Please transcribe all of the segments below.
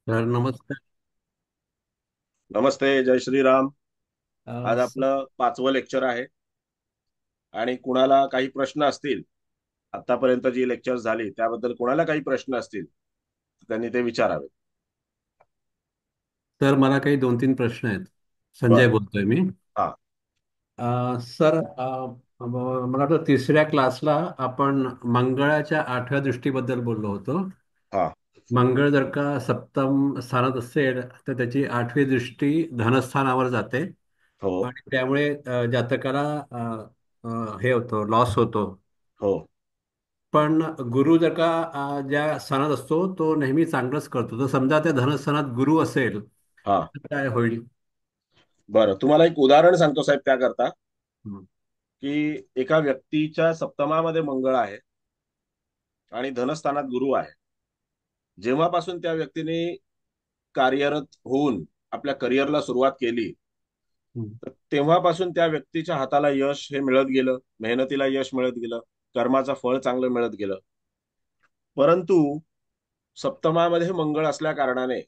तर नमस्कार. नमस्ते, जय श्रीराम. अ, आज स- आपलं 5वं लेक्चर आहे आणि कुणाला काही प्रश्न असतील, आतापर्यंत जी लेक्चर झाली त्याबद्दल कुणाला काही प्रश्न असतील तर त्यांनी ते विचारावे. तर मला काही 2-3 प्रश्न आहेत. संजय बर. बोलतोय मी. हा. सर, मला वाटतं तिसऱ्या क्लासला आपण मंगळाच्या 8व्या दृष्टीबद्दल बोललो होतो. हा. मंगळ जर का सप्तम स्थानात असेल तर त्याची 8वी दृष्टी धनस्थानावर जाते हो. आणि त्यामुळे जातकाला अ, हे होतो, लॉस होतो. हो. पण गुरु जर का ज्या स्थानात असतो तो नेहमी चांगलंच करतो. तर समजा त्या धनस्थानात गुरु असेल हा. तर काय होईल? बरं, तुम्हाला एक उदाहरण सांगतो साहेब त्याकरता, हं. की एका व्यक्तीच्या सप्तमामध्ये मंगळ आहे आणि धनस्थानात गुरु आहे. जेव्हापासून त्या व्यक्तीने कार्यरत होऊन आपल्या करिअरला सुरुवात केली, हं. तर तेव्हापासून त्या व्यक्तीच्या हाताला यश हे मिळत गेलं, मेहनतीला यश मिळत गेलं, कर्माचं फळ चांगलं मिळत गेलं. परंतु सप्तमामध्ये मंगळ असल्या कारणाने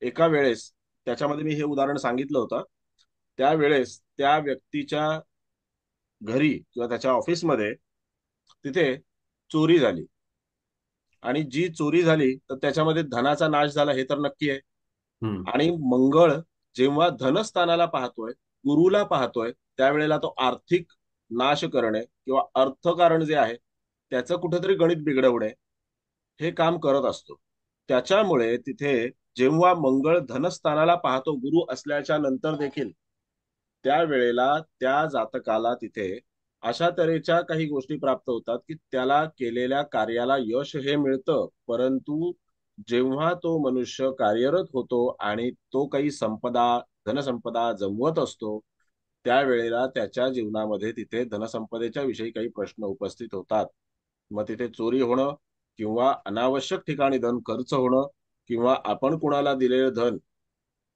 एका वेळेस, त्याच्यामध्ये मी हे उदाहरण सांगितलं होतं, त्यावेळेस त्या व्यक्तीच्या घरी किंवा त्याच्या ऑफिसमध्ये तिथे चोरी झाली. आणि जी चोरी झाली तर त्याच्यामध्ये धनाचा नाश झाला हे तर नक्की आहे. हं. आणि मंगळ जेव्हा धनस्थानाला पाहतोय, गुरुला पाहतोय, त्यावेळेला तो आर्थिक नाश करणे किंवा अर्थकारण जे आहे त्याचं कुठेतरी गणित बिघडवणे हे काम करत असतो. त्याच्यामुळे तिथे जेव्हा मंगळ धनस्थानाला पाहतो गुरु असल्याच्या नंतर देखील, त्यावेळेला त्या जातकाला तिथे अशा तऱ्हेच्या काही गोष्टी प्राप्त होतात की त्याला केलेल्या कार्याला यश हे मिळतं, परंतु जेव्हा तो मनुष्य कार्यरत होतो आणि तो काही संपदा, धनसंपदा जमवत असतो, त्यावेळेला त्याच्या जीवनामध्ये तिथे धनसंपदेच्या विषयी काही प्रश्न उपस्थित होतात. मग तिथे चोरी होणं किंवा अनावश्यक ठिकाणी धन खर्च होणं किंवा आपण कुणाला दिलेलं धन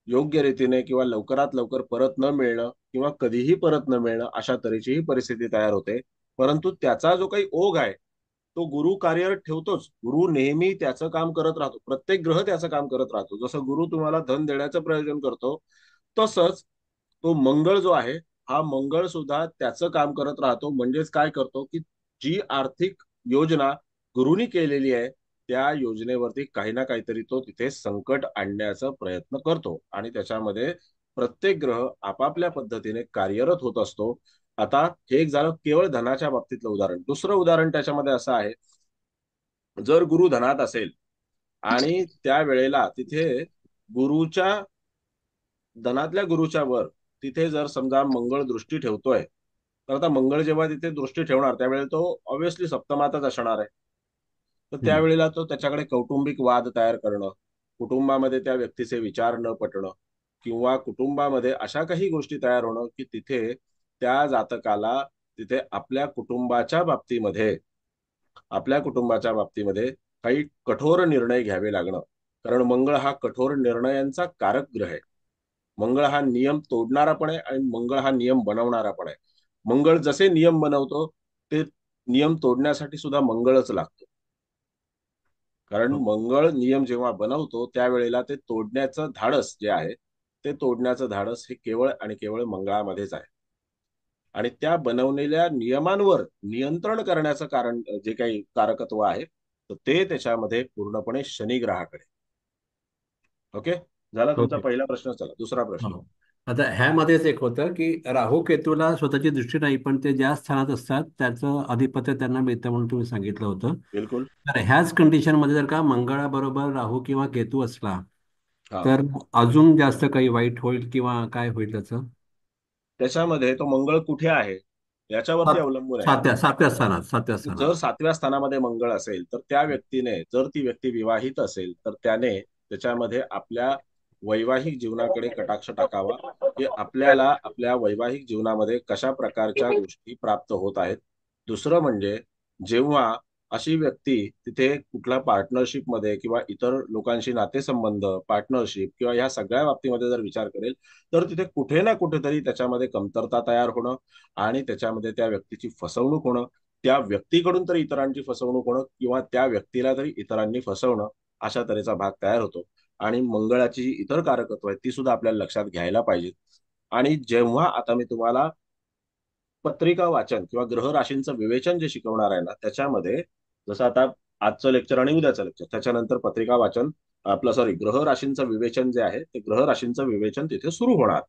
योग्य रीतीने किंवा लवकरात लवकर परत न मिळणं किंवा कधीही परत न मिळणं अशा तऱ्हेचीही परिस्थिती तयार होते. परंतु त्याचा जो काही ओघ आहे तो गुरु कार्यरत ठेवतोच. गुरु नेहमी त्याचं काम करत राहतो. प्रत्येक ग्रह त्याचं काम करत राहतो. जसं गुरु तुम्हाला धन देण्याचं प्रयोजन करतो, तसंच तो मंगळ जो आहे, हा मंगळ सुद्धा त्याचं काम करत राहतो. म्हणजेच काय करतो, की जी आर्थिक योजना गुरुनी केलेली आहे, त्या योजनेवरती काही ना काहीतरी तो तिथे संकट आणण्याचा प्रयत्न करतो आणि त्याच्यामध्ये प्रत्येक ग्रह आपापल्या पद्धतीने कार्यरत होत असतो. आता हे एक झालं केवळ धनाच्या बाबतीतलं उदाहरण. दुसरं उदाहरण त्याच्यामध्ये असं आहे, जर गुरु धनात असेल आणि त्या वेळेला तिथे गुरुच्या धनातल्या गुरुच्या वर तिथे जर समजा मंगळ दृष्टी ठेवतोय, तर आता मंगळ जेव्हा तिथे दृष्टी ठेवणार त्यावेळेला तो ऑब्व्हियसली सप्तमातच असणार आहे. तर हं. त्यावेळेला तो त्याच्याकडे कौटुंबिक वाद तयार करणं, कुटुंबामध्ये त्या व्यक्तीचे विचार न पटणं किंवा कुटुंबामध्ये अशा काही गोष्टी तयार होणं की तिथे त्या जातकाला तिथे आपल्या कुटुंबाच्या बाबतीमध्ये काही कठोर निर्णय घ्यावे लागणं. कारण मंगळ हा कठोर निर्णयांचा कारक ग्रह आहे. मंगळ हा नियम तोडणारा पण आहे आणि मंगळ हा नियम बनवणारा पण आहे. मंगळ जसे नियम बनवतो ते नियम तोडण्यासाठी सुद्धा मंगळच लागतो. कारण हो. मंगळ नियम जेव्हा बनवतो त्यावेळेला ते तोडण्याचं धाडस जे आहे, ते तोडण्याचं धाडस हे केवळ आणि केवळ मंगळामध्येच आहे. आणि त्या बनवलेल्या नियमांवर नियंत्रण करण्याचं कारण जे काही कारकत्व आहे, तर ते त्याच्यामध्ये पूर्णपणे शनी ग्रहाकडे. ओके. झाला तुमचा ओके. पहिला प्रश्न. चला दुसरा प्रश्न. हो. आता ह्यामध्येच एक होतं की राहू केतूला स्वतःची दृष्टी नाही, पण ते ज्या स्थानात असतात त्याचं आधिपत्य त्यांना मिळतं म्हणून तुम्ही सांगितलं होतं. बिलकुल. तर ह्याच कंडिशनमध्ये जर का मंगळाबरोबर राहू किंवा केतू असला हा. तर अजून जास्त काही वाईट होईल किंवा काय होईल त्याचं? त्याच्यामध्ये तो मंगळ कुठे आहे याच्यावरती सात अवलंबून आहे. सातव्या स्थानात. जर 7व्या स्थानामध्ये मंगळ असेल तर त्या व्यक्तीने, जर ती व्यक्ती विवाहित असेल तर त्याने त्याच्यामध्ये आपल्या वैवाहिक जीवनाकडे कटाक्ष टाकावा, की आपल्याला आपल्या वैवाहिक जीवनामध्ये कशा प्रकारच्या गोष्टी प्राप्त होत आहेत. दुसरं म्हणजे जेव्हा अशी व्यक्ती तिथे कुठल्या पार्टनरशिपमध्ये किंवा इतर लोकांशी नातेसंबंध, पार्टनरशिप किंवा ह्या सगळ्या बाबतीमध्ये जर विचार करेल, तर तिथे कुठे ना कुठेतरी त्याच्यामध्ये कमतरता तयार होणं आणि त्याच्यामध्ये त्या व्यक्तीची फसवणूक होणं, त्या व्यक्तीकडून तरी इतरांची फसवणूक होणं किंवा त्या व्यक्तीला तरी इतरांनी फसवणं, अशा तऱ्हेचा भाग तयार होतो. आणि मंगळाची जी इतर कारकत्व आहेत ती सुद्धा आपल्याला लक्षात घ्यायला पाहिजेत. आणि जेव्हा आता मी तुम्हाला पत्रिका वाचन किंवा ग्रह राशींचं विवेचन जे शिकवणार आहे ना, त्याच्यामध्ये जसं आता आजचं लेक्चर आणि उद्याचं लेक्चर, त्याच्यानंतर पत्रिका वाचन, आपलं सॉरी ग्रह राशींचं विवेचन जे आहे ते ग्रह राशींचं विवेचन तिथे सुरू होणार.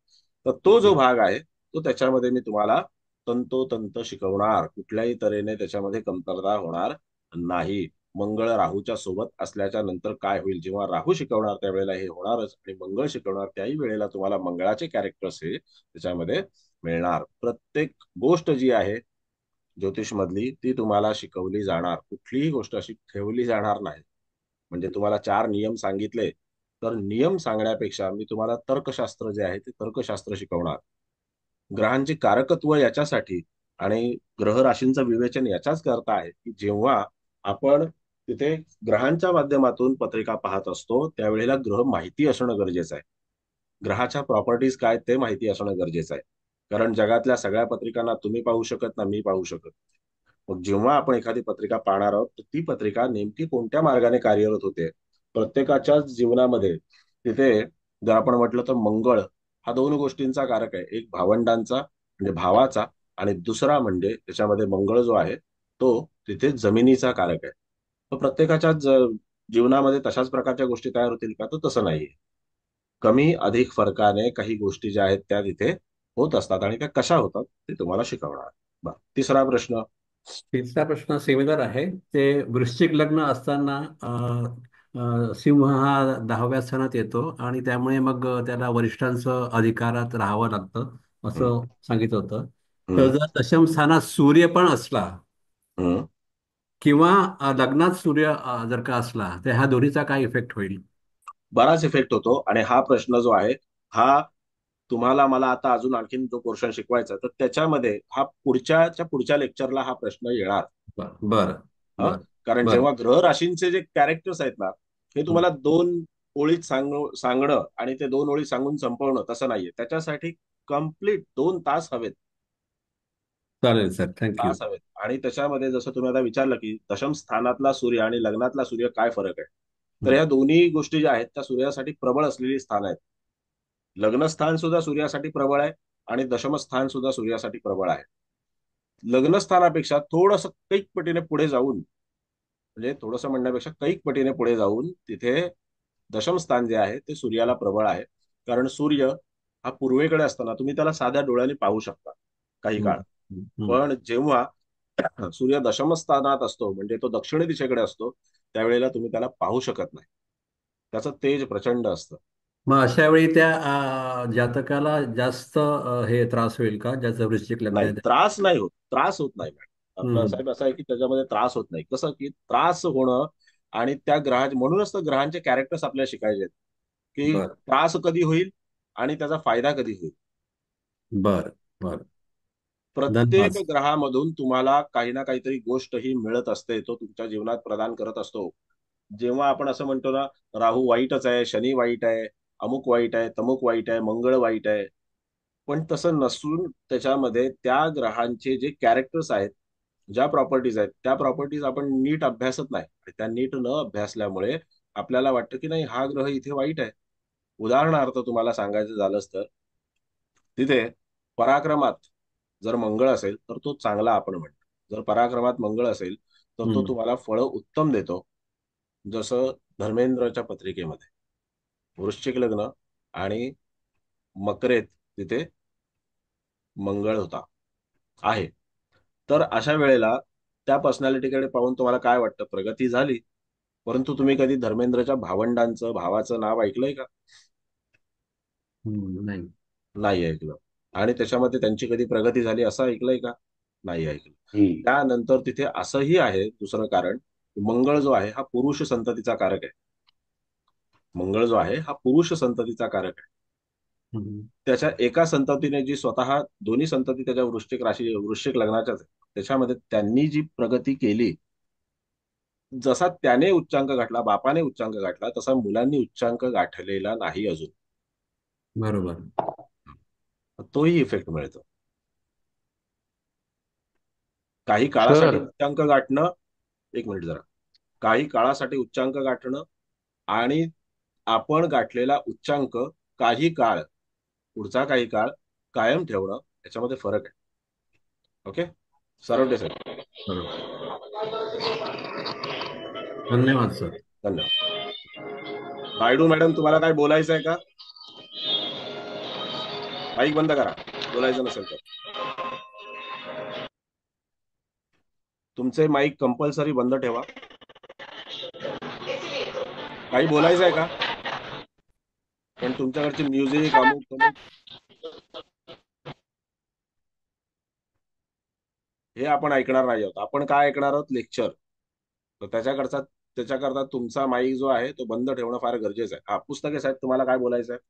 तर तो जो भाग आहे तो त्याच्यामध्ये मी तुम्हाला तंतोतंत शिकवणार, कुठल्याही तऱ्हेने त्याच्यामध्ये कमतरता होणार नाही. मंगळ राहूच्या सोबत असल्याच्या नंतर काय होईल, जेव्हा राहू शिकवणार त्यावेळेला हे होणारच, आणि मंगळ शिकवणार त्याही वेळेला तुम्हाला मंगळाचे कॅरेक्टर्स हे त्याच्यामध्ये मिळणार. प्रत्येक गोष्ट जी आहे ज्योतिष मधली ती तुम्हाला शिकवली जाणार, कुठलीही गोष्ट अशी ठेवली जाणार नाही. म्हणजे तुम्हाला 4 नियम सांगितले, तर नियम सांगण्यापेक्षा मी तुम्हाला तर्कशास्त्र जे आहे ते तर्कशास्त्र शिकवणार. ग्रहांची कारकत्व याच्यासाठी आणि ग्रह राशींचं विवेचन याच्याच करता आहे की जेव्हा आपण तिथे ग्रहांच्या माध्यमातून पत्रिका पाहत असतो त्यावेळेला ग्रह माहिती असणं गरजेचं आहे. ग्रहाच्या प्रॉपर्टीज काय ते माहिती असणं गरजेचं आहे. कारण जगातल्या सगळ्या पत्रिकांना तुम्ही पाहू शकत ना मी पाहू शकत. मग जेव्हा आपण एखादी पत्रिका पाहणार आहोत तर ती पत्रिका नेमकी कोणत्या मार्गाने कार्यरत होते प्रत्येकाच्या जीवनामध्ये. तिथे जर आपण म्हटलं तर मंगळ हा 2 गोष्टींचा कारक आहे, एक भावंडांचा म्हणजे भावाचा, आणि दुसरा म्हणजे त्याच्यामध्ये मंगळ जो आहे तो तिथे जमिनीचा कारक आहे. तर प्रत्येकाच्या जीवनामध्ये तशाच प्रकारच्या गोष्टी तयार होतील का, तर तसं नाहीये. कमी अधिक फरकाने काही गोष्टी ज्या आहेत त्या तिथे होत असतात, आणि त्या कशा होतात ते तुम्हाला शिकवणार. तिसरा प्रश्न. तिसरा प्रश्न सिमिलर आहे. ते वृश्चिक लग्न असताना सिंह हा 10व्या स्थानात येतो आणि त्यामुळे मग त्याला वरिष्ठांचं अधिकारात राहावं लागतं हम्म, असं सांगितलं होतं. तर हम्म, जर दशम स्थानात सूर्य पण असला हम्म. किंवा लग्नात सूर्य जर का असला तर ह्या दोन्हीचा काय इफेक्ट होईल? बराच इफेक्ट होतो, आणि हा प्रश्न जो आहे हा तुम्हाला मला आता अजून आणखीन जो पोर्शन शिकवायचा तर त्याच्यामध्ये हा पुढच्या लेक्चरला हा प्रश्न येणार. बरं बरं हा, बरं कारण बरं. जेव्हा ग्रह राशींचे जे कॅरेक्टर्स आहेत ना हे हं. तुम्हाला 2 ओळीत सांगणं आणि ते 2 ओळी सांगून संपवणं तसं नाहीये. त्याच्यासाठी कंप्लीट 2 तास हवेत. चालेल सर, थँक्यू. तास हवेत. आणि त्याच्यामध्ये जसं तुम्ही आता विचारलं की दशम स्थानातला सूर्य आणि लग्नातला सूर्य काय फरक आहे, तर ह्या दोन्ही गोष्टी ज्या आहेत त्या सूर्यासाठी प्रबळ असलेली स्थान आहेत. लग्नस्थान सुद्धा सूर्यासाठी प्रबळ आहे आणि दशमस्थान सुद्धा सूर्यासाठी प्रबळ आहे. लग्नस्थानापेक्षा थोडंसं कैक पटीने पुढे जाऊन, म्हणजे थोडंसं म्हणण्यापेक्षा कैक पटीने पुढे जाऊन तिथे दशमस्थान जे आहे ते सूर्याला प्रबळ आहे. कारण सूर्य हा पूर्वेकडे असताना तुम्ही त्याला साध्या डोळ्याने पाहू शकता काही हं, काळ. हं, हं. पण जेव्हा सूर्य दशमस्थानात असतो म्हणजे तो दक्षिण दिशेकडे असतो त्यावेळेला तुम्ही त्याला पाहू शकत नाही. त्याचं तेज प्रचंड असतं. मग अशा वेळी त्या जातकाला जास्त हे त्रास होईल का, ज्याचं वृश्चिक लग्न नाही, आहे त्रास नाही होत, त्रास होत नाही मॅडम. आपलं हं, साहेब असं आहे की त्याच्यामध्ये त्रास होत नाही. कसं की त्रास होणं आणि त्या म्हणूनच तर ग्रहांचे कॅरेक्टर्स आपल्याला शिकायचे आहेत की बर त्रास कधी होईल आणि त्याचा फायदा कधी होईल. बर बर. प्रत्येक धन्यवाद. ग्रहामधून तुम्हाला काही ना काहीतरी गोष्ट ही मिळत असते, तो तुमच्या जीवनात प्रदान करत असतो. जेव्हा आपण असं म्हणतो ना राहू वाईटच आहे, शनी वाईट आहे, अमुक वाईट आहे, तमुक वाईट आहे, मंगळ वाईट आहे, पण तसं नसून त्याच्यामध्ये त्या ग्रहांचे जे कॅरेक्टर्स आहेत, ज्या प्रॉपर्टीज आहेत त्या प्रॉपर्टीज आपण नीट अभ्यासत नाही, आणि त्या नीट न अभ्यासल्यामुळे आपल्याला वाटतं की नाही हा ग्रह इथे वाईट आहे. उदाहरणार्थ तुम्हाला सांगायचं झालंच तर तिथे पराक्रमात जर मंगळ असेल तर तो चांगला आपण म्हणतो. जर पराक्रमात मंगळ असेल तर तो हं, तुम्हाला फळं उत्तम देतो. जसं धर्मेंद्रच्या पत्रिकेमध्ये वृश्चिक लग्न आणि मकरेत तिथे मंगळ होता आहे. तर अशा वेळेला त्या पर्सनॅलिटीकडे पाहून तुम्हाला काय वाटतं, प्रगती झाली. परंतु तुम्ही कधी धर्मेंद्रच्या भावंडांचं भावाचं नाव ऐकलंय का? नाही. नाही ऐकलं. आणि त्याच्यामध्ये त्यांची कधी प्रगती झाली असं ऐकलंय का? नाही ऐकलं. त्यानंतर तिथे असंही आहे दुसरं कारण, मंगळ जो आहे हा पुरुष संततीचा कारक आहे. मंगळ जो आहे हा पुरुष संततीचा कारक आहे. हं, त्याच्या एका संततीने जी स्वतः दोन्ही संतती त्याच्या वृश्चिक राशी वृश्चिक लग्नाच्याच आहेत. त्याच्यामध्ये त्यांनी जी प्रगती केली, जसा त्याने उच्चांक गाठला, बापाने उच्चांक गाठला, तसा मुलांनी उच्चांक गाठलेला नाही अजून. बरोबर. तोही इफेक्ट मिळतो. काही काळासाठी सर उच्चांक गाठणं, एक मिनिट जरा, काही काळासाठी उच्चांक गाठणं आणि आपण गाठलेला उच्चांक काही काळ, पुढचा काही काळ कायम ठेवणं, याच्यामध्ये फरक आहे. ओके. सरवटे साहेब. बरोबर. धन्यवाद सर. धन्यवाद. नायडू मॅडम, तुम्हाला काय बोलायचं आहे का? माईक बंद करा बोलायचं नसेल तर. तुमचे माईक कंपल्सरी बंद ठेवा. काही बोलायचं आहे का? पण तुमच्याकडचे म्युझिक अमुक तमुक हे आपण ऐकणार नाही आहोत. आपण काय ऐकणार आहोत? लेक्चर. तर त्याच्याकरता तुमचा माईक जो आहे तो बंद ठेवणं फार गरजेचं आहे. हा, पुस्तके साहेब, तुम्हाला काय बोलायचं आहे?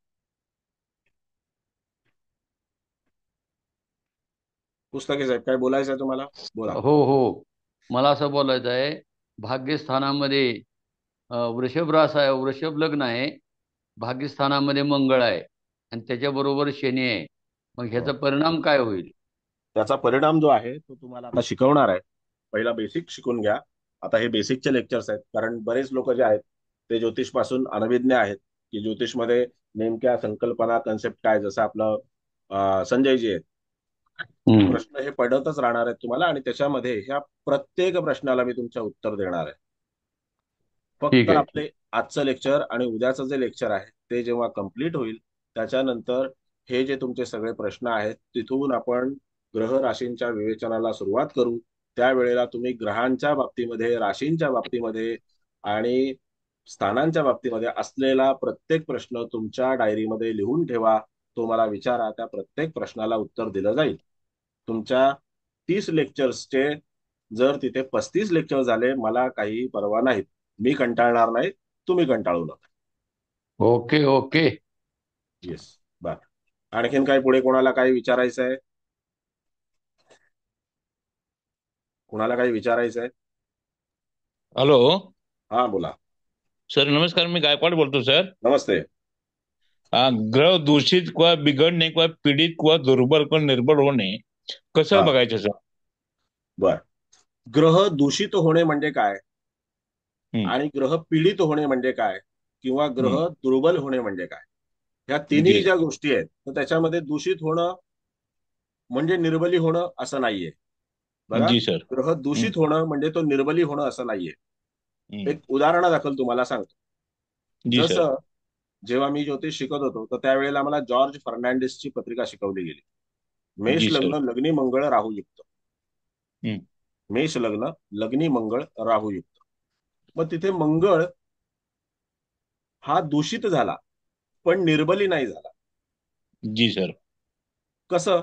पुस्तके साहेब, काय बोलायचं आहे तुम्हाला? बोला. हो हो, मला असं बोलायचं आहे, भाग्यस्थानामध्ये वृषभ रास आहे, वृषभ लग्न आहे, भाग्यस्थानामध्ये मंगळ आहे आणि त्याच्याबरोबर शनी आहे. मग ह्याचा परिणाम काय होईल? त्याचा परिणाम जो आहे तो तुम्हाला आता शिकवणार आहे. पहिला बेसिक शिकून घ्या. आता हे बेसिकचे लेक्चर्स आहेत, कारण बरेच लोक जे आहेत ते ज्योतिष पासून अनभिज्ञ आहेत, की ज्योतिषमध्ये नेमक्या संकल्पना, कन्सेप्ट काय. जसं आपलं संजयजी आहेत, प्रश्न हे पडतच राहणार आहेत तुम्हाला, आणि त्याच्यामध्ये ह्या प्रत्येक प्रश्नाला मी तुमच्या उत्तर देणार आहे. फक्त ठीक आहे. आपले आजचं लेक्चर आणि उद्याचं जे लेक्चर आहे ते जेव्हा कम्प्लीट होईल, त्याच्यानंतर हे जे तुमचे सगळे प्रश्न आहेत तिथून आपण ग्रह राशींच्या विवेचनाला सुरुवात करू. त्यावेळेला तुम्ही ग्रहांच्या बाबतीमध्ये, राशींच्या बाबतीमध्ये आणि स्थानांच्या बाबतीमध्ये असलेला प्रत्येक प्रश्न तुमच्या डायरीमध्ये लिहून ठेवा. तो मला विचारा, त्या प्रत्येक प्रश्नाला उत्तर दिलं जाईल. तुमच्या 30 लेक्चर्सचे जर तिथे 35 लेक्चर झाले, मला काही परवा नाही. मी कंटाळणार नाही, तुम्ही कंटाळू नका. Okay okay. येस. बर. आणखीन काय पुढे कोणाला काही विचारायचं आहे? कोणाला काही विचारायचं आहे? हॅलो हा, बोला. सर, नमस्कार. मी गायकवाड बोलतो सर. नमस्ते. ग्रह दूषित किंवा बिघडणे किंवा पीडित किंवा दुर्बल किंवा निर्बळ होणे कसं हा, बघायचं सर? बर. ग्रह दूषित होणे म्हणजे काय, हम्म, आणि ग्रह पीडित होणे म्हणजे काय, किंवा ग्रह हम्म, दुर्बल होणे म्हणजे काय, ह्या जी तिन्ही ज्या गोष्टी आहेत, तर त्याच्यामध्ये दूषित होणं म्हणजे निर्बली होणं असं नाहीये. बघा, जी सर. ग्रह हम्म, दूषित होणं म्हणजे तो निर्बली होणं असं नाहीये. हम्म, एक उदाहरणादाखल तुम्हाला सांगतो. जी सर. जसं जेव्हा मी ज्योतिष शिकत होतो, तर त्यावेळेला मला जॉर्ज फर्नांडिसची पत्रिका शिकवली गेली. मेष जी सर. लग्न, लग्नी मंगळ, राहू युक्त. हम्म, मेष लग्न, लग्नी मंगळ, राहू युक्त. मग तिथे मंगळ हा दूषित झाला, पण निर्बली नाही झाला. जी सर. कसं?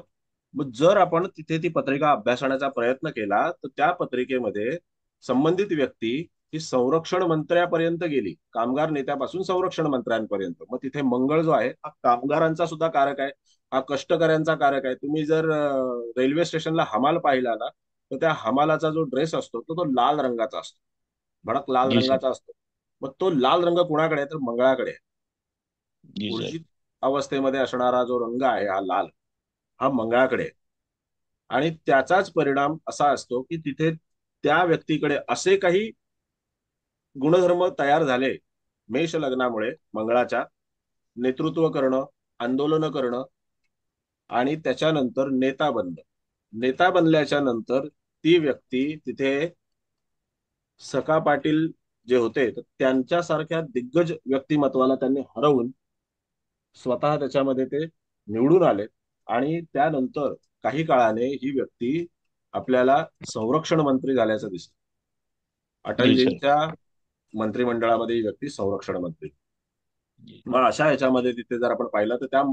मग जर आपण तिथे ती पत्रिका अभ्यासण्याचा प्रयत्न केला, तर त्या पत्रिकेमध्ये संबंधित व्यक्ती ही संरक्षण मंत्र्यापर्यंत गेली, कामगार नेत्यापासून संरक्षण मंत्र्यांपर्यंत. मग तिथे मंगळ जो आहे हा कामगारांचा सुद्धा कारक आहे, हा कष्टकऱ्यांचा कारक आहे. तुम्ही जर रेल्वे स्टेशनला हमाल पाहिला ना, तर त्या हमालाचा जो ड्रेस असतो तो लाल रंगाचा असतो, भडक लाल जी सर. रंगाचा असतो. मग तो लाल रंग कुणाकडे आहे? तर मंगळाकडे आहे. जी सर. ऊर्जित अवस्थेमध्ये असणारा जो रंग आहे हा लाल, हा मंगळाकडे आहे. आणि त्याचाच परिणाम असा असतो की तिथे त्या व्यक्तीकडे असे काही गुणधर्म तयार झाले मेष लग्नामुळे, मंगळाच्या, नेतृत्व करणं, आंदोलन करणं, आणि त्याच्यानंतर नेता बनणं. नेता बनल्याच्या नंतर ती व्यक्ती तिथे सखा पाटील जे होते, तर त्यांच्यासारख्या दिग्गज व्यक्तिमत्वाला त्यांनी हरवून स्वतः त्याच्यामध्ये ते निवडून आले. आणि त्यानंतर काही काळाने ही व्यक्ती आपल्याला संरक्षण मंत्री झाल्याचं दिसतं. जी सर. अटलजींच्या मंत्रिमंडळामध्ये ही व्यक्ती संरक्षण मंत्री. जी. मग अशा ह्याच्यामध्ये तिथे जर आपण पाहिलं, तर त्या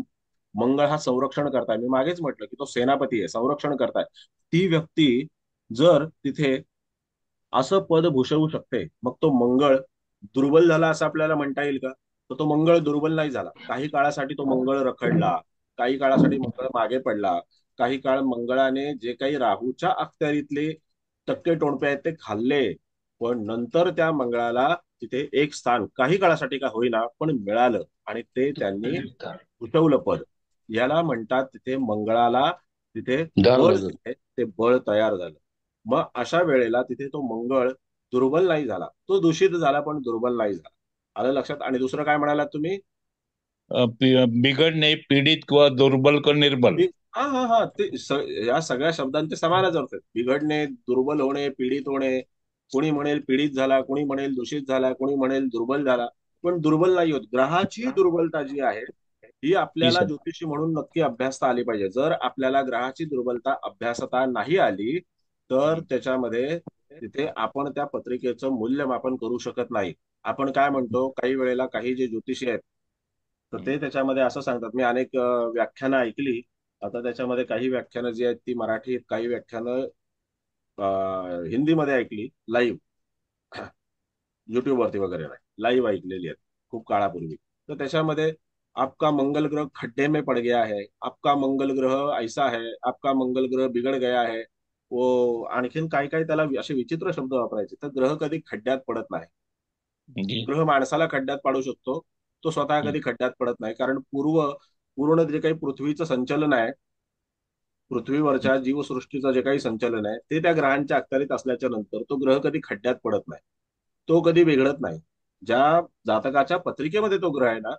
मंगळ हा संरक्षण करताय. मी मागेच म्हटलं की तो सेनापती आहे, संरक्षण करताय. ती व्यक्ती जर तिथे असं पद भूषवू शकते, मग तो मंगळ दुर्बल झाला असं आपल्याला म्हणता येईल का? तर तो मंगळ दुर्बल नाही झाला. काही काळासाठी तो मंगळ रखडला, काही काळासाठी मंगळ मागे पडला. काही काळ मंगळाने जे काही राहूच्या अखत्यारीतले टक्के टोणपे आहेत ते खाल्ले, पण नंतर त्या मंगळाला तिथे एक स्थान काही काळासाठी का होईना पण मिळालं, आणि ते त्यांनी भूषवलं पद. याला म्हणतात तिथे मंगळाला तिथे गार बळ झालं. जे आहे ते बळ तयार झालं. मग अशा वेळेला तिथे तो मंगळ दुर्बल नाही झाला, तो दूषित झाला पण दुर्बल नाही झाला. आलं लक्षात? आणि दुसरं काय म्हणालात तुम्ही? बिघडणे, पीडित किंवा दुर्बल किंवा निर्बल. हा हा हा ते या सगळ्या शब्दांचे समानच अर्थ आहेत. बिघडणे, दुर्बल होणे, पीडित होणे. कोणी म्हणेल पीडित झाला, कोणी म्हणेल दूषित झाला, कोणी म्हणेल दुर्बल झाला. पण दुर्बल नाही होत. ग्रहाची दुर्बलता जी आहे ही जी आपल्याला सर. ज्योतिषी म्हणून नक्की अभ्यासता आली पाहिजे. जर आपल्याला ग्रहाची दुर्बलता अभ्यासता नाही आली तर त्याच्यामध्ये तिथे आपण त्या पत्रिकेचं मूल्यमापन करू शकत नाही. आपण काय म्हणतो, काही वेळेला काही जे ज्योतिषी आहेत तर ते त्याच्यामध्ये असं सांगतात. मी अनेक व्याख्यानं ऐकली. आता त्याच्यामध्ये काही व्याख्यानं जी आहेत ती मराठी, काही व्याख्यानं हिंदीमध्ये ऐकली लाईव्ह, युट्यूबवरती वगैरे नाही, लाईव्ह ऐकलेली आहेत खूप काळापूर्वी. तर त्याच्यामध्ये आपका मंगल ग्रह खड्डे में पड़ गया है, आपका मंगल ग्रह ऐसा है, आपका मंगल ग्रह बिगड़ गया है, वो आणखीन काय काय त्याला असे विचित्र शब्द वापरायचे. तर ग्रह कधी खड्ड्यात पडत नाही. जी. ग्रह माणसाला खड्ड्यात पाडू शकतो, तो स्वतः कधी खड्ड्यात पडत नाही. कारण पूर्ण जे काही पृथ्वीचं संचलन आहे, पृथ्वीवरच्या जीवसृष्टीचं जे काही संचलन आहे ते त्या ग्रहांच्या अखत्यारीत असल्याच्या नंतर तो ग्रह कधी खड्ड्यात पडत नाही, तो कधी बिघडत नाही. ज्या जातकाच्या पत्रिकेमध्ये तो ग्रह आहे ना,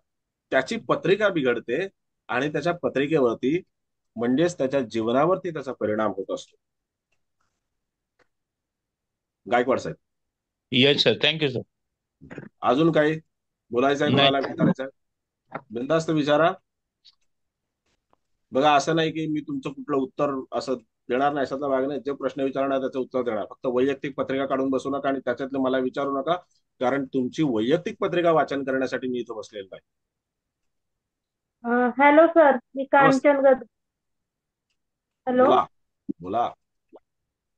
त्याची पत्रिका बिघडते आणि त्याच्या पत्रिकेवरती म्हणजेच त्याच्या जीवनावरती त्याचा परिणाम होत असतो. गायकवाड साहेब, येस सर, थँक्यू सर. अजून काही बोलायचं आहे, नाही. कोणाला विचारायचं आहे? बिनधास्त विचारा. बघा, असं नाही की मी तुमचं कुठलं उत्तर असं देणार नाही, अशातला भाग नाही. जे प्रश्न विचारणार त्याचं उत्तर देणार. फक्त वैयक्तिक पत्रिका काढून बसू नका आणि त्याच्यातले मला विचारू नका, कारण तुमची वैयक्तिक पत्रिका वाचन करण्यासाठी मी इथं बसलेलो नाही. हॅलो सर, मी नमस्ते. कांचन गद. हॅलो बोला बोला.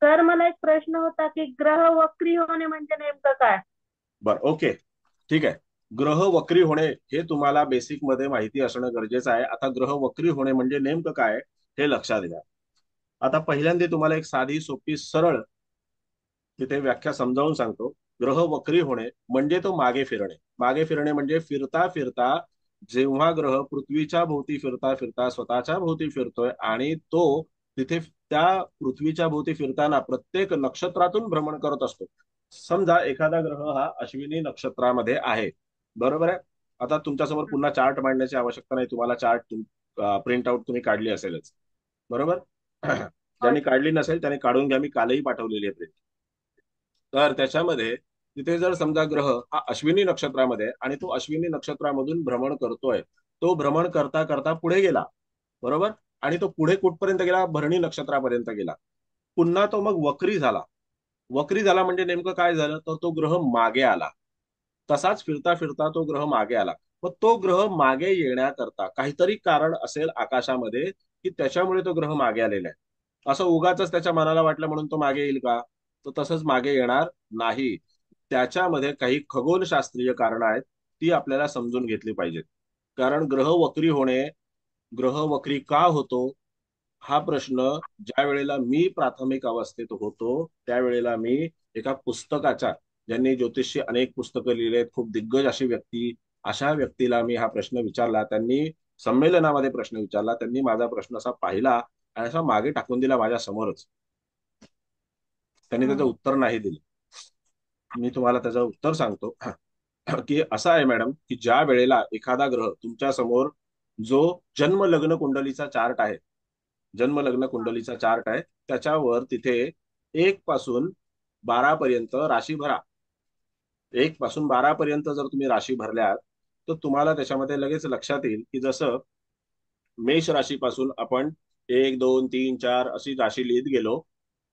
सर, मला एक प्रश्न होता की ग्रह वक्री होणे म्हणजे नेमकं काय? बर, ओके, ठीक आहे. ग्रह वक्री होणे हे तुम्हाला बेसिक मध्ये माहिती असणं गरजेचं आहे. आता ग्रह वक्री होणे म्हणजे नेमकं काय हे लक्षात घ्या. आता पहिल्यांदा तुम्हाला एक साधी सोपी सरळ तिथे व्याख्या समजावून सांगतो. ग्रह वक्री होणे म्हणजे तो मागे फिरणे. मागे फिरणे म्हणजे फिरता फिरता जेव्हा ग्रह पृथ्वीच्या भोवती फिरता फिरता स्वतःच्या भोवती फिरतोय आणि तो तिथे त्या पृथ्वीच्या भोवती फिरताना प्रत्येक नक्षत्रातून भ्रमण करत असतो. समजा एखादा ग्रह हा अश्विनी नक्षत्रामध्ये आहे, बरोबर आहे. आता तुमच्यासमोर पुन्हा चार्ट मांडण्याची आवश्यकता नाही, तुम्हाला चार्ट प्रिंट आउट तुम्ही काढली असेलच, बरोबर. होय. ज्यांनी काढली नसेल त्याने काढून घ्या, मी कालही पाठवलेली आहे प्रिंट. तर त्याच्यामध्ये तिथे जर समजा ग्रह हा अश्विनी नक्षत्रामध्ये आणि तो अश्विनी नक्षत्रामधून भ्रमण करतोय, तो भ्रमण करता करता पुढे गेला, बरोबर. आणि तो पुढे कुठपर्यंत गेला? भरणी नक्षत्रापर्यंत गेला. पुन्हा तो मग वक्री झाला. वक्री झाला म्हणजे नेमकं काय झालं, तर तो ग्रह मागे आला. तसाच फिरता फिरता तो ग्रह मागे आला. मग तो ग्रह मागे येण्याकरता काहीतरी कारण असेल आकाशामध्ये की त्याच्यामुळे तो ग्रह मागे आलेला आहे. असं उगाच त्याच्या मनाला वाटलं म्हणून तो मागे येईल का? तो तसंच मागे येणार नाही. त्याच्यामध्ये काही खगोलशास्त्रीय कारण आहेत, ती आपल्याला समजून घेतली पाहिजेत. कारण ग्रह वक्री होणे, ग्रह वक्री का होतो हा प्रश्न ज्या वेळेला मी प्राथमिक अवस्थेत होतो त्यावेळेला मी एका पुस्तकाच्या, ज्यांनी ज्योतिषी अनेक पुस्तकं लिहिलेत, खूप दिग्गज अशी व्यक्ती, अशा व्यक्तीला मी हा प्रश्न विचारला. त्यांनी संमेलनामध्ये प्रश्न विचारला, त्यांनी माझा प्रश्न असा पाहिला आणि असा मागे टाकून दिला माझ्या समोरच. त्यांनी त्याचं उत्तर नाही दिलं. मी तुम्हाला त्याचं उत्तर सांगतो की असं आहे मॅडम, की ज्या वेळेला एखादा ग्रह तुमच्या समोर जो जन्म लग्न कुंडलीचा चार्ट आहे, जन्म लग्न कुंडलीचा चार्ट आहे, त्याच्यावर तिथे 1 पासून 12 पर्यंत राशी भरा. 1 पासून 12 पर्यंत जर तुम्ही राशी भरल्यात तर तुम्हाला त्याच्यामध्ये लगेच लक्षात येईल की जसं मेष राशीपासून आपण 1 2 3 4 अशी राशी लिहित गेलो,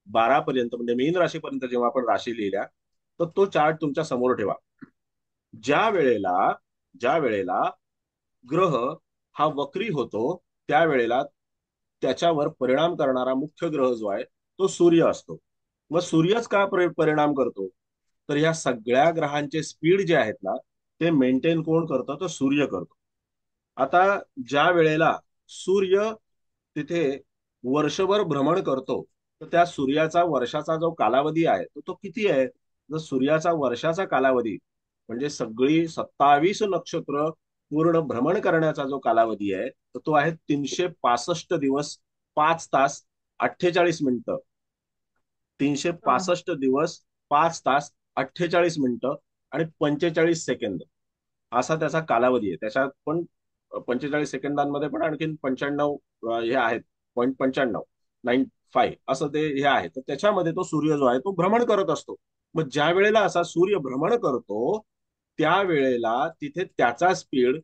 12 पर्यंत म्हणजे मीन राशीपर्यंत जेव्हा आपण राशी लिहिल्या तर तो चार्ट तुमच्या समोर ठेवा. ज्या वेळेला ज्या वेळेला ग्रह हा वक्री होतो त्यावेळेला त्याच्यावर परिणाम करणारा मुख्य ग्रह जो आहे तो सूर्य असतो. मग सूर्यच का परिणाम करतो? तर ह्या सगळ्या ग्रहांचे स्पीड जे आहेत ना ते मेंटेन कोण करतं? तर सूर्य करतो. आता ज्या वेळेला सूर्य तिथे वर्षभर भ्रमण करतो तर त्या सूर्याचा वर्षाचा जो कालावधी आहे तो किती आहे? जर सूर्याचा वर्षाचा कालावधी म्हणजे सगळी 27 नक्षत्र पूर्ण भ्रमण करण्याचा जो कालावधी आहे तर तो आहे 365 दिवस 5 तास 48 मिनिटं. 365 दिवस 5 तास 48 मिनिटं आणि 45 सेकंद. असा त्याचा कालावधी आहे. त्याच्यात पण 45 सेकंदांमध्ये पण आणखीन 95 हे आहेत, 0.95 95 असं ते हे आहे. तर त्याच्यामध्ये तो सूर्य जो आहे तो भ्रमण करत असतो. मग ज्या वेळेला असा सूर्य भ्रमण करतो त्यावेळेला तिथे त्याचा स्पीड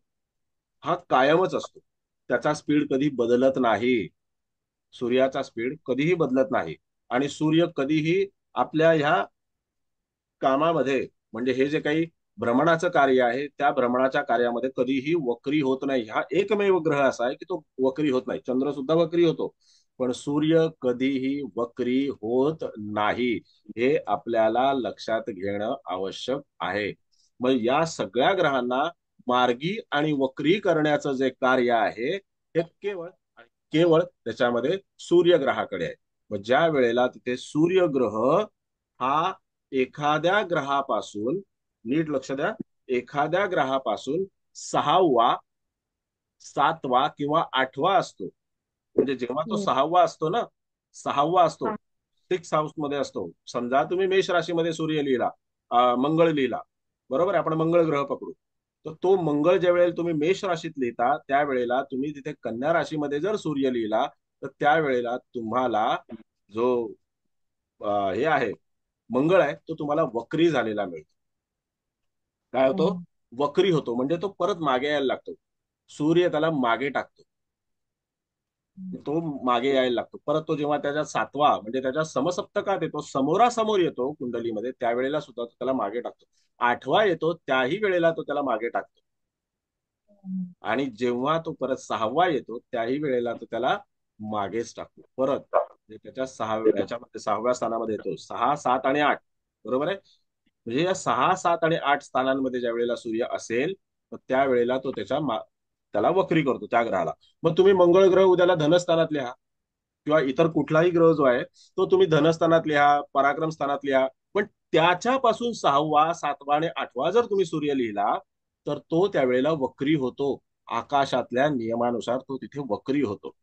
हा कायमच असतो. त्याचा स्पीड कधी बदलत नाही. सूर्याचा स्पीड कधीही बदलत नाही. आणि सूर्य कधीही आपल्या ह्या कामामध्ये म्हणजे हे जे काही भ्रमणाचं कार्य आहे त्या भ्रमणाच्या कार्यामध्ये कधीही वक्री होत नाही. हा एकमेव ग्रह असा आहे की तो वक्री होत नाही. चंद्र सुद्धा वक्री होतो पण सूर्य कधीही वक्री होत नाही. हे आपल्याला लक्षात घेणं आवश्यक आहे. मग या सगळ्या ग्रहांना मार्गी आणि वक्री करण्याचं जे कार्य आहे हे केवळ आणि केवळ त्याच्यामध्ये सूर्यग्रहाकडे आहे. मग ज्या वेळेला तिथे सूर्यग्रह हा एखाद्या ग्रहापासून, नीट लक्ष द्या, एखाद्या ग्रहापासून 6वा 7वा किंवा 8वा असतो. म्हणजे जेव्हा तो 6वा असतो ना, 6वा असतो, 6 हाऊस मध्ये असतो. समजा तुम्ही मेष राशीमध्ये सूर्य लिहिला, मंगळ लिहिला, बरोबर आहे, आपण मंगळ ग्रह पकडू. तर तो मंगळ ज्या वेळेला तुम्ही मेष राशीत लिहिता त्यावेळेला तुम्ही तिथे कन्या राशीमध्ये जर सूर्य लिहिला तर त्यावेळेला तुम्हाला जो हे आहे मंगळ आहे तो तुम्हाला वक्री झालेला मिळतो. काय होतो? वक्री होतो. म्हणजे तो परत मागे यायला लागतो. सूर्य त्याला मागे टाकतो. तो मागे यायला लागतो परत. तो जेव्हा त्याच्या 7वा म्हणजे त्याच्या समसप्तकात येतो, समोरासमोर येतो कुंडलीमध्ये, त्यावेळेला सुद्धा तो त्याला मागे टाकतो. 8वा येतो त्याही वेळेला तो त्याला मागे टाकतो. आणि जेव्हा तो परत 6वा येतो त्याही वेळेला तो त्याला मागेच टाकतो परत. म्हणजे त्याच्या 6व्या स्थानामध्ये येतो. 6, 7 आणि 8, बरोबर आहे. म्हणजे या 6, 7 आणि 8 स्थानांमध्ये ज्या वेळेला सूर्य असेल तर त्यावेळेला तो त्याला वक्री करतो त्या ग्रहाला. मग तुम्ही मंगळ ग्रह उद्याला धनस्थानात लिहा किंवा इतर कुठलाही ग्रह जो आहे तो तुम्ही धनस्थानात लिहा, पराक्रम स्थानात लिहा, पण त्याच्यापासून 6वा 7वा आणि 8वा जर तुम्ही सूर्य लिहिला तर तो त्यावेळेला वक्री होतो. आकाशातल्या नियमानुसार तो तिथे वक्री होतो.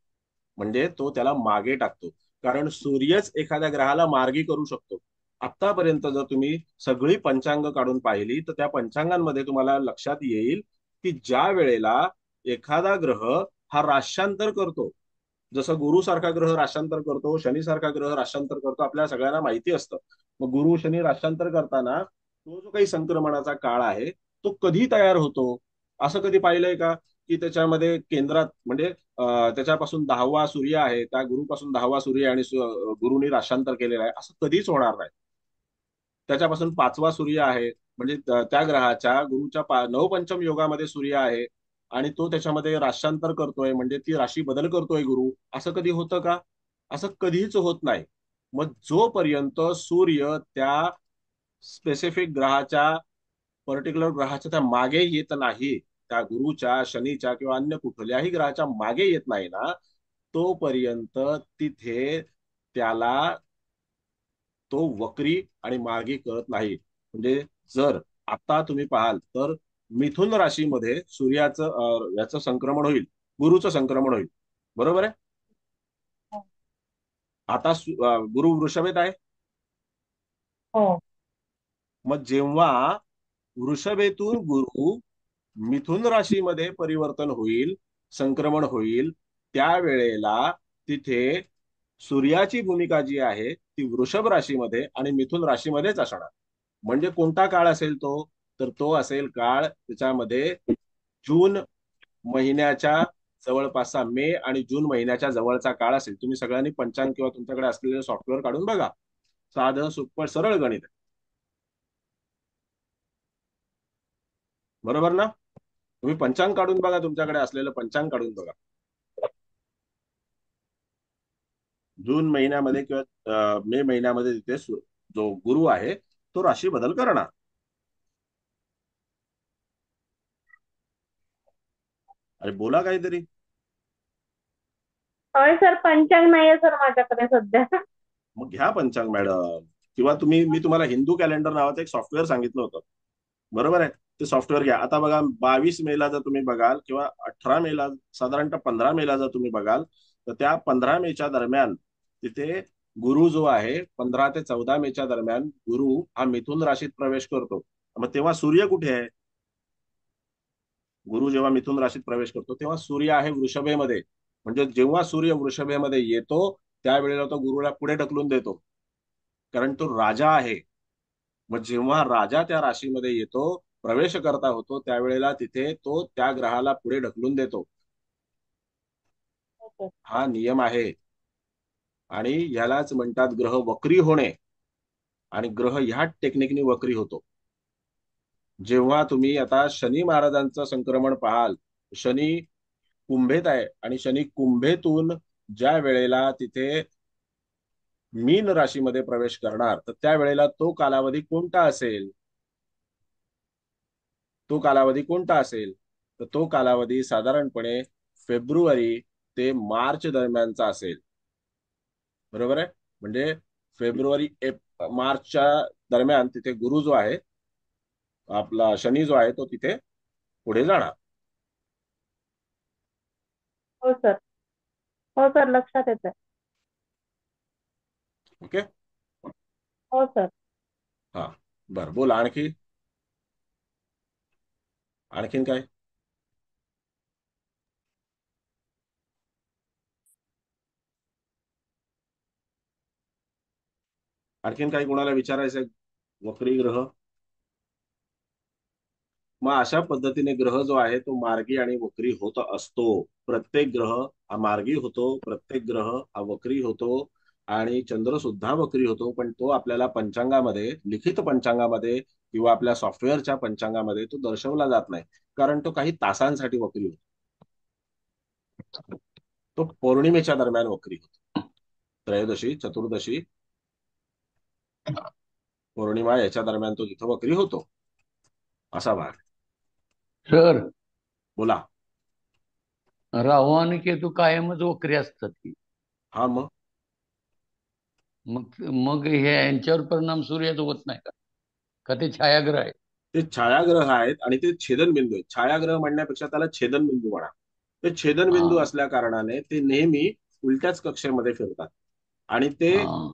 म्हणजे तो त्याला मागे टाकतो. कारण सूर्यच एखाद्या ग्रहाला मार्गी करू शकतो. आतापर्यंत जर तुम्ही सगळी पंचांग काढून पाहिली तर त्या पंचांगांमध्ये तुम्हाला लक्षात येईल की ज्या वेळेला एखादा ग्रह हा राश्यांतर करतो, जसं गुरु सारखा ग्रह राश्यांतर करतो, शनी सारखा ग्रह राश्यांतर करतो, आपल्या सगळ्यांना माहिती असतं. मग गुरु शनी राश्यांतर करताना तो जो काही संक्रमणाचा काळ आहे तो कधी तयार होतो असं कधी पाहिलंय का? की त्याच्यामध्ये केंद्रात म्हणजे त्याच्यापासून 10वा सूर्य आहे, त्या गुरुपासून 10वा सूर्य आणि गुरुनी राशांतर केलेलं आहे असं कधीच होणार नाही. त्याच्यापासून 5वा सूर्य आहे म्हणजे त्या ग्रहाच्या गुरुच्या नवपंचम योगामध्ये सूर्य आहे आणि तो त्याच्यामध्ये राशांतर करतोय म्हणजे ती राशी बदल करतोय गुरु, असं कधी होतं का? असं कधीच होत नाही. मग जोपर्यंत सूर्य त्या स्पेसिफिक ग्रहाच्या, पर्टिक्युलर ग्रहाच्या त्या मागे येत नाही, त्या गुरुच्या शनीच्या किंवा अन्य कुठल्याही ग्रहाच्या मागे येत नाही ना, तोपर्यंत तिथे त्याला तो वक्री आणि मार्गी करत नाही. म्हणजे जर आता तुम्ही पाहाल तर मिथुन राशीमध्ये सूर्याचं याचं संक्रमण होईल, गुरुचं संक्रमण होईल, बरोबर आहे. आता गुरु वृषभेत आहे. हो. मग जेव्हा वृषभेतून गुरु मिथुन राशीमध्ये परिवर्तन होईल, संक्रमण होईल, त्यावेळेला तिथे सूर्याची भूमिका जी आहे ती वृषभ राशीमध्ये आणि मिथुन राशीमध्येच असणार. म्हणजे कोणता काळ असेल तो? तर तो असेल काळ त्याच्यामध्ये जून महिन्याच्या जवळपासचा मे आणि जून महिन्याच्या जवळचा काळ असेल. तुम्ही सगळ्यांनी पंचांग किंवा तुमच्याकडे असलेले सॉफ्टवेअर काढून बघा. साधं सोपं सरळ गणित आहे, बरोबर ना. तुम्ही पंचांग काढून बघा, तुमच्याकडे असलेलं पंचांग काढून बघा. जून महिन्यामध्ये किंवा मे महिन्यामध्ये तिथे जो गुरु आहे तो राशी बदल करणार. अरे बोला काहीतरी. होय सर, पंचांग नाहीये सर माझ्याकडे सध्या. मग घ्या पंचांग मॅडम. किंवा मी तुम्हाला हिंदू कॅलेंडर नावाचं एक सॉफ्टवेअर सांगितलं होतं, बरोबर आहे. ते सॉफ्टवेअर घ्या. आता बघा 22 मेला जर तुम्ही बघाल किंवा 18 मेला, साधारणतः 15 मेला जर तुम्ही बघाल तर त्या 15 मेच्या दरम्यान तिथे गुरु जो आहे 15 ते 14 मेच्या दरम्यान गुरु हा मिथुन राशीत प्रवेश करतो. मग तेव्हा सूर्य कुठे आहे? गुरु जेव्हा मिथुन राशीत प्रवेश करतो तेव्हा सूर्य आहे वृषभेमध्ये. म्हणजे जेव्हा सूर्य वृषभेमध्ये येतो त्यावेळेला तो गुरुला पुढे ढकलून देतो, कारण तो राजा आहे. मग जेव्हा राजा त्या राशीमध्ये येतो, प्रवेश करता होतो, त्यावेळेला तिथे तो त्या ग्रहाला पुढे ढकलून देतो. हो सर. हा नियम आहे. आणि यालाच म्हणतात ग्रह वक्री होणे. आणि ग्रह ह्या टेक्निकनी वक्री होतो. जेव्हा तुम्ही आता शनी महाराजांचं संक्रमण पाहाल, शनी कुंभेत आहे आणि शनी कुंभेतून ज्या वेळेला तिथे मीन राशीमध्ये प्रवेश करणार, तर त्यावेळेला तो कालावधी कोणता असेल? तो कालावधी कोणता असेल? तर तो कालावधी साधारणपणे फेब्रुवारी ते मार्च दरम्यानचा असेल. बरोबर आहे? म्हणजे फेब्रुवारी मार्चच्या दरम्यान तिथे गुरु जो आहे, आपला शनी जो आहे, तो तिथे पुढे जाणार. हो सर. हो सर, लक्षात येत आहे. ओके. हो सर. हा, बरं, बोला आणखी. आणखीन काय? आणखीन काही कोणाला विचारायचंय? वक्री ग्रह. मग अशा पद्धतीने ग्रह जो आहे तो मार्गी आणि वक्री होत असतो. प्रत्येक ग्रह हा मार्गी होतो, प्रत्येक ग्रह हा वक्री होतो, आणि चंद्र सुद्धा वक्री होतो. पण तो आपल्याला पंचांगामध्ये, लिखित पंचांगामध्ये किंवा आपल्या सॉफ्टवेअरच्या पंचांगामध्ये तो दर्शवला जात नाही, कारण तो काही तासांसाठी वक्री होतो. तो पौर्णिमेच्या दरम्यान वक्री होतो. त्रयोदशी, चतुर्दशी, पौर्णिमा याच्या दरम्यान तो तिथं वक्री होतो. असा भाग. सर, बोला. राहू आणि केतू कायमच वक्री असतात की. हा, मग मग मग हे यांच्यावर परिणाम सूर्याचा होत नाही का? का ते छायाग्रह आहे? ते छायाग्रह आहेत आणि ते छेदनबिंदू आहेत. छायाग्रह म्हणण्यापेक्षा त्याला छेदनबिंदू म्हणा. ते छेदनबिंदू हा असल्या कारणाने ते नेहमी उलट्याच कक्षेमध्ये फिरतात. आणि ते हा.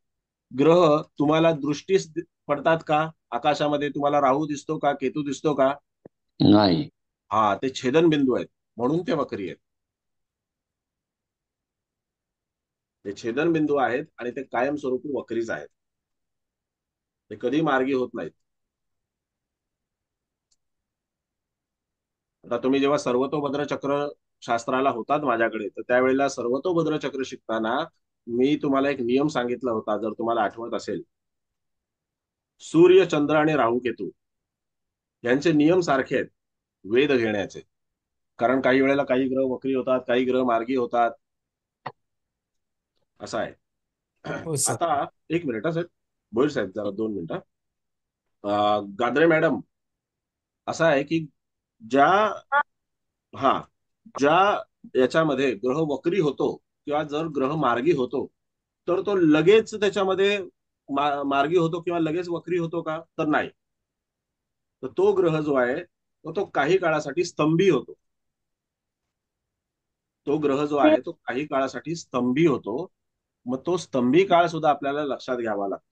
ग्रह तुम्हाला दृष्टीस पडतात का? आकाशामध्ये तुम्हाला राहू दिसतो का, केतू दिसतो का? नाही. हा, ते छेदनबिंदू आहेत, म्हणून ते वक्री आहेत. ते छेदनबिंदू आहेत आणि ते कायमस्वरूपी वक्रीच आहेत. ते कधी मार्गी होत नाहीत. आता तुम्ही जेव्हा सर्वतोभद्र चक्र शास्त्राला होतात माझ्याकडे, तर त्यावेळेला सर्वतोभद्र चक्र शिकताना मी तुम्हाला एक नियम सांगितला होता, जर तुम्हाला आठवत असेल. सूर्य, चंद्र आणि राहू केतू यांचे नियम सारखे आहेत वेध घेण्याचे. कारण काही वेळेला काही ग्रह वक्री होतात, काही ग्रह मार्गी होतात. असं आहे. हो सर. आता एक मिनिट साहेब, बोल साहेब, जरा 2 मिनिटं. गाद्रे मॅडम, असं आहे की ज्या हा ज्या याच्यामध्ये ग्रह वक्री होतो किंवा जर ग्रह मार्गी होतो, तर तो लगेच त्याच्यामध्ये मार्गी होतो किंवा लगेच वक्री होतो का? तर नाही. तर तो ग्रह जो आहे तो काही काळासाठी स्तंभी होतो. तो ग्रह जो आहे तो काही काळासाठी स्तंभी होतो. मग तो स्तंभी काळ सुद्धा आपल्याला लक्षात घ्यावा लागतो.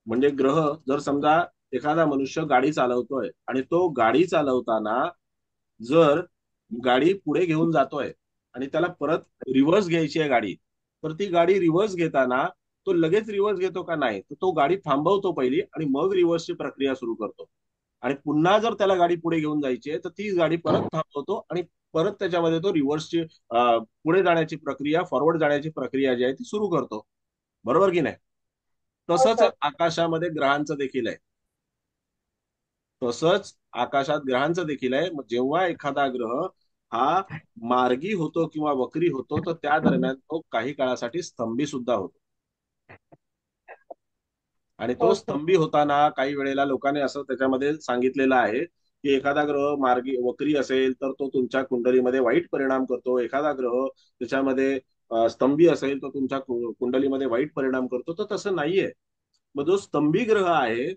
म्हणजे ग्रह, जर समजा एखादा मनुष्य गाडी चालवतोय आणि तो गाडी चालवताना जर गाडी पुढे घेऊन जातोय आणि त्याला परत रिव्हर्स घ्यायची आहे गाडी, तर ती गाडी रिव्हर्स घेताना तो लगेच रिव्हर्स घेतो का? नाही. तर तो गाडी थांबवतो पहिली आणि मग रिव्हर्सची प्रक्रिया सुरू करतो. आणि पुन्हा जर त्याला गाडी पुढे घेऊन जायची आहे तर ती गाडी परत थांबवतो आणि परत त्याच्यामध्ये तो रिव्हर्सची पुढे जाण्याची प्रक्रिया, फॉरवर्ड जाण्याची प्रक्रिया जी आहे ती सुरू करतो. बरोबर की नाही? हो तसंच सर. आकाशामध्ये ग्रहांचं देखील आहे. तसंच आकाशात ग्रहांचं देखील आहे. मग जेव्हा एखादा ग्रह हा मार्गी होतो किंवा वक्री होतो, तर त्या दरम्यान तो काही काळासाठी स्तंभी सुद्धा होतो. आणि तो हो सर. स्तंभी होताना काही वेळेला लोकांनी असं त्याच्यामध्ये सांगितलेलं आहे की एखादा ग्रह मार्गी वक्री असेल तर तो तुमच्या कुंडलीमध्ये वाईट परिणाम करतो, एखादा ग्रह त्याच्यामध्ये स्तंभी असेल तर तुमच्या कुंडलीमध्ये वाईट परिणाम करतो. तर तसं नाहीये. मग जो स्तंभी ग्रह आहे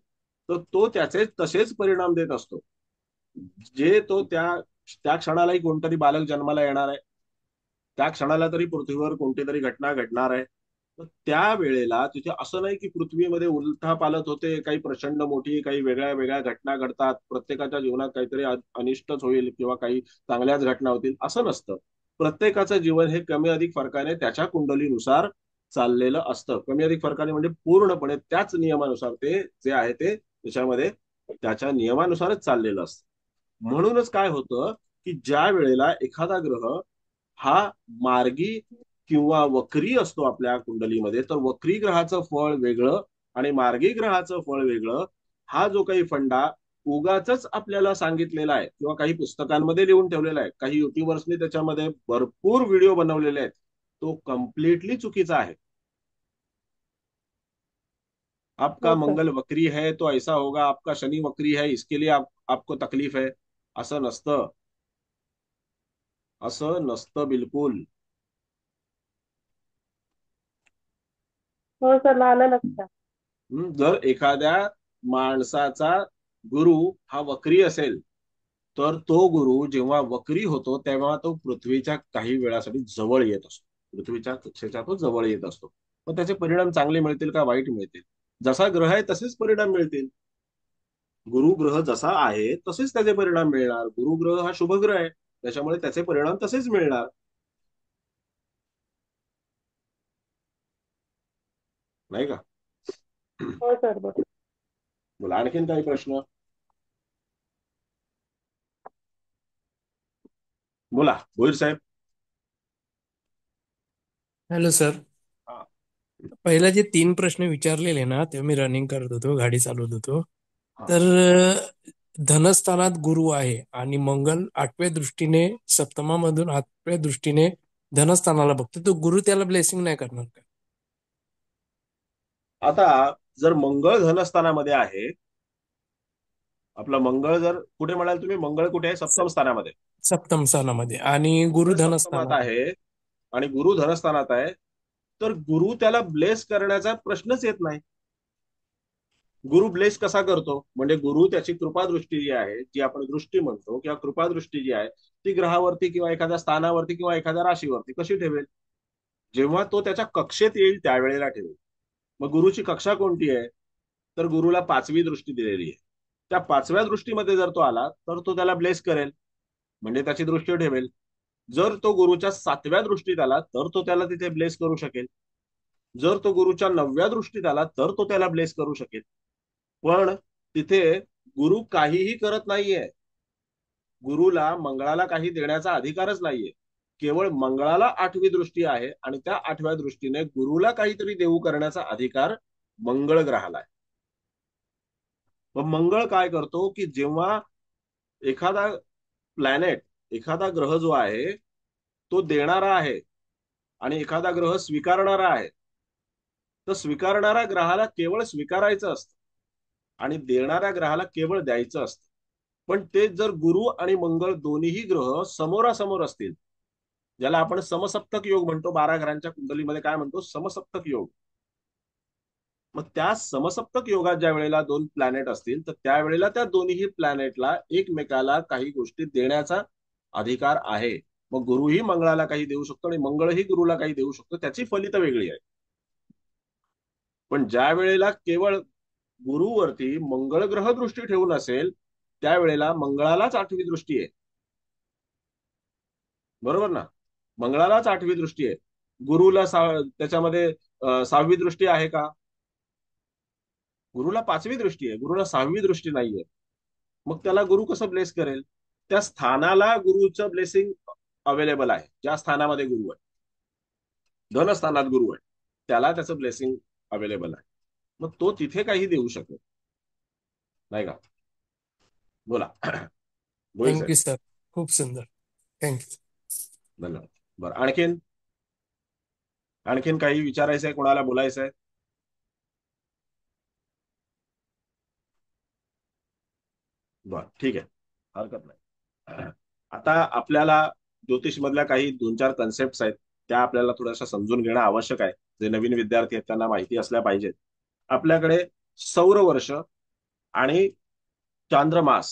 तर तो त्याचे तसेच परिणाम देत असतो. जे तो त्या त्या क्षणालाही कोणतरी बालक जन्माला येणार आहे, त्या क्षणाला तरी पृथ्वीवर कोणती तरी घटना घडणार आहे. तर त्यावेळेला तिथे असं नाही की पृथ्वीमध्ये उलथापालथ होते, काही प्रचंड मोठी काही वेगळ्या वेगळ्या घटना घडतात, प्रत्येकाच्या जीवनात काहीतरी अनिष्टच होईल किंवा काही चांगल्याच घटना होतील असं नसतं. प्रत्येकाचं जीवन हे कमी अधिक फरकाने त्याच्या कुंडलीनुसार चाललेलं असतं. कमी अधिक फरकाने म्हणजे पूर्णपणे त्याच नियमानुसार ते जे आहे ते त्याच्यामध्ये त्याच्या नियमानुसारच चाललेलं असतं. म्हणूनच काय होतं की ज्या वेळेला एखादा ग्रह हा मार्गी किंवा वक्री असतो आपल्या कुंडलीमध्ये, तर वक्री ग्रहाचं फळ वेगळं आणि मार्गी ग्रहाचं फळ वेगळं. हा जो काही फंडा उगाच आपल्याला सांगितलेला आहे किंवा काही पुस्तकांमध्ये लिहून ठेवलेला आहे, काही युट्यूबर्सनी त्याच्यामध्ये भरपूर व्हिडिओ बनवलेले आहेत, तो कम्प्लिटली चुकीचा आहे. आपका हो सर. मंगल वक्री है तो ऐसा होगा, आपका शनि वक्री है इसके लिए आपको तकलीफ है, असं नसतं. असं नसतं बिलकुल. हो सर, आलं लक्षात. जर एखाद्या माणसाचा गुरु हा वक्री असेल, तर तो गुरु जेव्हा वक्री होतो तेव्हा तो पृथ्वीच्या काही वेळासाठी जवळ येत असतो, पृथ्वीच्या कक्षेच्या तो जवळ येत असतो. मग त्याचे परिणाम चांगले मिळतील का वाईट मिळतील? जसा ग्रह आहे तसेच परिणाम मिळतील. गुरु ग्रह जसा आहे तसेच त्याचे परिणाम मिळणार. गुरु ग्रह हा शुभ ग्रह आहे, त्याच्यामुळे त्याचे परिणाम तसेच मिळणार. नाही का? हो सर, बरोबर. बोला, आणखीन काही प्रश्न? बोला भोईर साहेब. Hello sir. हा. पहिला जे 3 प्रश्न विचारलेले ना तेव्हा मी रनिंग करत होतो, गाडी चालवत होतो. हा. तर धनस्थानात गुरु आहे आणि मंगल 8व्या दृष्टीने सप्तमामधून 8व्या दृष्टीने धनस्थानाला बघतो, तो गुरु त्याला ब्लेसिंग नाही करणार का? आता जर मंगळ धनस्थानामध्ये आहे, आपला मंगळ जर कुठे म्हणाल तुम्ही, मंगळ कुठे आहे? स- सप्तम स्थानामध्ये. सप्तम स्थानामध्ये आणि गुरु मंगळ सप्तमात धनस्थानात. आहे आणि गुरु धनस्थानात आहे, तर गुरु त्याला ब्लेस करण्याचा प्रश्नच येत नाही. गुरु ब्लेस कसा करतो म्हणजे गुरु त्याची कृपादृष्टी जी आहे, जी आपण दृष्टी म्हणतो किंवा कृपादृष्टी जी आहे, ती ग्रहावरती किंवा एखाद्या स्थानावरती किंवा एखाद्या राशीवरती कशी ठेवेल? जेव्हा तो त्याच्या कक्षेत येईल त्यावेळेला ठेवेल. मग गुरुची कक्षा कोणती आहे? तर गुरुला 5वी दृष्टी दिलेली आहे. त्या 5व्या दृष्टीमध्ये जर तो आला तर तो त्याला ब्लेस करेल, म्हणजे त्याची दृष्टी ठेवेल. जर तो गुरुच्या 7व्या दृष्टीत आला तर तो त्याला तिथे ब्लेस करू शकेल. जर तो गुरुच्या 9व्या दृष्टीत आला तर तो त्याला ब्लेस करू शकेल. पण तिथे गुरु काहीही करत नाहीये. गुरुला मंगळाला काही देण्याचा अधिकारच नाहीये. केवळ मंगळाला 8वी दृष्टी आहे आणि त्या 8व्या दृष्टीने गुरुला काहीतरी देऊ करण्याचा अधिकार मंगळ ग्रहाला आहे. मग मंगळ काय करतो की जेव्हा एखादा प्लॅनेट, एखादा ग्रह जो आहे तो देणारा आहे आणि एखादा ग्रह स्वीकारणारा आहे, तर स्वीकारणाऱ्या ग्रहाला केवळ स्वीकारायचं असतं आणि देणाऱ्या ग्रहाला केवळ द्यायचं असतं. पण ते जर गुरु आणि मंगळ दोन्हीही ग्रह समोरासमोर असतील, ज्याला आपण समसप्तक योग म्हणतो, 12 ग्रहांच्या कुंडलीमध्ये काय म्हणतो? समसप्तक योग. मग त्या समसप्तक योगात ज्या वेळेला 2 प्लॅनेट असतील तर त्यावेळेला त्या दोन्ही प्लॅनेटला एकमेकाला काही गोष्टी देण्याचा अधिकार आहे. मग गुरुही मंगळाला काही देऊ शकतो आणि मंगळही गुरुला काही देऊ शकतो, त्याची फलित वेगळी आहे. पण ज्या वेळेला केवळ गुरुवरती मंगळ ग्रह दृष्टी ठेवून असेल त्यावेळेला मंगळालाच 8वी दृष्टी आहे. बरोबर ना? मंगळालाच 8वी दृष्टी आहे. गुरुला त्याच्यामध्ये 6वी दृष्टी आहे का? गुरुला 5वी दृष्टी आहे, गुरुला 6वी दृष्टी नाहीये. मग त्याला गुरु कसं ब्लेस करेल? त्या स्थानाला गुरुचं ब्लेसिंग अवेलेबल आहे. ज्या स्थानामध्ये गुरु आहे, धनस्थानात गुरु आहे, त्याला त्याचं ब्लेसिंग अवेलेबल आहे. मग तो तिथे काही देऊ शकत नाही का? बोला बोल थँक्यू साहेब. सर, खूप सुंदर. थँक्यू. धन्यवाद. बरं, आणखीन आणखीन काही विचारायचं आहे, कोणाला बोलायचं आहे? बर, ठीक आहे, हरकत नाही. आता आपल्याला ज्योतिष मधल्या काही 2-4 कन्सेप्ट आहेत, त्या आपल्याला थोड्याशा समजून घेणं आवश्यक आहे. जे नवीन विद्यार्थी आहेत त्यांना माहिती असल्या पाहिजेत. आपल्याकडे सौर वर्ष आणि चांद्रमास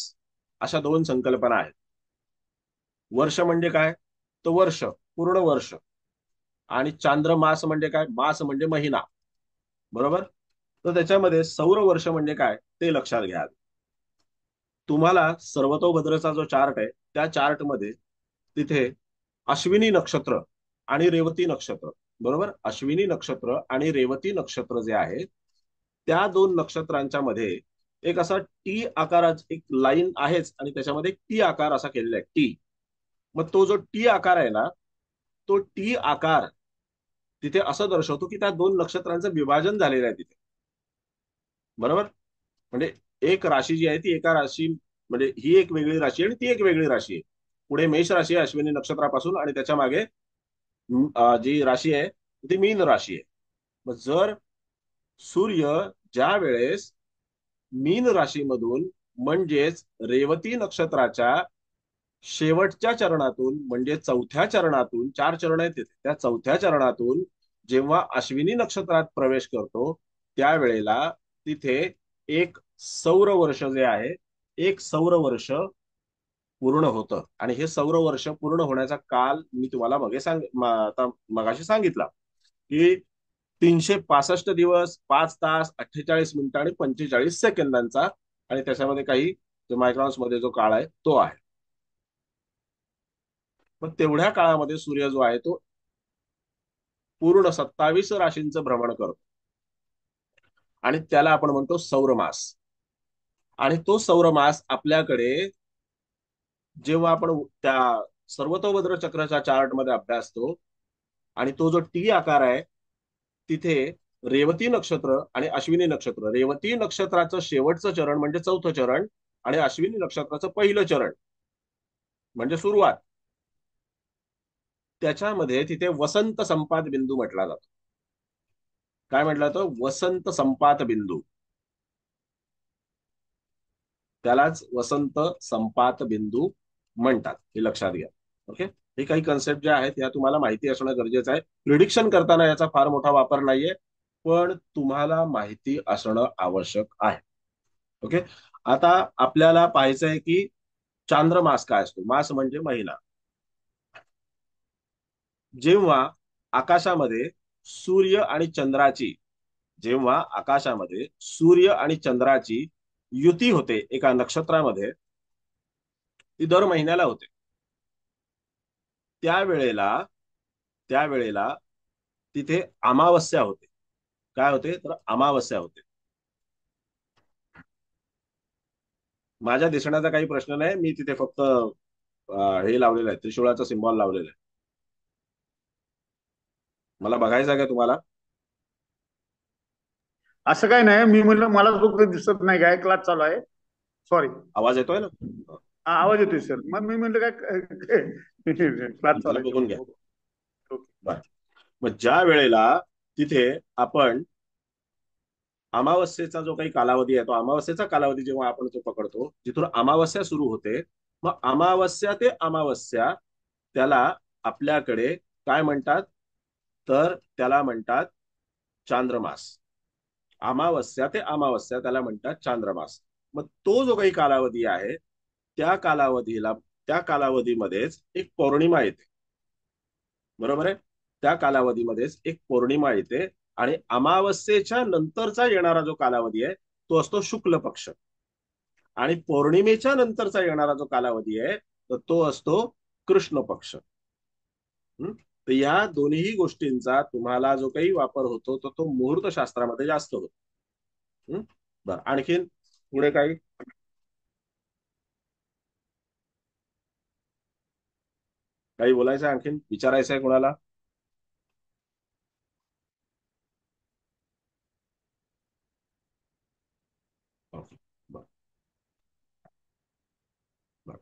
अशा 2 संकल्पना आहेत. वर्ष म्हणजे काय? तर वर्ष, पूर्ण वर्ष. आणि चांद्रमास म्हणजे काय? मास म्हणजे महिना, बरोबर. तर त्याच्यामध्ये सौर वर्ष म्हणजे काय ते लक्षात घ्या. तुम्हाला सर्वतोभद्रचा जो चार्ट आहे त्या चार्टमध्ये तिथे अश्विनी नक्षत्र आणि रेवती नक्षत्र, बरोबर, अश्विनी नक्षत्र आणि रेवती नक्षत्र जे आहे त्या दोन नक्षत्रांच्या मध्ये एक असा टी आकाराचा एक लाईन आहेच आणि त्याच्यामध्ये एक टी आकार असा केलेला आहे, टी. मग तो जो टी आकार आहे ना, तो टी आकार तिथे असं दर्शवतो की त्या दोन नक्षत्रांचं विभाजन झालेलं आहे तिथे, बरोबर. म्हणजे एक राशी जी आहे ती एका राशी, म्हणजे ही एक वेगळी राशी आहे आणि ती एक वेगळी राशी आहे. पुढे मेष राशी आहे अश्विनी नक्षत्रापासून आणि त्याच्या मागे जी राशी आहे ती मीन राशी आहे. मग जर सूर्य ज्या वेळेस मीन राशीमधून म्हणजेच रेवती नक्षत्राच्या शेवटच्या चरणातून म्हणजे चौथ्या चरणातून, 4 चरण आहेत तिथे, त्या चौथ्या चरणातून जेव्हा अश्विनी नक्षत्रात प्रवेश करतो त्यावेळेला तिथे एक सौर वर्ष जे आहे, एक सौर वर्ष पूर्ण होतं. आणि हे सौर वर्ष पूर्ण होण्याचा काल मी तुम्हाला आता मगाशी सांगितला की 365 दिवस 5 तास 48 मिनिटं आणि 45 सेकंदांचा, आणि त्याच्यामध्ये काही मायक्रॉन्स मध्ये जो काळ आहे तो आहे. मग तेवढ्या काळामध्ये सूर्य जो आहे तो पूर्ण 27 राशींचं भ्रमण करतो आणि त्याला आपण म्हणतो सौरमास. आणि तो सौरमास आपल्याकडे जेव्हा आपण त्या सर्वतोभद्र चक्राच्या चार्ट मध्ये अभ्यासतो आणि तो जो टी आकार आहे तिथे रेवती नक्षत्र आणि अश्विनी नक्षत्र, रेवती नक्षत्राचं शेवटचं चरण म्हणजे चौथं चरण आणि अश्विनी नक्षत्राचं पहिलं चरण म्हणजे सुरुवात, त्याच्यामध्ये तिथे वसंत संपात बिंदू म्हटला जातो. काय म्हटलं जातं? वसंत संपात बिंदू, त्यालाच वसंत संपात बिंदू म्हणतात, हे लक्षात घ्या. ओके, हे काही कन्सेप्ट ज्या आहेत या तुम्हाला माहिती असणं गरजेचं आहे. प्रिडिक्शन करताना याचा फार मोठा वापर नाहीये, पण तुम्हाला माहिती असणं आवश्यक आहे. ओके, आता आपल्याला पाहायचं आहे की चांद्रमास काय असतो. मास म्हणजे महिना. जेव्हा आकाशामध्ये सूर्य आणि चंद्राची, जेव्हा आकाशामध्ये सूर्य आणि चंद्राची युती होते एका नक्षत्रामध्ये, ती दर महिन्याला होते. त्यावेळेला तिथे अमावस्या होते. काय होते? तर अमावस्या होते. माझ्या दिसण्याचा काही प्रश्न नाही, मी तिथे फक्त हे लावलेलं आहे, त्रिशूळाचा सिम्बॉल लावलेला आहे. मला बघायचं आहे का तुम्हाला? असं काही नाही, मी म्हणलं मला तो काही दिसत नाही, काय क्लास चालू आहे. सॉरी, आवाज येतोय ना? आवाज येतोय सर. मग मी म्हणलं काय क्लास चालू आहे. बघून घ्या. मग ज्या वेळेला तिथे आपण अमावस्येचा जो काही कालावधी आहे तो अमावस्येचा कालावधी जेव्हा आपण तो पकडतो, जिथून अमावस्या सुरू होते, मग अमावस्या ते अमावस्या त्याला आपल्याकडे काय म्हणतात? तर त्याला म्हणतात चांद्रमास. अमावस्या ते अमावस्या त्याला म्हणतात चांद्रमास. मग तो जो काही कालावधी आहे त्या कालावधीमध्येच एक पौर्णिमा येते, बरोबर आहे. त्या कालावधीमध्येच एक पौर्णिमा येते आणि अमावस्येच्या नंतरचा येणारा जो कालावधी आहे तो असतो शुक्ल पक्ष, आणि पौर्णिमेच्या नंतरचा येणारा जो कालावधी आहे तर तो असतो कृष्ण पक्ष. तर या दोन्ही गोष्टींचा तुम्हाला जो काही वापर होतो तो मुहूर्त शास्त्रामध्ये जास्त होतो. बरं, आणखीन पुढे काही बोलायचं आहे? आणखीन विचारायचं आहे कोणाला?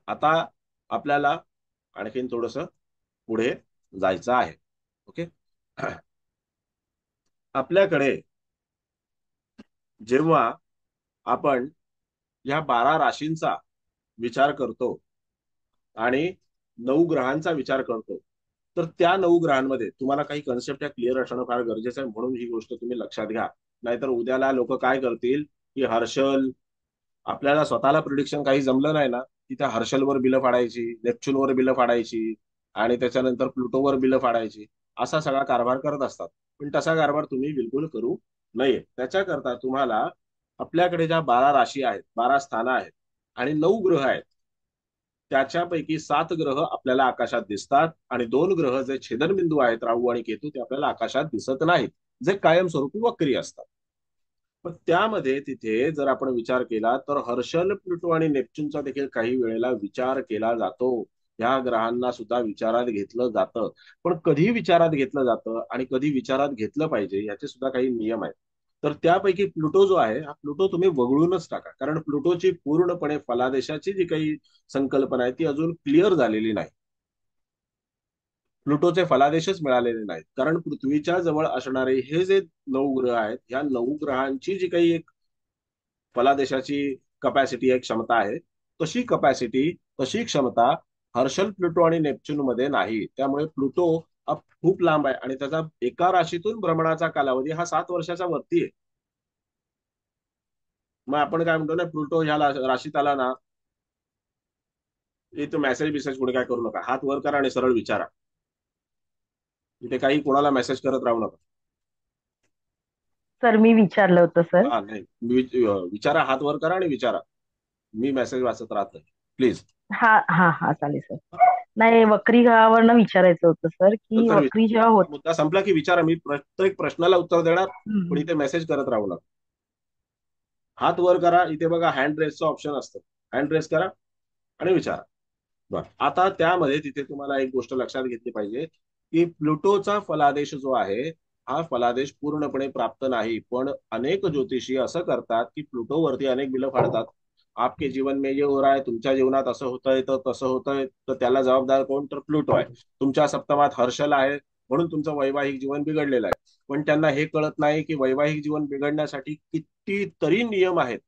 आता आपल्याला आणखीन थोडस पुढे जायचं आहे. ओके, आपल्याकडे जेव्हा आपण या 12 राशींचा विचार करतो आणि 9 ग्रहांचा विचार करतो, तर त्या 9 ग्रहांमध्ये तुम्हाला काही कन्सेप्ट या क्लिअर असणं फार गरजेचं आहे. म्हणून ही गोष्ट तुम्ही लक्षात घ्या, नाहीतर उद्याला लोक काय करतील की हर्षल, आपल्याला स्वतःला प्रिडिक्शन काही जमलं नाही ना, तिथे हर्षलवर बिलं फाडायची, नेपच्यूनवर बिलं फाडायची आणि त्याच्यानंतर प्लुटोवर बिलं फाडायची. असा सगळा कारभार करत असतात. पण तसा कारभार तुम्ही बिलकुल करू नये. त्याच्याकरता तुम्हाला आपल्याकडे ज्या 12 राशी आहेत, 12 स्थानं आहेत आणि 9 ग्रह आहेत, त्याच्यापैकी 7 ग्रह आपल्याला आकाशात दिसतात आणि 2 ग्रह जे छेदनबिंदू आहेत, राहू आणि केतू, ते आपल्याला आकाशात दिसत नाहीत, जे कायमस्वरूपी वक्री असतात. पण त्यामध्ये तिथे जर आपण विचार केला तर हर्षल, प्लुटो आणि नेपच्यूनचा देखील काही वेळेला विचार केला जातो. या ग्रहांना सुद्धा विचारात घेतलं जातं. पण कधी विचारात घेतलं जातं आणि कधी विचारात घेतलं पाहिजे याचे सुद्धा काही नियम आहेत. तर त्यापैकी प्लुटो जो आहे, हा प्लुटो तुम्ही वगळूनच टाका, कारण प्लुटोची पूर्णपणे फलादेशाची जी काही संकल्पना आहे ती अजून क्लिअर झालेली नाही. प्लुटोचे फलादेशच मिळालेले नाहीत, कारण पृथ्वीच्या जवळ असणारे हे जे 9 ग्रह आहेत, या 9 ग्रहांची जी काही एक फलादेशाची कपॅसिटी आहे, क्षमता आहे, तशी कपॅसिटी, तशी क्षमता हर्षल, प्लुटो आणि नेपच्यून मध्ये नाही. त्यामुळे प्लुटो हा खूप लांब आहे आणि त्याचा एका राशीतून भ्रमणाचा कालावधी हा 7 वर्षाच्या वरती आहे. मग आपण काय म्हणतो ना, प्लुटो ह्या राशीत आला ना, इथे मेसेज बिसेज कुठे काय करू नका, हात वर करा आणि सरळ विचारा. इथे काही कोणाला मेसेज करत राहू नका. सर मी विचारलं होतं सर. हा नाही, विचारा, हात वर करा आणि विचारा. मी मेसेज वाचत राहत नाही, प्लीज. हा हा हा चालेल सर. नाही, वक्री ग्रहावरनं विचारायचं होतं सर, की तर वक्री जेव्हा होत. मुद्दा संपला की विचारा. मी प्रत्येक प्रश्नाला उत्तर देणार, पण हम्म. इथे मेसेज करत राहू नका. हात वर करा, इथे बघा हँड रेसचं ऑप्शन असतं, हँड रेस करा आणि विचारा. बरं, आता त्यामध्ये तिथे तुम्हाला एक गोष्ट लक्षात घेतली पाहिजे की प्लुटोचा फलादेश जो आहे, हा फलादेश पूर्णपणे प्राप्त नाही. पण अनेक ज्योतिषी असं करतात की प्लुटोवरती अनेक बिलं फाडतात. आपके जीवन में ये हो रहा है, तुमच्या जीवनात असं होतंय तर तसं होतंय, तर त्याला जबाबदार कोण, तर प्लुटो आहे. तुमच्या सप्तमात हर्षल आहे म्हणून तुमचं वैवाहिक जीवन बिघडलेलं आहे. पण त्यांना हे कळत नाही की वैवाहिक जीवन बिघडण्यासाठी कितीतरी नियम आहेत,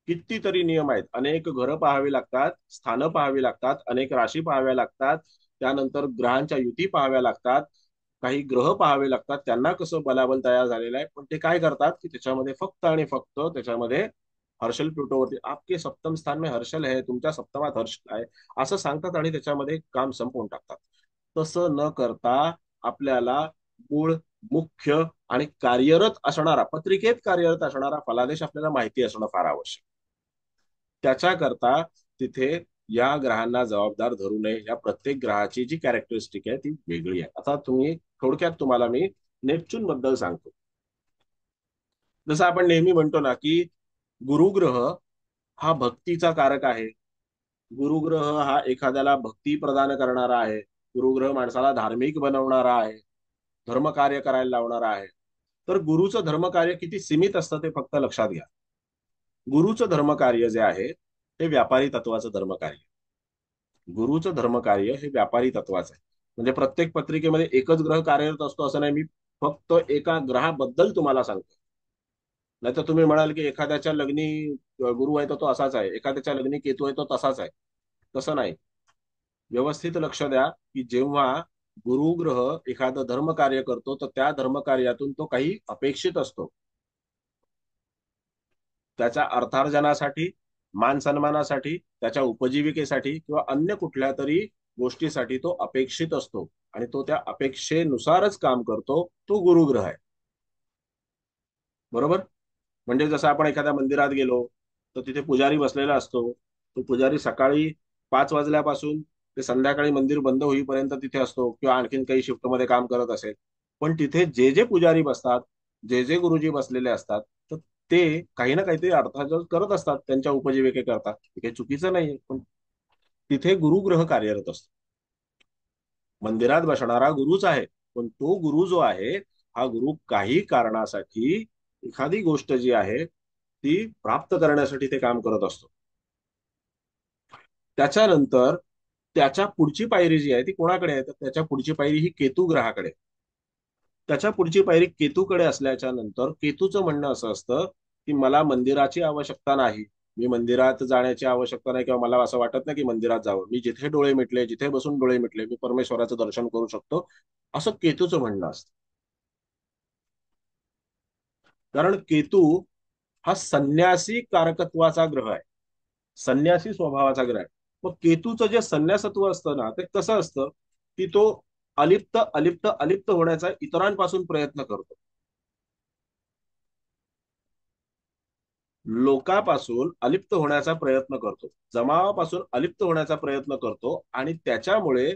कितीतरी नियम आहेत. अनेक घरं पाहावी लागतात, स्थानं पाहावी लागतात, अनेक राशी पाहाव्या लागतात, त्यानंतर ग्रहांच्या युती पाहाव्या लागतात, काही ग्रह पाहावे लागतात, त्यांना कसं बलाबल तयार झालेलं आहे. पण ते काय करतात की त्याच्यामध्ये फक्त आणि फक्त त्याच्यामध्ये हर्षल, प्लुटोवरती आपके सप्तम स्थान में हर्षल है, तुमच्या सप्तमात हर्षल आहे असं सांगतात आणि त्याच्यामध्ये काम संपवून टाकतात. तसं न करता आपल्याला मूळ, मुख्य आणि कार्यरत असणारा, पत्रिकेत कार्यरत असणारा फलादेश आपल्याला माहिती असणं फार आवश्यक. त्याच्याकरता तिथे या ग्रहांना जबाबदार धरू नये. या प्रत्येक ग्रहाची जी कॅरेक्टरिस्टिक आहे ती वेगळी आहे. आता थोडक्यात तुम्हाला मी नेपच्यून बद्दल सांगतो. जसं आपण नेहमी म्हणतो ना की गुरुग्रह हा भक्तीचा कारक आहे, गुरुग्रह हा एखाद्याला भक्ती प्रदान करणारा आहे, गुरुग्रह माणसाला धार्मिक बनवणारा आहे, धर्मकार्य करायला लावणारा आहे. तर गुरुचं धर्मकार्य किती सीमित असतं ते फक्त लक्षात घ्या. गुरुचं धर्मकार्य जे आहे ते व्यापारी तत्वाचं धर्मकार्य. गुरुचं धर्मकार्य हे व्यापारी तत्वाचं आहे. म्हणजे प्रत्येक पत्रिकेमध्ये एकच ग्रह कार्यरत असतो असं नाही. मी फक्त एका ग्रहाबद्दल तुम्हाला सांगतो. नाही तर तुम्ही म्हणाल की एखाद्याच्या लग्नी गुरु आहे तर तो असाच आहे, एखाद्याच्या लग्नी केतू आहे तो तसाच आहे. तसं नाही. व्यवस्थित लक्ष द्या की जेव्हा गुरुग्रह एखादं धर्मकार्य करतो तर त्या धर्मकार्यातून तो काही अपेक्षित असतो. त्याच्या अर्थार्जनासाठी, मान सन्मानासाठी, त्याच्या उपजीविकेसाठी किंवा अन्य कुठल्या तरी गोष्टीसाठी तो अपेक्षित असतो आणि तो त्या अपेक्षेनुसारच काम करतो. तो गुरुग्रह आहे. बरोबर? म्हणजे जसं आपण एखाद्या मंदिरात गेलो तर तिथे पुजारी बसलेला असतो. तो पुजारी सकाळी 5 वाजल्यापासून ते संध्याकाळी मंदिर बंद होईपर्यंत तिथे असतो किंवा आणखीन काही शिफ्टमध्ये काम करत असेल. पण तिथे जे जे पुजारी बसतात, जे जे गुरुजी बसलेले असतात, तर ते काही ना काहीतरी अर्थार्जन करत असतात त्यांच्या उपजीविकेकरता. ते काही चुकीचं नाहीये, पण तिथे गुरुग्रह कार्यरत असतो. मंदिरात बसणारा गुरुच आहे, पण तो गुरु जो आहे, हा गुरु काही कारणासाठी एखादी गोष्ट जी आहे ती प्राप्त करण्यासाठी ते काम करत असतो. त्याच्यानंतर त्याच्या पुढची पायरी जी आहे ती कोणाकडे आहे, तर त्याच्या पुढची पायरी ही केतू ग्रहाकडे. त्याच्या पुढची पायरी केतूकडे असल्याच्या नंतर केतूचं म्हणणं असं असतं की मला मंदिराची आवश्यकता नाही, मी मंदिरात जाण्याची आवश्यकता नाही, किंवा मला असं वाटत नाही की मंदिरात जावं, मी जिथे डोळे मिटले, जिथे बसून डोळे मिटले, मी परमेश्वराचं दर्शन करू शकतो, असं केतूचं म्हणणं असतं. कारण केतू हा संन्यासी कारकत्वाचा ग्रह आहे, संन्यासी स्वभावाचा ग्रह आहे. मग केतूचं जे संन्यासत्व असतं ना, ते कसं असतं की तो अलिप्त अलिप्त अलिप्त होण्याचा इतरांपासून प्रयत्न करतो, लोकांपासून अलिप्त होण्याचा प्रयत्न करतो, जमावापासून अलिप्त होण्याचा प्रयत्न करतो, आणि त्याच्यामुळे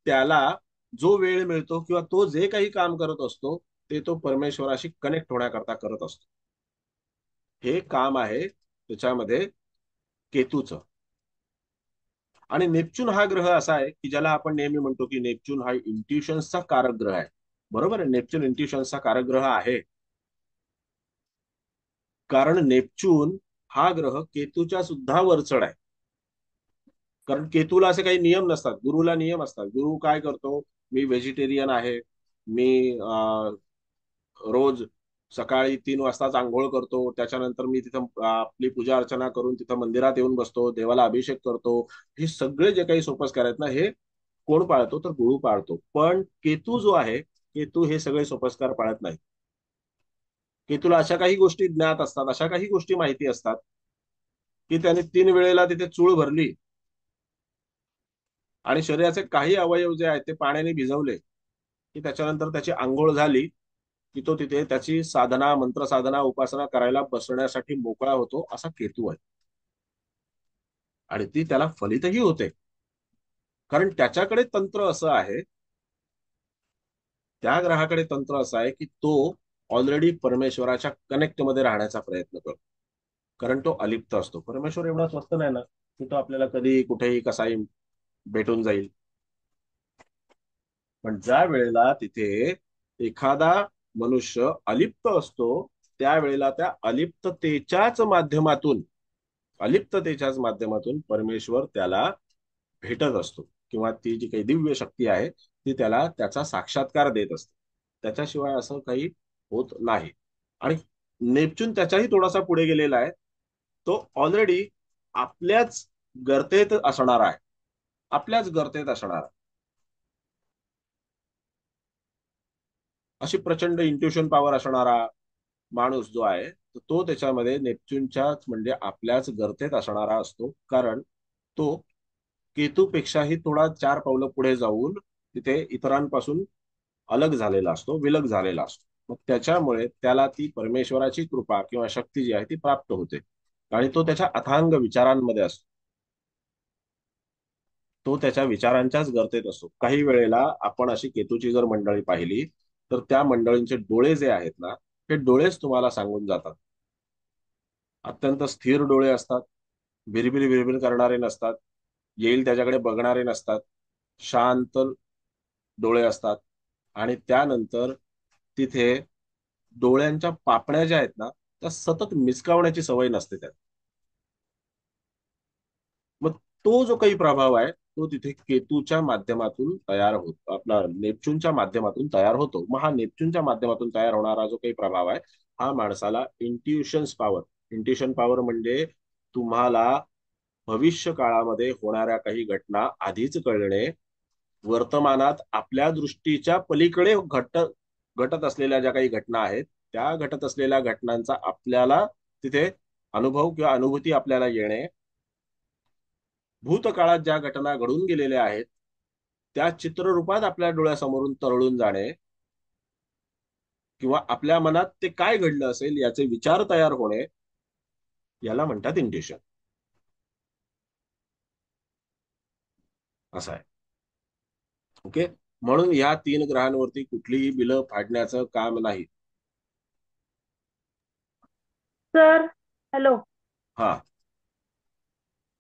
त्याला जो वेळ मिळतो किंवा तो जे काही काम करत असतो ते तो परमेश्वराशी कनेक्ट होण्याकरता करत असतो. हे काम आहे त्याच्यामध्ये केतूचं. आणि नेपच्यून हा ग्रह असा आहे की ज्याला आपण नेहमी म्हणतो की नेपच्यून हा इंट्युशन्सचा कारक ग्रह आहे. बरोबर आहे, नेपच्यून इंट्युशन्सचा कारक ग्रह आहे, कारण नेपच्यून हा ग्रह केतूच्या सुद्धा वरचढ आहे. कारण केतूला असे काही नियम नसतात, गुरुला नियम असतात. गुरु काय करतो, मी व्हेजिटेरियन आहे, मी रोज सकाळी 3 वाजताच आंघोळ करतो, त्याच्यानंतर मी तिथं आपली पूजा अर्चना करून तिथं मंदिरात येऊन बसतो, देवाला अभिषेक करतो. हे सगळे जे काही सोपस्कार आहेत ना, हे कोण पाळतो, तर गुरु पाळतो. पण केतू जो आहे, केतू हे सगळे सोपस्कार पाळत नाही. केतूला अशा काही गोष्टी ज्ञात असतात, अशा काही गोष्टी माहिती असतात की त्याने 3 वेळेला तिथे चूळ भरली आणि शरीराचे काही अवयव जे आहेत ते पाण्याने भिजवले की त्याच्यानंतर त्याची आंघोळ झाली की तो तिथे त्याची साधना, मंत्र साधना, उपासना करायला बसण्यासाठी मोकळा होतो. असा केतू आहे, आणि ती त्याला फलितही होते, कारण त्याच्याकडे तंत्र असं आहे, त्या ग्रहाकडे तंत्र असं आहे की तो ऑलरेडी परमेश्वराच्या कनेक्ट मध्ये राहण्याचा प्रयत्न करतो, कारण तो अलिप्त असतो. परमेश्वर एवढा स्वस्त नाही ना की तो आपल्याला कधी कुठेही कसाही भेटून जाईल. पण ज्या वेळेला तिथे एखादा मनुष्य अलिप्त असतो, त्यावेळेला त्या अलिप्ततेच्याच माध्यमातून परमेश्वर त्याला भेटत असतो, किंवा ती जी काही दिव्य शक्ती आहे ती त्याला त्याचा साक्षात्कार देत असते. त्याच्याशिवाय असं काही होत नाही. आणि नेपच्यून त्याच्याही थोडासा पुढे गेलेला आहे. तो ऑलरेडी आपल्याच गर्तेत असणार आहे, आपल्याच गर्तेत असणार आहे. अशी प्रचंड इंट्युशन पॉवर असणारा माणूस जो आहे, तो त्याच्यामध्ये नेपच्यूनच्याच म्हणजे आपल्याच गर्तेत असणारा असतो, कारण तो केतूपेक्षाही थोडा 4 पावलं पुढे जाऊन तिथे इतरांपासून अलग झालेला असतो, विलग झालेला असतो. मग त्याच्यामुळे त्याला ती परमेश्वराची कृपा किंवा शक्ती जी आहे ती प्राप्त होते, आणि तो त्याच्या अथांग विचारांमध्ये असतो, तो त्याच्या विचारांच्याच गर्तेत असतो. काही वेळेला आपण अशी केतूची जर मंडळी पाहिली तर त्या मंडळींचे डोळे जे आहेत ना, ते डोळेच तुम्हाला सांगून जातात. अत्यंत स्थिर डोळे असतात, बिरबिर बिरबिर करणारे नसतात, येईल त्याच्याकडे बघणारे नसतात, शांत डोळे असतात. आणि त्यानंतर तिथे डोळ्यांच्या पापण्या ज्या आहेत ना, त्या सतत मिचकावण्याची सवय नसते त्यात. मग तो जो काही प्रभाव आहे तो तिथे केतूच्या माध्यमातून तयार होतो, आपला नेपच्यूनच्या माध्यमातून तयार होतो. मग हा नेपच्यूनच्या माध्यमातून तयार होणारा जो काही प्रभाव आहे, हा माणसाला इंट्युशन पॉवर म्हणजे तुम्हाला भविष्य काळामध्ये होणाऱ्या काही घटना आधीच कळणे, वर्तमानात आपल्या दृष्टीच्या पलीकडे घटत असलेल्या ज्या काही घटना आहेत, त्या घटत असलेल्या घटनांचा आपल्याला तिथे अनुभव किंवा अनुभूती आपल्याला येणे, भूतकाळात ज्या घटना घडून गेलेल्या आहेत त्या चित्ररूपात आपल्या डोळ्यासमोरून तरळून जाणे, किंवा आपल्या मनात ते काय घडलं असेल याचे विचार तयार होणे, याला म्हणतात इंट्युशन. असं आहे. ओके, म्हणून या 3 ग्रहांवरती कुठलीही बिलं फाडण्याचं काम नाही. Sir, hello. हा,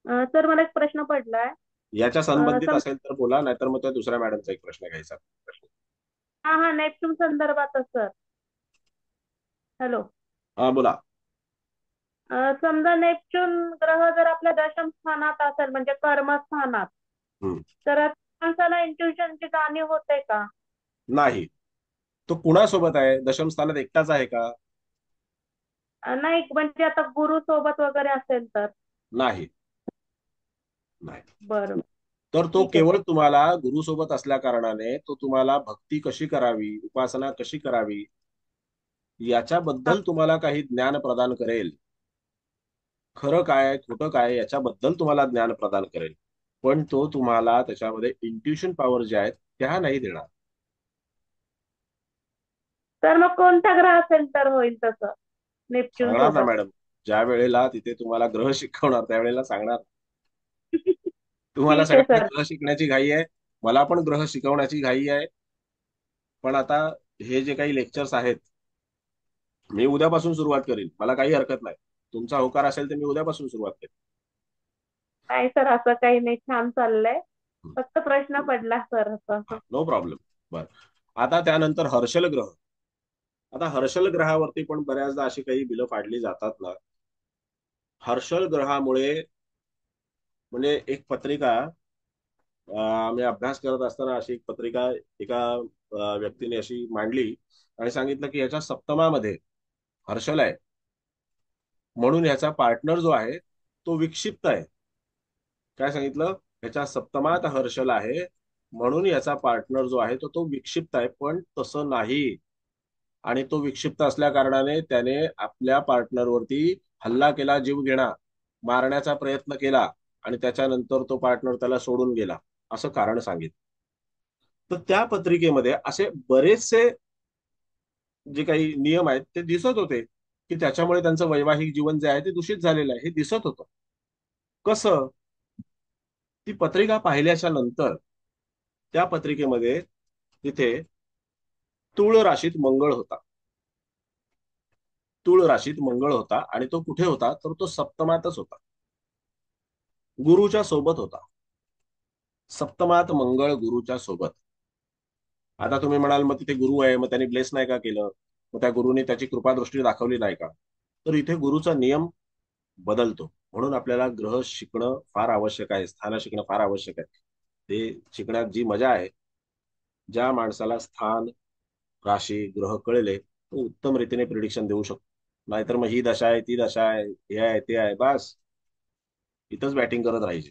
सर, मला एक प्रश्न पडलाय. याच्या संबंधित सम असेल तर बोला, नाहीतर मग त्या दुसऱ्या मॅडमचा एक प्रश्न घ्यायचा. हा हा नेपच्यून संदर्भातच सर. हॅलो. हा बोला. समजा नेपच्यून ग्रह जर आपल्या दशम स्थानात असेल म्हणजे कर्मस्थानात, हम्म. तर माणसाला इंट्युशनची जाणीव होते का? नाही. तो कुणासोबत आहे? दशम स्थानात एकटाच आहे का? नाही, म्हणजे आता गुरु सोबत वगैरे असेल तर. नाही. नाही. बरं, तर तो ठीक आहे केवळ सर. तुम्हाला गुरुसोबत असल्या कारणाने तो तुम्हाला भक्ती कशी करावी, उपासना कशी करावी हा, याच्याबद्दल तुम्हाला काही ज्ञान प्रदान करेल. खरं काय खोटं काय याच्याबद्दल तुम्हाला ज्ञान प्रदान करेल, पण तो तुम्हाला त्याच्यामध्ये इंट्युशन पॉवर ज्या आहेत त्या नाही देणार. तर मग कोणता ग्रह असेल तर होईल तसं नेपच्यून सांगणार ना सोबत? मॅडम, ज्या वेळेला तिथे तुम्हाला ग्रह शिकवणार त्यावेळेला सांगणार. तुम्हाला ठीक आहे सगळ्यांना सर. ग्रह शिकण्याची घाई आहे, मला पण ग्रह शिकवण्याची घाई आहे. पण आता हे जे काही लेक्चर्स आहेत, मी उद्यापासून सुरुवात करीन, मला काही हरकत नाही. तुमचा होकार असेल तर मी उद्यापासून सुरुवात करेन. नाही सर, असं काही नाही, छान चाललंय. फक्त प्रश्न पडला सर असं. No problem. बर, आता त्यानंतर हर्षल ग्रह. आता हर्षल ग्रहावरती पण बऱ्याचदा अशी काही बिलं फाडली जातात ना. हर्षल ग्रहामुळे म्हणजे एक पत्रिका, मी अभ्यास करत असताना अशी एक पत्रिका एका व्यक्तीने अशी मांडली आणि सांगितलं की याच्या सप्तमामध्ये हर्षल आहे, म्हणून याचा पार्टनर जो आहे तो विक्षिप्त आहे. काय सांगितलं? याच्या सप्तमात हर्षल आहे म्हणून याचा पार्टनर जो आहे तो विक्षिप्त आहे. पण तसं नाही. आणि तो विक्षिप्त असल्या कारणाने त्याने आपल्या पार्टनरवरती हल्ला केला, जीव घेणा, मारण्याचा प्रयत्न केला आणि त्याच्यानंतर तो पार्टनर त्याला सोडून गेला, असं कारण सांगितलं. तर त्या पत्रिकेमध्ये असे बरेचसे जे काही नियम आहेत ते दिसत होते की त्याच्यामुळे त्यांचं वैवाहिक जीवन जे आहे ते दूषित झालेलं आहे, हे दिसत होतं. कसं? ती पत्रिका पाहिल्याच्या नंतर त्या पत्रिकेमध्ये तिथे तुळ राशीत मंगळ होता. तुळ राशीत मंगळ होता आणि तो कुठे होता तर तो सप्तमातच होता, गुरुच्या सोबत होता. सप्तमात मंगळ गुरुच्या सोबत. आता तुम्ही म्हणाल मग तिथे गुरु आहे, मग त्यांनी ब्लेस नाही का केलं, मग त्या गुरुने त्याची कृपादृष्टी दाखवली नाही का? तर इथे गुरुचा नियम बदलतो. म्हणून आपल्याला ग्रह शिकणं फार आवश्यक आहे, स्थान शिकणं फार आवश्यक आहे. ते शिकण्यात जी मजा आहे, ज्या माणसाला स्थान, राशी, ग्रह कळले तो उत्तम रीतीने प्रिडिक्शन देऊ शकतो. नाहीतर मग ही दशा आहे, ती दशा आहे, हे आहे, ते आहे, बस इथंच बॅटिंग करत राहायची.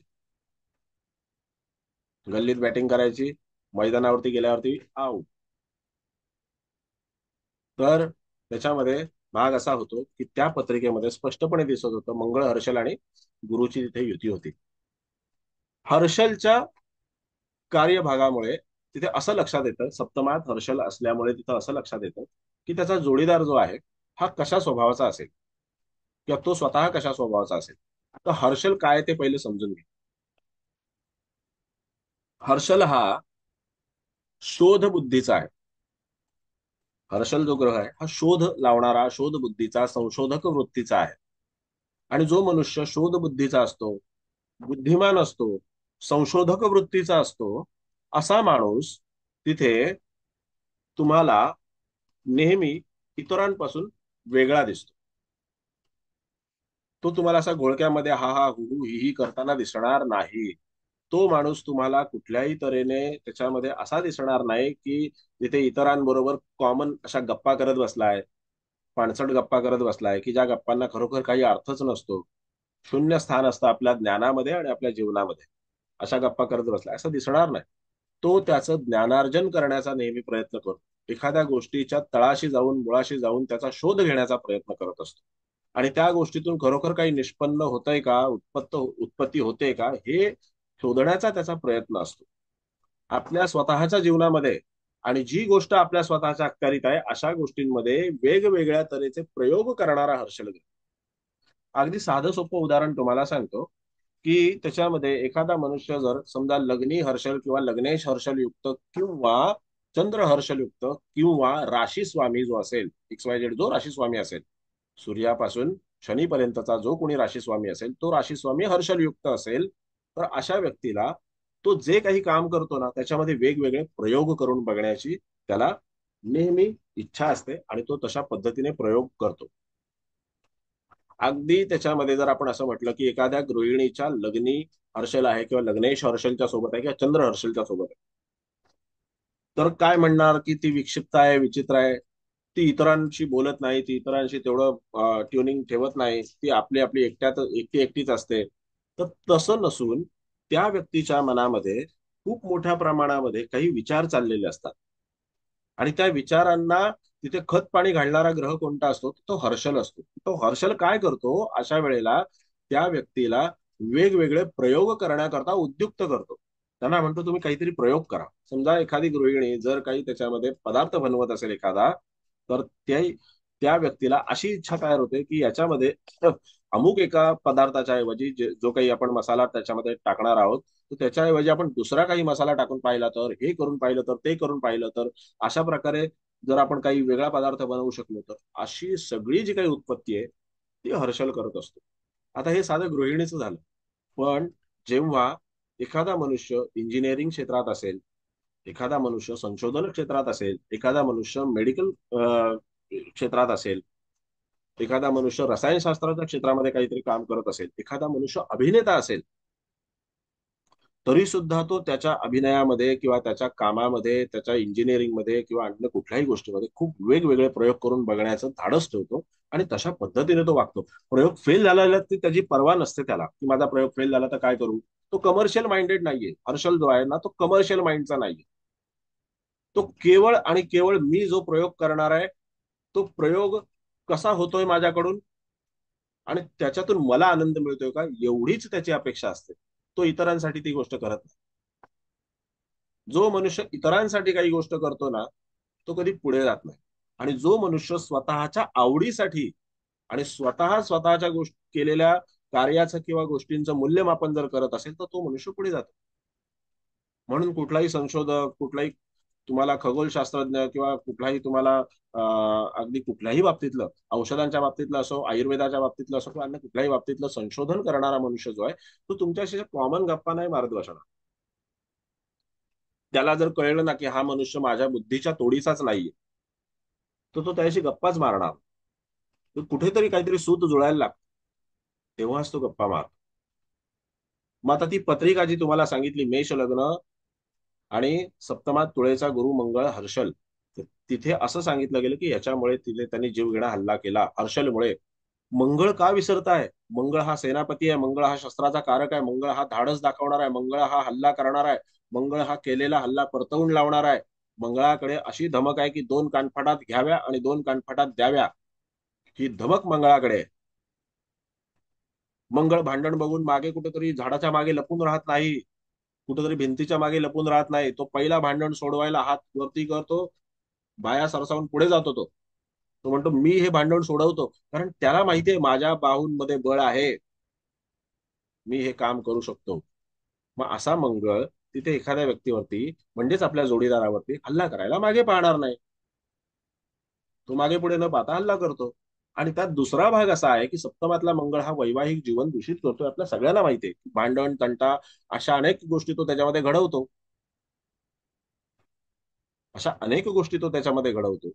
गल्लीत बॅटिंग करायची, मैदानावरती गेल्यावरती आऊट. तर त्याच्यामध्ये भाग असा होतो की त्या पत्रिकेमध्ये स्पष्टपणे दिसत होतं मंगळ, हर्षल आणि गुरुची तिथे युती होती. हर्षलच्या कार्यभागामुळे तिथे असं लक्षात येतं, सप्तमात हर्षल असल्यामुळे तिथं असं लक्षात येतं की त्याचा जोडीदार जो आहे हा कशा स्वभावाचा असेल किंवा तो स्वतः कशा स्वभावाचा असेल. तर हर्षल काय ते पहिले समजून घे. हर्षल हा शोध बुद्धीचा आहे. हर्षल जो ग्रह आहे हा शोध लावणारा, शोध बुद्धीचा, संशोधक वृत्तीचा आहे. आणि जो मनुष्य शोध बुद्धीचा असतो, बुद्धिमान असतो, संशोधक वृत्तीचा असतो, असा माणूस तिथे तुम्हाला नेहमी इतरांपासून वेगळा दिसतो. तो तुम्हाला असा घोळक्यामध्ये हा हा हु ही ही करताना दिसणार नाही. तो माणूस तुम्हाला कुठल्याही तऱ्हेने त्याच्यामध्ये असा दिसणार नाही की तिथे इतरांबरोबर कॉमन अशा गप्पा करत बसलाय, पाणसट गप्पा करत बसलाय की ज्या गप्पांना खरोखर काही अर्थच नसतो. शून्य स्थान असतं आपल्या ज्ञानामध्ये आणि आपल्या जीवनामध्ये. अशा गप्पा करत बसलाय असं दिसणार नाही. तो त्याचं ज्ञानार्जन करण्याचा नेहमी प्रयत्न करतो. एखाद्या गोष्टीच्या तळाशी जाऊन, मुळाशी जाऊन त्याचा शोध घेण्याचा प्रयत्न करत असतो. आणि त्या गोष्टीतून खरोखर काही निष्पन्न होतंय का, उत्पत्ती होते का, हे शोधण्याचा त्याचा प्रयत्न असतो. आपल्या स्वतःच्या जीवनामध्ये आणि जी गोष्ट आपल्या स्वतःच्या अखत्यारीत आहे अशा गोष्टींमध्ये वेगवेगळ्या तऱ्हेचे प्रयोग करणारा हर्षल ग्रह. अगदी साधं सोपं उदाहरण तुम्हाला सांगतो की त्याच्यामध्ये एखादा मनुष्य जर समजा लग्नी हर्षल किंवा लग्नेश हर्षल युक्त किंवा चंद्र हर्षल युक्त किंवा राशी स्वामी जो असेल, XYZ जो राशी स्वामी असेल, सूर्यापासून शनीपर्यंतचा जो कोणी राशी स्वामी असेल तो राशी स्वामी हर्षल युक्त असेल, तर अशा व्यक्तीला तो जे काही काम करतो ना त्याच्यामध्ये वेगवेगळे प्रयोग करून बघण्याची त्याला नेहमी इच्छा असते आणि तो तशा पद्धतीने प्रयोग करतो. अगदी त्याच्यामध्ये जर आपण असं म्हटलं की एखाद्या गृहिणीच्या लग्नी हर्षल आहे किंवा लग्नेश हर्षलच्या सोबत आहे किंवा चंद्र हर्षलच्या सोबत आहे, तर काय म्हणणार की ती विक्षिप्त आहे, विचित्र आहे, ती इतरांशी बोलत नाही, ती इतरांशी तेवढं ट्युनिंग ठेवत नाही, ती आपली आपली एकटीच असते. तर तसं नसून त्या व्यक्तीच्या मनामध्ये खूप मोठ्या प्रमाणामध्ये काही विचार चाललेले असतात आणि त्या विचारांना तिथे खत पाणी घालणारा ग्रह कोणता असतो? तो हर्षल असतो. तो हर्षल काय करतो अशा वेळेला? त्या व्यक्तीला वेगवेगळे प्रयोग करण्याकरता उद्युक्त करतो. त्यांना म्हणतो तुम्ही काहीतरी प्रयोग करा. समजा एखादी गृहिणी जर काही त्याच्यामध्ये पदार्थ बनवत असेल एखादा, तर त्या व्यक्तीला अशी इच्छा तयार होते की याच्यामध्ये अमुक एका पदार्थाच्या ऐवजी जो काही आपण मसाला त्याच्यामध्ये टाकणार आहोत, तर त्याच्याऐवजी आपण दुसरा काही मसाला टाकून पाहिला तर, हे करून पाहिलं तर, ते करून पाहिलं तर, अशा प्रकारे जर आपण काही वेगळा पदार्थ बनवू शकलो तर, अशी सगळी जी काही उत्पत्ती आहे ती हर्षल करत असतो. आता हे साधं गृहिणीचं झालं. पण जेव्हा एखादा मनुष्य इंजिनिअरिंग क्षेत्रात असेल, एखादा मनुष्य संशोधन क्षेत्रात असेल, एखादा मनुष्य मेडिकल क्षेत्रात असेल, एखादा मनुष्य रसायनशास्त्राच्या क्षेत्रामध्ये काहीतरी काम करत असेल, एखादा मनुष्य अभिनेता असेल, तरी सुद्धा तो त्याच्या अभिनयामध्ये किंवा त्याच्या कामामध्ये, त्याच्या इंजिनिअरिंग मध्ये किंवा अन्य कुठल्याही गोष्टीमध्ये खूप वेगवेगळे प्रयोग करून बघण्याचं धाडस ठेवतो आणि तशा पद्धतीने तो वागतो. प्रयोग फेल झाला ती त्याची पर्वा नसते त्याला, की माझा प्रयोग फेल झाला तर काय करू. तो कमर्शियल माइंडेड नाहीये. हर्षल जो आहे ना, तो कमर्शियल माइंडचा नाहीये. तो केवळ आणि केवळ मी जो प्रयोग करणार आहे तो प्रयोग कसा होतोय माझ्याकडून आणि त्याच्यातून मला आनंद मिळतोय का, एवढीच त्याची अपेक्षा असते. तो इतरांसाठी ती गोष्ट करत नाही. जो मनुष्य इतरांसाठी काही गोष्ट करतो ना, तो कधी पुढे जात नाही. आणि जो मनुष्य स्वतःच्या आवडीसाठी आणि स्वतःच्या केलेल्या कार्याचं किंवा गोष्टींचं मूल्यमापन जर करत असेल तर तो मनुष्य पुढे जातो. म्हणून कुठलाही संशोधक, कुठलाही तुम्हाला खगोलशास्त्रज्ञ किंवा कुठलाही तुम्हाला अगदी कुठल्याही बाबतीतलं, औषधांच्या बाबतीतलं असो, आयुर्वेदाच्या बाबतीतलं असो किंवा अन्य कुठल्याही बाबतीतलं संशोधन करणारा मनुष्य जो आहे तो तुमच्याशी कॉमन गप्पा नाही मारत बसणार. त्याला जर कळलं ना की हा मनुष्य माझ्या बुद्धीच्या तोडीचाच नाहीये, तर तो त्याशी गप्पाच मारणार. तर कुठेतरी काहीतरी सूत जुळायला लागतं, तेव्हाच तो गप्पा मारतो. मग आता ती पत्रिका जी तुम्हाला सांगितली, मेष लग्न आणि सप्तमात तुळेचा गुरु मंगळ हर्षल, तिथे असं सांगितलं गेलं की याच्यामुळे तिथे त्यांनी जीवघेणा हल्ला केला हर्षलमुळे. मंगळ का विसरताय? मंगळ हा सेनापती आहे, मंगळ हा शस्त्राचा कारक आहे, मंगळ हा धाडस दाखवणार आहे, मंगळ हा हल्ला करणार आहे, मंगळ हा केलेला हल्ला परतवून लावणार आहे. मंगळाकडे अशी धमक आहे की 2 कानफटात घ्याव्या आणि 2 कानफटात द्याव्या, ही धमक मंगळाकडे आहे. मंगळ भांडण बघून मागे कुठेतरी झाडाच्या मागे लपून राहत नाही, कुठेतरी भिंतीच्या मागे लपून राहत नाही. तो पहिला भांडण सोडवायला हात वरती करतो, बाया सरसावून पुढे जातो. तो म्हणतो मी हे भांडण सोडवतो, कारण त्याला माहितीये माझ्या बाहूंमध्ये बळ आहे, मी हे काम करू शकतो. मग असा मंगळ तिथे एखाद्या व्यक्तीवरती म्हणजेच आपल्या जोडीदारावरती हल्ला करायला मागे पाहणार नाही. तो मागे पुढे न पाहता हल्ला करतो. आणि त्यात दुसरा भाग असा आहे की सप्तमातला मंगळ हा वैवाहिक जीवन दूषित करतोय. आपल्या सगळ्यांना माहितीये, भांडण तंटा अशा अनेक गोष्टी तो त्याच्यामध्ये घडवतो. अशा अनेक गोष्टी तो त्याच्यामध्ये घडवतो.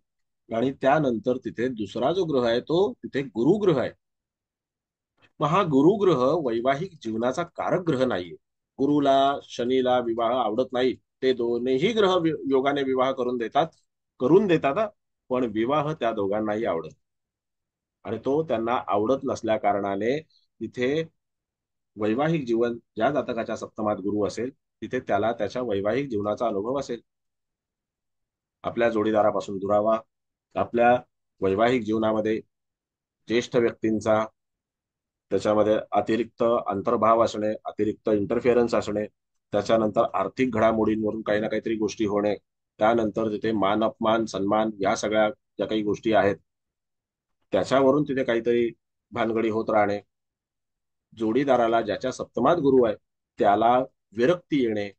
आणि त्यानंतर तिथे दुसरा जो ग्रह आहे तो तिथे गुरुग्रह आहे. मग हा गुरुग्रह वैवाहिक जीवनाचा कारक ग्रह नाहीये. गुरुला शनीला विवाह आवडत नाही. ते दोन्ही ग्रह योगाने विवाह करून देतात हा. पण विवाह त्या दोघांनाही आवडत आणि तो त्यांना आवडत नसल्या कारणाने तिथे वैवाहिक जीवन, ज्या जातकाच्या सप्तमात गुरु असेल तिथे त्याला त्याच्या वैवाहिक जीवनाचा अनुभव असेल. आपल्या जोडीदारापासून दुरावा, आपल्या वैवाहिक जीवनामध्ये ज्येष्ठ व्यक्तींचा त्याच्यामध्ये अतिरिक्त अंतर्भाव असणे, अतिरिक्त इंटरफिअरन्स असणे, त्याच्यानंतर आर्थिक घडामोडींवरून काही ना काहीतरी गोष्टी होणे, त्यानंतर तिथे मान अपमान सन्मान या सगळ्या ज्या काही गोष्टी आहेत त्याच्यावरून तिथे काहीतरी भानगडी होत राहणे, जोडीदाराला ज्याच्या सप्तमात गुरु आहे त्याला विरक्ती येणे,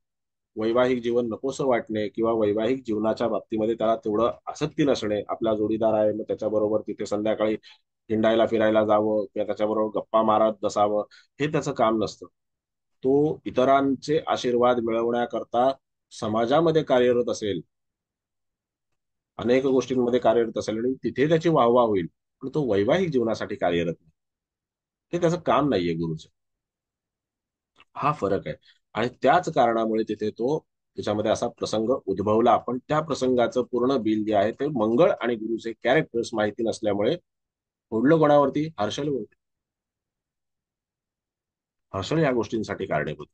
वैवाहिक जीवन नकोसं वाटणे किंवा वैवाहिक जीवनाच्या बाबतीमध्ये त्याला तेवढं आसक्ती नसणे. आपला जोडीदार आहे मग त्याच्याबरोबर तिथे संध्याकाळी हिंडायला फिरायला जावं किंवा त्याच्याबरोबर गप्पा मारत बसावं, हे त्याचं काम नसतं. तो इतरांचे आशीर्वाद मिळवण्याकरता समाजामध्ये कार्यरत असेल, अनेक गोष्टींमध्ये कार्यरत असेल आणि तिथे त्याची वाहवा होईल, पण तो वैवाहिक जीवनासाठी कार्यरत नाही. हे त्याचं काम नाहीये गुरुचं. हा फरक आहे. आणि त्याच कारणामुळे तिथे तो त्याच्यामध्ये असा प्रसंग उद्भवला. आपण त्या प्रसंगाचं पूर्ण बिल जे आहे ते मंगळ आणि गुरुचे कॅरेक्टर्स माहिती नसल्यामुळे ओढलं कोणावरती, हर्षलवरती. हर्षल या गोष्टींसाठी कारणीभूत.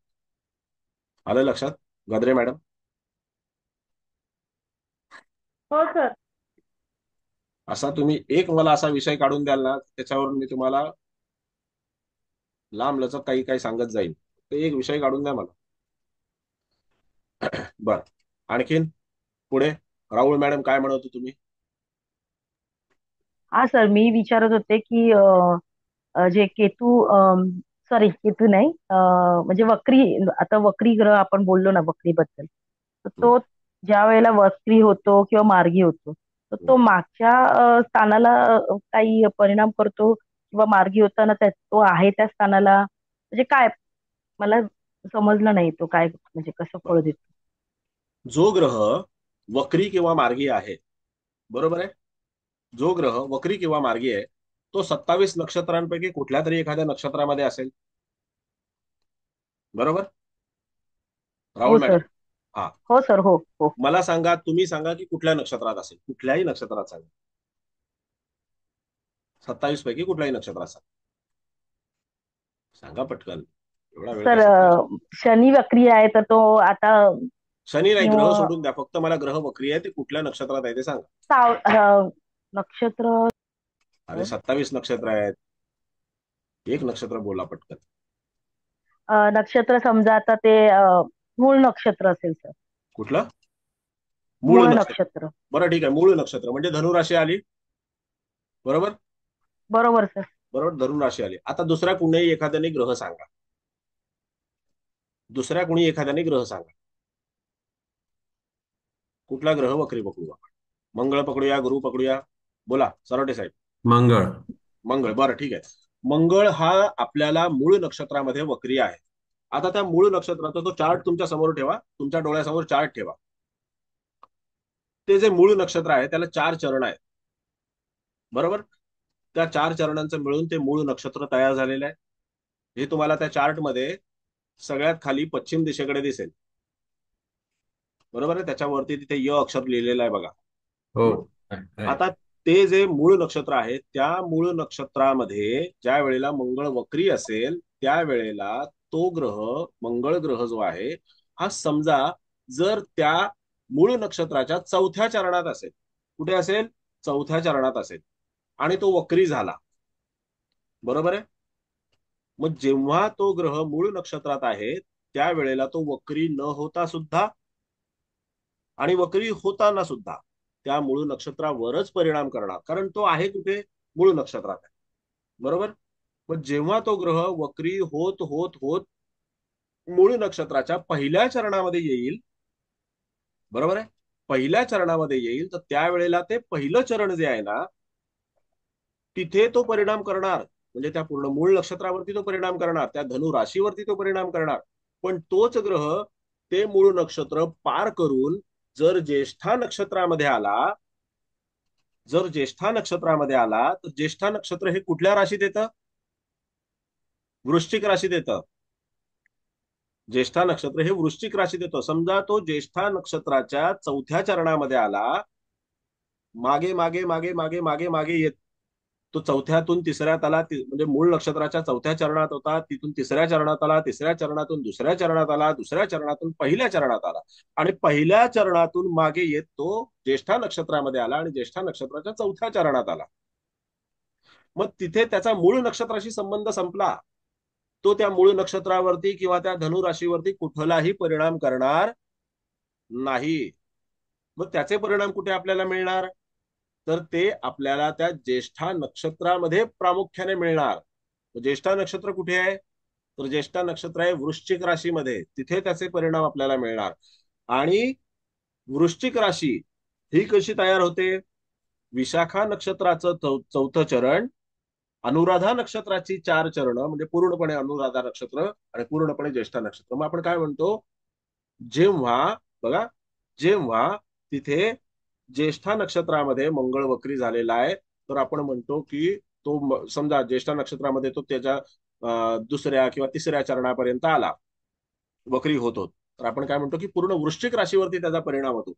आलं लक्षात गद्रे मॅडम? हो सर. असा तुम्ही एक मला असा विषय काढून द्याल ना, त्याच्यावरून मी तुम्हाला लांब लचक काही काही सांगत जाईल. ते एक विषय काढून द्या मला. बर, आणखीन पुढे राहुल मॅडम काय म्हणत होते तुम्ही? हा सर, मी विचारत होते की जे केतू, सॉरी केतू नाही, म्हणजे वक्री, आता वक्री ग्रह आपण बोललो ना वक्रीबद्दल, तर हम्म, तो ज्या वेळेला वक्री होतो किंवा मार्गी होतो, तर हम्म. तो मागच्या स्थानाला काही परिणाम करतो किंवा मार्गी होताना तो आहे त्या स्थानाला, म्हणजे काय, मला समजलं नाही तो काय म्हणजे कसं बरं. फळ देतो. जो ग्रह वक्री किंवा मार्गी आहे, बरोबर आहे, जो ग्रह वक्री किंवा मार्गी आहे तो 27 नक्षत्रांपैकी कुठल्या तरी एखाद्या नक्षत्रामध्ये असेल, बरोबर हो राहुल मॅडम? सर. हा, हो सर. हो हो. मला सांगा, तुम्ही सांगा की कुठल्या नक्षत्रात असेल, कुठल्याही नक्षत्रात सांगा, 27 पैकी कुठल्याही नक्षत्रात सांगा पटकन, एवढा वेळ सर, कशाला? शनी वक्री आहे तर तो आता शनी नाही, ग्रह किंवा सोडून द्या, फक्त मला ग्रह वक्री आहे ते कुठल्या नक्षत्रात आहे ते सांगा. नक्षत्र. अरे 27 नक्षत्र आहेत, एक नक्षत्र बोला पटकन. नक्षत्र समजा आता ते मूळ नक्षत्र असेल सर. कुठलं? मूळ मूळ नक्षत्र. नक्षत्र. बरं ठीक आहे, मूळ नक्षत्र म्हणजे धनुराशी आली, बरोबर? बरोबर सर. बरोबर, धनुराशी आली. आता दुसऱ्या कुणीही एखाद्याने ग्रह सांगा, दुसऱ्या कुणी एखाद्याने ग्रह सांगा, कुठला ग्रह वक्री पकडू आपण? मंगळ पकडूया, गुरु पकडूया, बोला सरोटे साहेब. मंगळ. मंगळ, बरं ठीक आहे. मंगळ हा आपल्याला मूळ नक्षत्रामध्ये वक्री आहे. आता त्या मूळ नक्षत्राचा तो चार्ट तुमच्या समोर ठेवा, तुमच्या डोळ्यासमोर चार्ट ठेवा. ते जे मूळ नक्षत्र आहे त्याला 4 चरण आहेत, बरोबर? त्या 4 चरणांचं मिळून ते मूळ नक्षत्र तयार झालेलं आहे. हे तुम्हाला त्या चार्ट मध्ये सगळ्यात खाली पश्चिम दिशेकडे दिसेल, बरोबर आहे? त्याच्यावरती तिथे य अक्षर लिहिलेलं आहे बघा. हो. आता ते जे मूळ नक्षत्र आहे त्या मूळ नक्षत्रामध्ये ज्या वेळेला मंगळ वक्री असेल त्यावेळेला तो ग्रह, मंगळ ग्रह जो आहे हा, समजा जर त्या मूळ नक्षत्राच्या 4थ्या चरणात असेल, कुठे असेल? 4थ्या चरणात असेल, आणि तो वक्री झाला, बरोबर आहे? मग जेव्हा तो ग्रह मूळ नक्षत्रात आहे त्यावेळेला तो वक्री न होता सुद्धा आणि वक्री होताना सुद्धा त्या मूळ नक्षत्रावरच परिणाम करणार, कारण तो आहे कुठे? मूळ नक्षत्रात आहे, बरोबर? मग जेव्हा तो ग्रह वक्री होत होत होत मूळ नक्षत्राच्या पहिल्या चरणामध्ये येईल, बरोबर आहे, पहिल्या चरणामध्ये येईल, तर त्यावेळेला ते पहिलं चरण जे आहे ना तिथे तो परिणाम करणार, म्हणजे त्या पूर्ण मूळ नक्षत्रावरती तो परिणाम करणार, त्या धनु राशीवरती तो परिणाम करणार. पण तोच ग्रह ते मूळ नक्षत्र पार करून जर ज्येष्ठा नक्षत्रामध्ये आला, जर ज्येष्ठा नक्षत्रामध्ये आला, तर ज्येष्ठा नक्षत्र हे कुठल्या राशीत येतं? वृश्चिक राशीत येतं. ज्येष्ठा नक्षत्र हे वृश्चिक राशीत येतं. समजा तो ज्येष्ठा नक्षत्राच्या 4थ्या चरणामध्ये आला, मागे मागे मागे मागे मागे मागे येत, तो 4थ्यातून 3ऱ्यात आला, म्हणजे मूळ नक्षत्राच्या 4थ्या चरणात होता, तिथून 3ऱ्या चरणात आला, 3ऱ्या चरणातून 2ऱ्या चरणात आला, 2ऱ्या चरणातून पहिल्या चरणात आला, आणि पहिल्या चरणातून मागे येत तो ज्येष्ठा नक्षत्रामध्ये आला आणि ज्येष्ठा नक्षत्राच्या 4थ्या चरणात आला. मग तिथे त्याचा मूळ नक्षत्राशी संबंध संपला, तो त्या मूळ नक्षत्रावरती किंवा त्या धनुराशीवरती कुठलाही परिणाम करणार नाही. मग त्याचे परिणाम कुठे आपल्याला मिळणार? तर ते आपल्याला त्या ज्येष्ठा नक्षत्रामध्ये प्रामुख्याने मिळणार. ज्येष्ठा नक्षत्र कुठे आहे? तर ज्येष्ठा नक्षत्र आहे वृश्चिक राशीमध्ये, तिथे त्याचे परिणाम आपल्याला मिळणार. आणि वृश्चिक राशी ही कशी तयार होते? विशाखा नक्षत्राचं 4थं चरण, अनुराधा नक्षत्राची 4 चरण, म्हणजे पूर्णपणे अनुराधा नक्षत्र आणि पूर्णपणे ज्येष्ठा नक्षत्र. मग आपण काय म्हणतो? जेव्हा बघा, जेव्हा तिथे ज्येष्ठा नक्षत्रामध्ये मंगळ वक्री झालेला आहे, तर आपण म्हणतो की तो समजा ज्येष्ठा नक्षत्रामध्ये तो त्याच्या 2ऱ्या किंवा 3ऱ्या चरणापर्यंत आला, वक्री होतो, तर आपण काय म्हणतो की पूर्ण वृश्चिक राशीवरती त्याचा परिणाम होतो.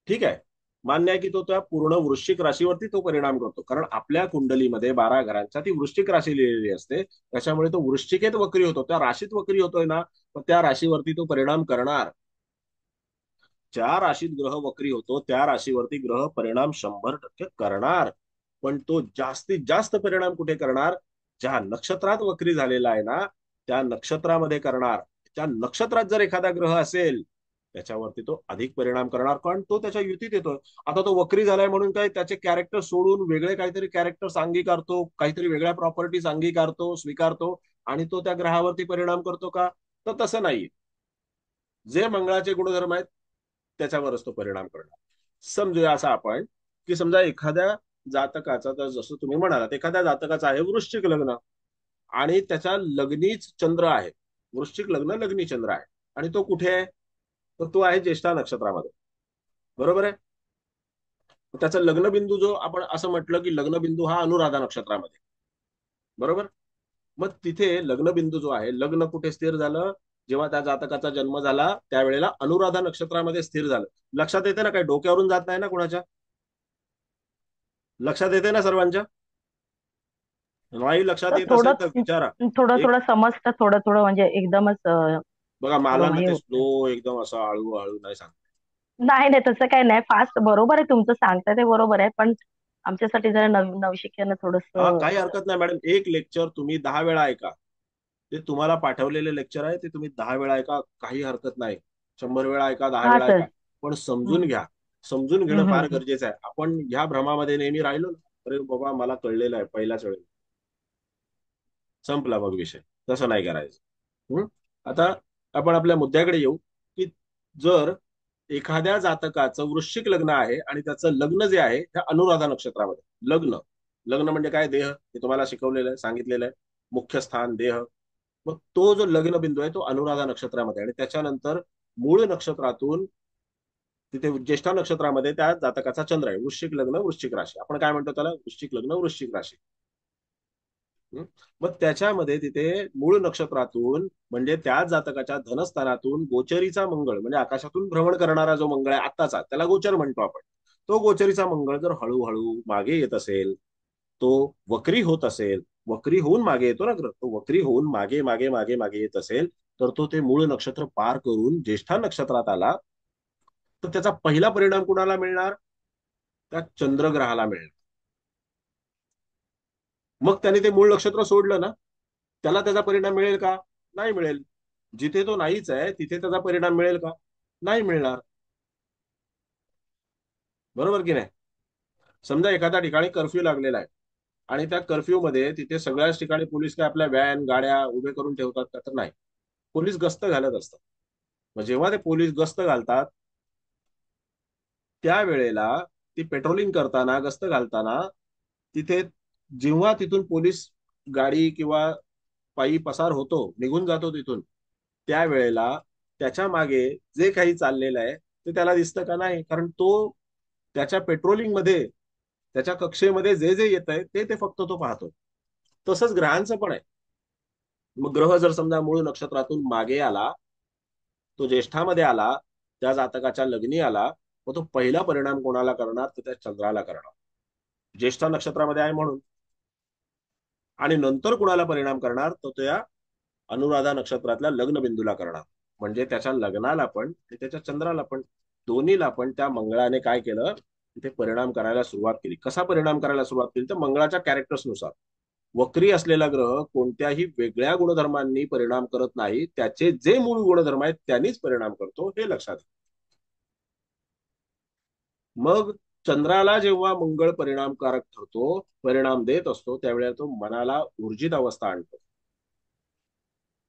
ठीक आहे, मान्य आहे की तो त्या पूर्ण वृश्चिक राशीवरती तो परिणाम करतो, कारण आपल्या कुंडलीमध्ये 12 घरांच्या ती वृश्चिक राशी लिहिलेली असते, त्याच्यामुळे तो वृश्चिकेत वक्री होतो, त्या राशीत वक्री होतोय ना, तर त्या राशीवरती तो परिणाम करणार. ज्या राशीत ग्रह वक्री होतो त्या राशीवरती ग्रह परिणाम 100% करणार. पण तो जास्तीत जास्त परिणाम कुठे करणार? ज्या नक्षत्रात वक्री झालेला आहे ना त्या नक्षत्रामध्ये करणार. त्या नक्षत्रात जर एखादा ग्रह असेल त्याच्यावरती तो अधिक परिणाम करणार, कारण तो त्याच्या युतीत येतोय. आता तो वक्री झालाय म्हणून काय त्याचे कॅरेक्टर सोडून वेगळे काहीतरी कॅरेक्टर्स अंगीकारतो, काहीतरी वेगळ्या प्रॉपर्टीज अंगीकारतो, स्वीकारतो आणि तो त्या ग्रहावरती परिणाम करतो का? तर तसं नाहीये. जे मंगळाचे गुणधर्म आहेत त्याच्यावरच तो परिणाम करणार. समजूया असं आपण की समजा एखाद्या जातकाचा, तर जसं तुम्ही म्हणालात एखाद्या जातकाचा आहे वृश्चिक लग्न आणि त्याच्या लग्नीच चंद्र आहे, वृश्चिक लग्न लग्नी चंद्र आहे आणि तो कुठे आहे? तर तो आहे ज्येष्ठा नक्षत्रामध्ये. बरोबर आहे. त्याचा लग्नबिंदू जो आपण असं म्हटलं की लग्नबिंदू हा अनुराधा नक्षत्रामध्ये, बरोबर. मग तिथे लग्नबिंदू जो आहे, लग्न कुठे स्थिर झालं? जेव्हा त्या जातकाचा जन्म झाला त्यावेळेला अनुराधा नक्षत्रामध्ये स्थिर झालं. लक्षात येते ना? काही डोक्यावरून जात नाही ना कुणाच्या? लक्षात येते ना सर्वांच्या? नाही लक्षात तर येत असेल तर विचारा. थोडं एक थोडं समजतं, थोडं थोडं म्हणजे एकदमच बघा, मला ना हे ते होतं. स्लो एकदम असं हळू हळू नाही सांग. नाही नाही, तसं काही नाही, फास्ट बरोबर आहे, तुमचं सांगताय ते बरोबर आहे, पण आमच्यासाठी जरा नवशिक्यांना थोडस हा, काही हरकत नाही मॅडम. एक लेक्चर तुम्ही 10 वेळा ऐका. ते तुम्हाला पाठवलेले लेक्चर आहे ते तुम्ही 10 वेळा ऐका, काही हरकत नाही. 100 वेळा ऐका, 10 हा वेळा सर. ऐका, पण समजून हम्म, घ्या. समजून घेणं हम्म, फार गरजेचं आहे. आपण ह्या भ्रमामध्ये नेहमी राहिलो ना, अरे बाबा मला कळलेलं आहे पहिल्याच वेळेला, संपला मग विषय. तसं नाही करायचं. आता आपण आपल्या मुद्द्याकडे येऊ की जर एखाद्या जातकाचं वृश्चिक लग्न आहे आणि त्याचं लग्न जे आहे त्या अनुराधा नक्षत्रामध्ये, लग्न लग्न म्हणजे काय? देह, हे तुम्हाला शिकवलेलं आहे, सांगितलेलं आहे. मुख्य स्थान देह. मग तो जो लग्न बिंदू आहे तो अनुराधा नक्षत्रामध्ये आणि त्याच्यानंतर मूळ नक्षत्रातून तिथे ज्येष्ठा नक्षत्रामध्ये त्या जातकाचा चंद्र आहे. वृश्चिक लग्न वृश्चिक राशी, आपण काय म्हणतो त्याला? वृश्चिक लग्न वृश्चिक राशी. मग त्याच्यामध्ये तिथे मूळ नक्षत्रातून म्हणजे त्या जातकाच्या धनस्थानातून गोचरीचा मंगळ, म्हणजे आकाशातून भ्रमण करणारा जो मंगळ आहे आत्ताचा, त्याला गोचर म्हणतो आपण. तो गोचरीचा मंगळ जर हळूहळू मागे येत असेल, तो वक्री होत असेल, वक्री होऊन मागे येतो ना ग्रह, तो वक्री होऊन मागे मागे मागे मागे येत असेल, तर तो ते मूळ नक्षत्र पार करून ज्येष्ठा नक्षत्रात आला तर त्याचा पहिला परिणाम कुणाला मिळणार? त्या चंद्रग्रहाला मिळणार. मग त्याने ते मूळ नक्षत्र सोडलं ना, त्याला त्याचा परिणाम मिळेल का? नाही मिळेल. जिथे तो नाहीच आहे तिथे त्याचा परिणाम मिळेल का? नाही मिळणार. बरोबर की नाही? समजा एखाद्या ठिकाणी कर्फ्यू लागलेला आहे आणि त्या कर्फ्यू मध्ये तिथे सगळ्याच ठिकाणी पोलीस काय आपल्या व्हॅन गाड्या उभे करून ठेवतात का? तर नाही. पोलीस गस्त घालत असतात. मग जेव्हा ते पोलीस गस्त घालतात त्यावेळेला ती पेट्रोलिंग करताना, गस्त घालताना तिथे जेव्हा तिथून पोलीस गाडी किंवा पायी पसार होतो, निघून जातो तिथून, त्यावेळेला त्याच्या मागे जे काही चाललेलं आहे ते त्याला दिसतं का? नाही. कारण तो त्याच्या पेट्रोलिंग मध्ये, त्याच्या कक्षेमध्ये जे जे येत आहे ते फक्त तो पाहतो. तसंच ग्रहांचं पण आहे. मग ग्रह जर समजा मूळ नक्षत्रातून मागे आला, तो ज्येष्ठामध्ये आला, त्या जातकाच्या लग्नी आला, मग तो पहिला परिणाम कोणाला करणार? तर त्या चंद्राला करणार, ज्येष्ठा नक्षत्रामध्ये आहे म्हणून. आणि नंतर कुणाला परिणाम करणार? तर त्या अनुराधा नक्षत्रातल्या लग्न बिंदूला करणार. म्हणजे त्याच्या लग्नाला पण आणि त्याच्या चंद्राला पण, दोन्हीला पण त्या मंगळाने काय केलं? तिथे परिणाम करायला सुरुवात केली. कसा परिणाम करायला सुरुवात केली? तर मंगळाच्या कॅरेक्टर्सनुसार. वक्री असलेला ग्रह कोणत्याही वेगळ्या गुणधर्मांनी परिणाम करत नाही, त्याचे जे मूळ गुणधर्म आहेत त्यांनीच परिणाम करतो, हे लक्षात घ्या. मग चंद्राला जेव्हा मंगळ परिणामकारक ठरतो, परिणाम देत असतो, त्यावेळेला तो मनाला ऊर्जित अवस्था आणतो.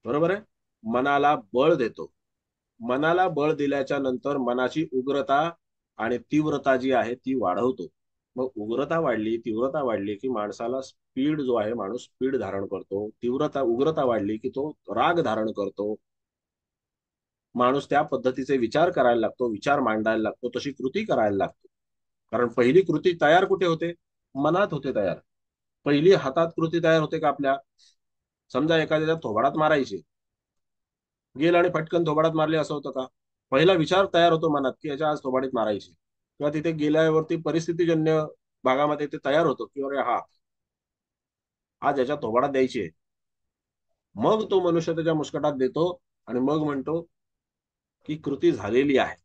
बरोबर आहे. मनाला बळ देतो. मनाला बळ दिल्याच्या नंतर मनाची उग्रता आणि तीव्रता जी आहे ती वाढवतो. मग उग्रता वाढली, तीव्रता वाढली की माणसाला स्पीड जो आहे, माणूस स्पीड धारण करतो. उग्रता वाढली की तो राग धारण करतो. माणूस त्या पद्धतीचे विचार करायला लागतो, विचार मांडायला लागतो, तशी कृती करायला लागतो. कारण पहिली कृती तयार कुठे होते? मनात होते तयार. पहिली हातात कृती तयार होते का आपल्या? समजा एखाद्याच्या थोबाडात मारायची, गेल आणि पटकन थोबाडात मारले असं होतं का? पहिला विचार तयार होतो मनात की याच्या आज थोबाडीत मारायची, किंवा तिथे गेल्यावरती परिस्थितीजन्य भागामध्ये ते तयार होतो की अरे हा, आज याच्या थोबाडात द्यायची आहे. मग तो मनुष्य त्याच्या मुस्कटात देतो आणि मग म्हणतो की कृती झालेली आहे.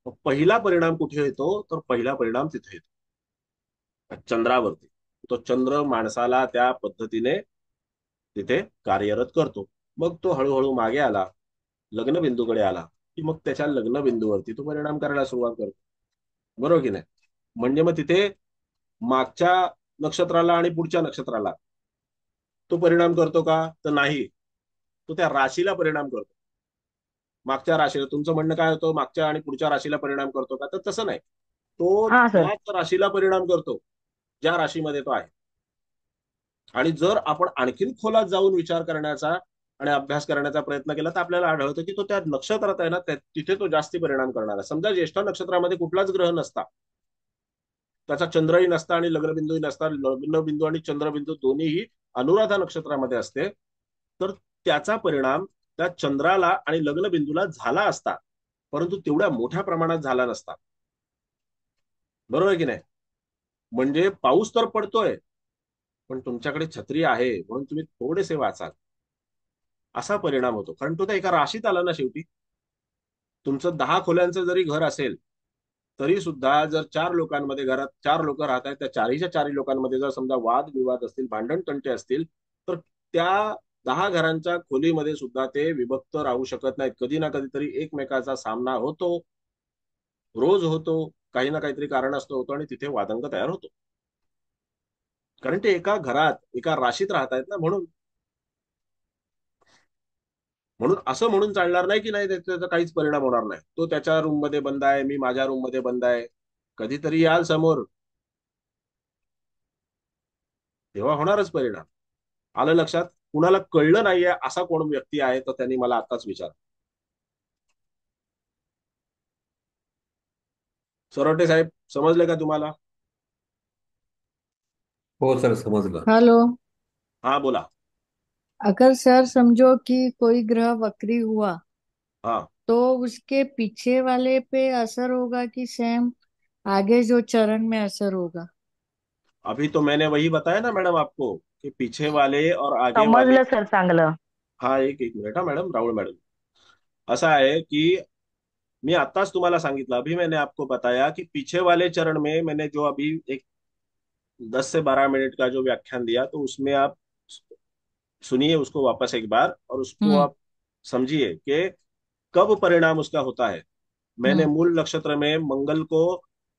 मग पहिला परिणाम कुठे येतो? तर पहिला परिणाम तिथे येतो, चंद्रावरती. तो चंद्र माणसाला त्या पद्धतीने तिथे कार्यरत करतो. मग तो हळूहळू मागे आला, लग्न बिंदूकडे आला. की मग त्याच्या लग्न बिंदूवरती तो परिणाम करायला सुरुवात करतो. बरोबर की नाही? म्हणजे मग तिथे मागच्या नक्षत्राला आणि पुढच्या नक्षत्राला तो परिणाम करतो का? तर नाही. तो त्या राशीला परिणाम करतो. मागच्या राशीला. तुमचं म्हणणं काय होतं, मागच्या आणि पुढच्या राशीला परिणाम करतो का? तर तसं नाही. तो हा सर. त्याच राशीला परिणाम करतो ज्या राशीमध्ये तो आहे. आणि जर आपण आणखीन खोलात जाऊन विचार करण्याचा आणि अभ्यास करण्याचा प्रयत्न केला तर आपल्याला आढळतं की तो त्या नक्षत्रात आहे ना, तिथे तो जास्ती परिणाम करणार आहे. समजा ज्येष्ठ नक्षत्रामध्ये कुठलाच ग्रह नसता, त्याचा चंद्रही नसता आणि लग्नबिंदूही नसता, लग्नबिंदू आणि चंद्रबिंदू दोन्हीही अनुराधा नक्षत्रामध्ये असते, तर त्याचा परिणाम त्या चंद्राला आणि लग्नबिंदूला झाला असता, परंतु तेवढ्या मोठ्या प्रमाणात झाला नसता. बरोबर आहे की नाही? म्हणजे पाऊस तर पडतोय, पण तुमच्याकडे छत्री आहे म्हणून तुम्ही थोडेसे वाचाल, असा परिणाम होतो. कारण तो त्या एका राशीत आला ना शेवटी. तुमचं 10 खोल्यांचं जरी घर असेल तरी सुद्धा जर 4 लोकांमध्ये, घरात 4 लोक राहत आहेत, त्या चारीच्या चारी लोकांमध्ये जर समजा वाद विवाद असतील, भांडण तंटे असतील, तर त्या 10 घरांच्या खोलीमध्ये सुद्धा ते विभक्त राहू शकत नाहीत. कधी ना कधीतरी एकमेकाचा सामना होतो, रोज होतो, काही ना काहीतरी कारणास्तव होतो आणि तिथे वादंग तयार होतो. कारण ते एका घरात एका राशीत राहत आहेत ना, म्हणून म्हणून असं म्हणून चालणार नाही की नाही त्याचा काहीच परिणाम होणार नाही. तो त्याच्या रूम मध्ये बंद आहे, मी माझ्या रूम मध्ये बंद आहे, कधीतरी याल समोर, तेव्हा होणारच परिणाम. आलं लक्षात? कुणाला कळलं नाहीये असा कोण व्यक्ती आहे तर त्यांनी मला आताच विचार. सरवटे साहेब, समजले का तुम्हाला? हो सर, समजलं. हेलो। हाँ बोला. अगर सर समझो कि कोई ग्रह वक्री हुआ हाँ, तो उसके पीछे वाले पे असर होगा कि सेम आगे जो चरण में असर होगा? अभी तो मैंने वही बताया ना मैडम आपको कि पीछे वाले और आगे वाले. समजलं सर चांगलं. हाँ, एक मिनिट. हाँ मॅडम, राहुल मॅडम, असा आहे की मी आताच तुम्हाला सांगितलं, अभी मैंने आपको बताया कि पीछे वाले चरण में मैंने जो अभी एक 10 से 12 मिनट का जो व्याख्यान दिया, तो उसमें आप सुनिए उसको वापस एक बार और उसको हम्म। आप समझिए कि कब परिणाम उसका होता है. मैंने हम्म। मूल नक्षत्र में मंगल को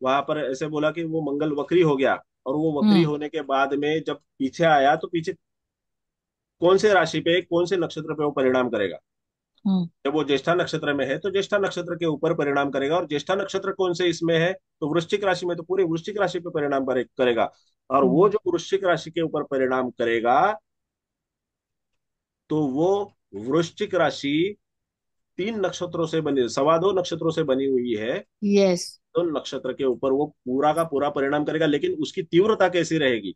वहां पर ऐसे बोला कि वो मंगल वक्री हो गया, और वो वक्री हम्म। होने के बाद में जब पीछे आया तो पीछे कौन से राशि पे, कौन से नक्षत्र पे वो परिणाम करेगा. हम्म। जब वो ज्येष्ठा नक्षत्र में है तो ज्येष्ठा नक्षत्र के ऊपर परिणाम करेगा, और ज्येष्ठा नक्षत्र कौन से इसमें है तो वृश्चिक राशि में, तो पूरे वृश्चिक राशि पे परिणाम करेगा. और वो हम्म। जो वृश्चिक राशि के ऊपर परिणाम करेगा, तो वो वृश्चिक राशि 3 नक्षत्रों से बनी, 2.25 नक्षत्रों से बनी हुई है. यस। तो नक्षत्र के ऊपर वो पूरा का पूरा परिणाम करेगा, लेकिन उसकी तीव्रता कैसी रहेगी?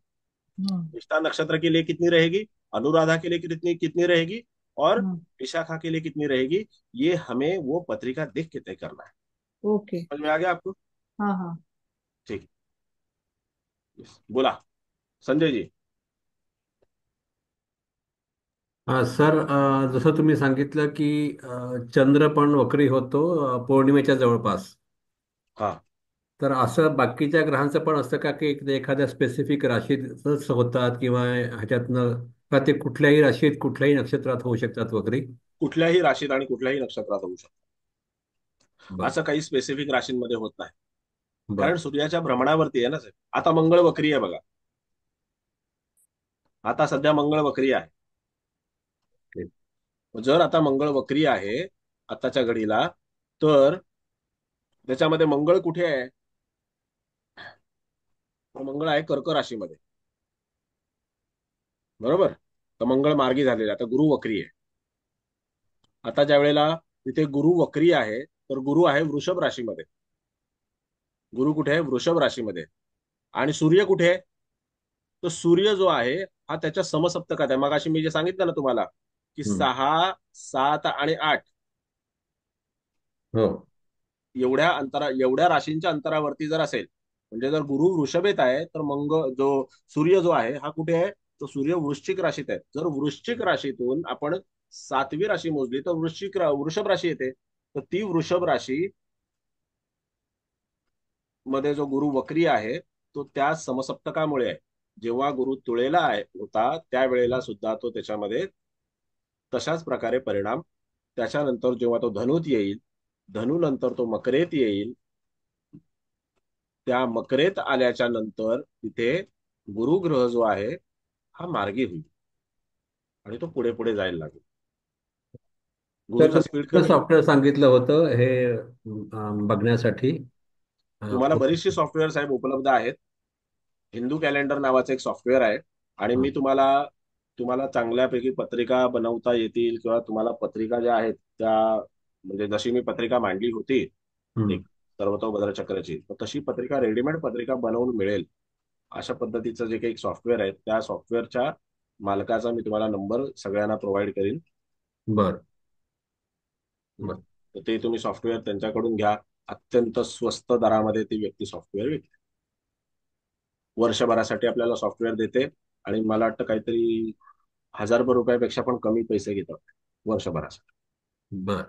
हम्म। निष्ठा नक्षत्र के लिए कितनी रहेगी, अनुराधा के लिए कितनी कितनी रहेगी, और हम्म। विशाखा के लिए कितनी रहेगी, ये हमें वो पत्रिका देख के तय करना है. ओके। समझ में आ गया आपको? हाँ हाँ। ठीक. बोला संजय जी. सर, जसं तुम्ही सांगितलं की चंद्र पण वक्री होतो पौर्णिमेच्या जवळपास. हा, तर असं बाकीच्या ग्रहांचं पण असतं का की एखाद्या स्पेसिफिक राशीतच होतात किंवा ह्याच्यातनं, का ते कुठल्याही राशीत कुठल्याही नक्षत्रात होऊ शकतात वक्री? कुठल्याही राशीत आणि कुठल्याही नक्षत्रात होऊ शकतो. बर. असं काही स्पेसिफिक राशींमध्ये होत नाही, कारण बर. सूर्याच्या भ्रमणावरती आहे ना साहेब. आता मंगळ वक्री आहे बघा, आता सध्या मंगळ वक्री आहे. ठीक. जर आता मंगळ वक्री आहे आताच्या घडीला, तर त्याच्यामध्ये मंगळ कुठे आहे? मंगळ आहे कर्क राशीमध्ये, बरोबर. तर मंगळ मार्गी झालेला, आता गुरु वक्री आहे. आता ज्या वेळेला तिथे गुरु वक्री आहे, तर गुरु आहे वृषभ राशीमध्ये. गुरु कुठे आहे? वृषभ राशीमध्ये. आणि सूर्य कुठे आहे? तो सूर्य जो आहे हा त्याच्या समसप्तकात आहे. मगाशी मी जे सांगितलं ना तुम्हाला की हम्म. 6, 7 आणि 8 हो. एवढ्या राशींच्या अंतरावरती जर असेल, म्हणजे जर गुरु वृषभेत आहे, तर जो सूर्य जो आहे हा कुठे आहे? तो सूर्य वृश्चिक राशीत आहे. जर वृश्चिक राशीतून आपण 7वी राशी मोजली तर वृषभ राशी येते. तर ती वृषभ राशी मध्ये जो गुरु वक्री आहे तो त्या समसप्तकामुळे आहे. जेव्हा गुरु तुळेला होता त्यावेळेला सुद्धा तो त्याच्यामध्ये तशाच प्रकारे परिणाम. त्याच्यानंतर जेव्हा तो धनुत येईल धनु नंतर तो मकरेत येईल. त्या मकरेत आल्याच्या नंतर तिथे गुरुग्रह जो आहे हा मार्गी होईल आणि तो पुढे पुढे जायला लागेल. तर गुरुचा स्पीड तुम्ही कमी होईल. सॉफ्टवेअर सांगितलं होतं हे बघण्यासाठी. तुम्हाला बरीचशी सॉफ्टवेअर साहेब उपलब्ध आहेत. हिंदू कॅलेंडर नावाचं एक सॉफ्टवेअर आहे आणि मी तुम्हाला तुम्हाला चांगल्यापैकी पत्रिका बनवता येतील किंवा तुम्हाला पत्रिका ज्या आहेत त्या म्हणजे जशी मी पत्रिका मांडली होती एक सर्वतोभद्र चक्रची, तर तशी पत्रिका रेडीमेड पत्रिका बनवून मिळेल अशा पद्धतीचं जे काही सॉफ्टवेअर आहे त्या सॉफ्टवेअरच्या मालकाचा मी तुम्हाला नंबर सगळ्यांना प्रोव्हाइड करीन. बर. तर ते तुम्ही सॉफ्टवेअर त्यांच्याकडून घ्या. अत्यंत स्वस्त दरामध्ये ती व्यक्ती सॉफ्टवेअर विकते. वर्षभरासाठी आपल्याला सॉफ्टवेअर देते आणि मला वाटतं काहीतरी 1000 रुपयापेक्षा पण कमी पैसे घेतात वर्षभरासाठी. बर.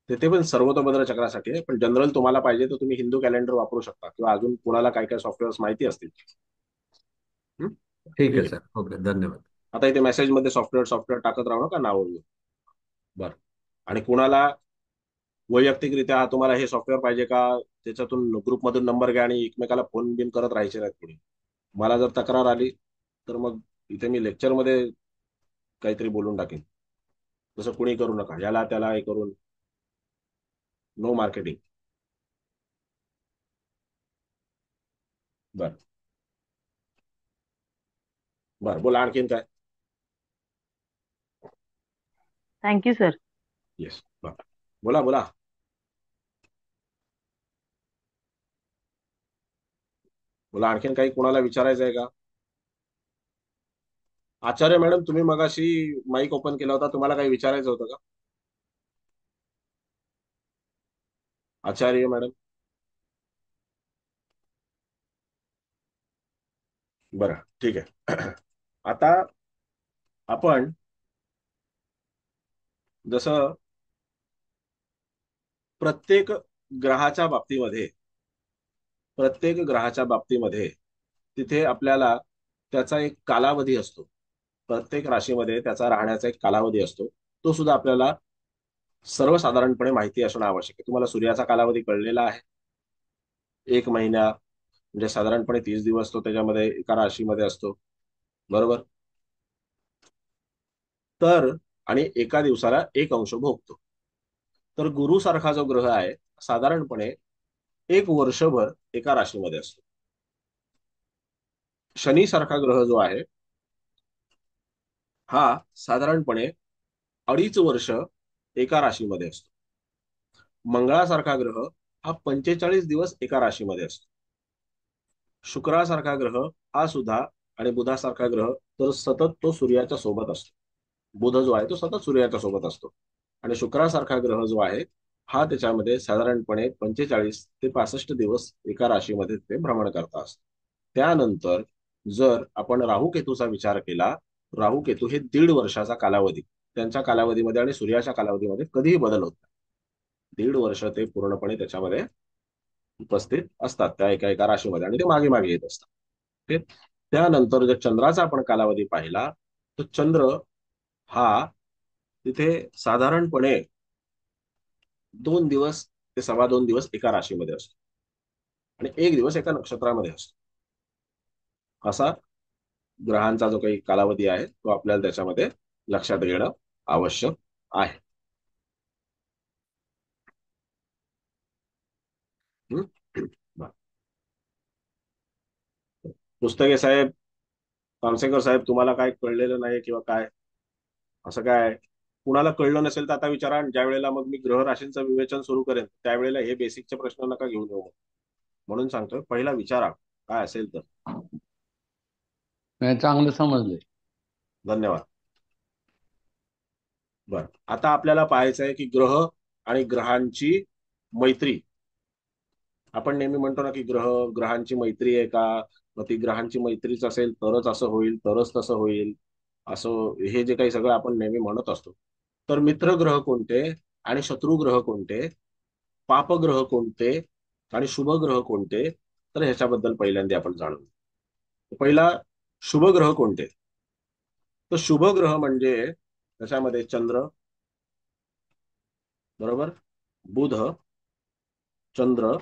ते पण सर्वतोभद्र चक्रासाठी आहे, पण जनरल तुम्हाला पाहिजे तर तुम्ही हिंदू कॅलेंडर वापरू शकता किंवा अजून कुणाला काय काय सॉफ्टवेअर माहिती असतील. ठीक आहे सर. ओके, धन्यवाद. आता इथे मेसेजमध्ये सॉफ्टवेअर टाकत राहू नका नाव. बरं. आणि कुणाला वैयक्तिकरित्या तुम्हाला हे सॉफ्टवेअर पाहिजे का त्याच्यातून ग्रुपमधून नंबर घ्या आणि एकमेकाला फोन बिन करत राहायचे नाहीत पुढे. मला जर तक्रार आली तर मग इथे मी लेक्चरमध्ये काहीतरी बोलून टाकेन. तसं कुणी करू नका. याला त्याला हे करून नो मार्केटिंग. बर बर, बोला आणखीन काय. Thank you sir. येस, बोला बोला. बोला, आणखीन काही कोणाला विचारायचं आहे का. आचार्य मॅडम, तुम्ही मगाशी माईक ओपन केला होता, तुम्हाला काही विचारायचं होतं का. आचार्य मॅडम. बरं, ठीक आहे. आता आपण जसं प्रत्येक ग्रहाच्या बाबतीमध्ये तिथे आपल्याला त्याचा एक कालावधी असतो. प्रत्येक राशीमध्ये त्याचा राहण्याचा एक कालावधी असतो. तो सुद्धा आपल्याला सर्वसाधारणपणे माहिती असणं आवश्यक आहे. तुम्हाला सूर्याचा कालावधी कळलेला आहे. 1 महिना म्हणजे साधारणपणे 30 दिवस तो त्याच्यामध्ये एका राशीमध्ये असतो, बरोबर. तर आणि एका दिवसाला 1 अंश भोगतो. तर गुरु सारखा जो ग्रह आहे साधारणपणे 1 वर्षभर एका राशीमध्ये असतो. शनी सारखा ग्रह जो आहे हा साधारणपणे 2.5 वर्ष एका राशीमध्ये असतो. मंगळासारखा ग्रह हा 45 दिवस एका राशीमध्ये असतो. शुक्रासारखा ग्रह हा सुद्धा आणि बुधासारखा ग्रह तर सतत तो सूर्याच्या सोबत असतो. बुध जो आहे तो सतत सूर्याच्या सोबत असतो आणि शुक्रासारखा ग्रह जो आहे हा त्याच्यामध्ये साधारणपणे 45 ते 65 दिवस एका राशीमध्ये ते भ्रमण करत असतो. त्यानंतर जर आपण राहू केतूचा विचार केला, राहू केतू हे 1.5 वर्षाचा कालावधी, त्यांच्या कालावधीमध्ये आणि सूर्याच्या कालावधीमध्ये कधीही बदल होत नाही. 1.5 वर्ष ते पूर्णपणे त्याच्यामध्ये उपस्थित असतात त्या एका एका राशीमध्ये आणि ते मागे मागे येत असतात. त्यानंतर जर चंद्राचा आपण कालावधी पाहिला तर चंद्र हा तिथे साधारणपणे 2 दिवस ते 2.25 दिवस एका राशीमध्ये असतो आणि 1 दिवस एका नक्षत्रामध्ये असतो. असा ग्रहांचा जो काही कालावधी आहे तो आपल्याला त्याच्यामध्ये लक्षात घेणं आवश्यक आहे. पुस्तके साहेब, तामसेकर साहेब, तुम्हाला काय कळलेलं नाही किंवा काय असं काय कुणाला कळलं नसेल तर आता विचारा. ज्या वेळेला मग मी ग्रह राशींचं विवेचन सुरू करेन त्यावेळेला हे बेसिकचे प्रश्न नका घेऊन येऊ. म्हणून सांगतोय पहिला विचारा काय असेल तर. चांगलं समजलंय. धन्यवाद. बर, आता आपल्याला पाहायचं आहे की ग्रह आणि ग्रहांची मैत्री. आपण नेहमी म्हणतो ना की ग्रहांची मैत्री आहे का, मग ती ग्रहांची मैत्रीच असेल तरच असं होईल, तरच तसं होईल, असं हे जे काही सगळं आपण नेहमी म्हणत असतो. तर मित्र ग्रह कोणते आणि शत्रू ग्रह कोणते, पापग्रह कोणते आणि शुभ ग्रह कोणते, तर ह्याच्याबद्दल पहिल्यांदा आपण जाणून. पहिला शुभ ग्रह कोणते. तर शुभ ग्रह म्हणजे त्याच्यामध्ये चंद्र, बरोबर. बुध, चंद्र,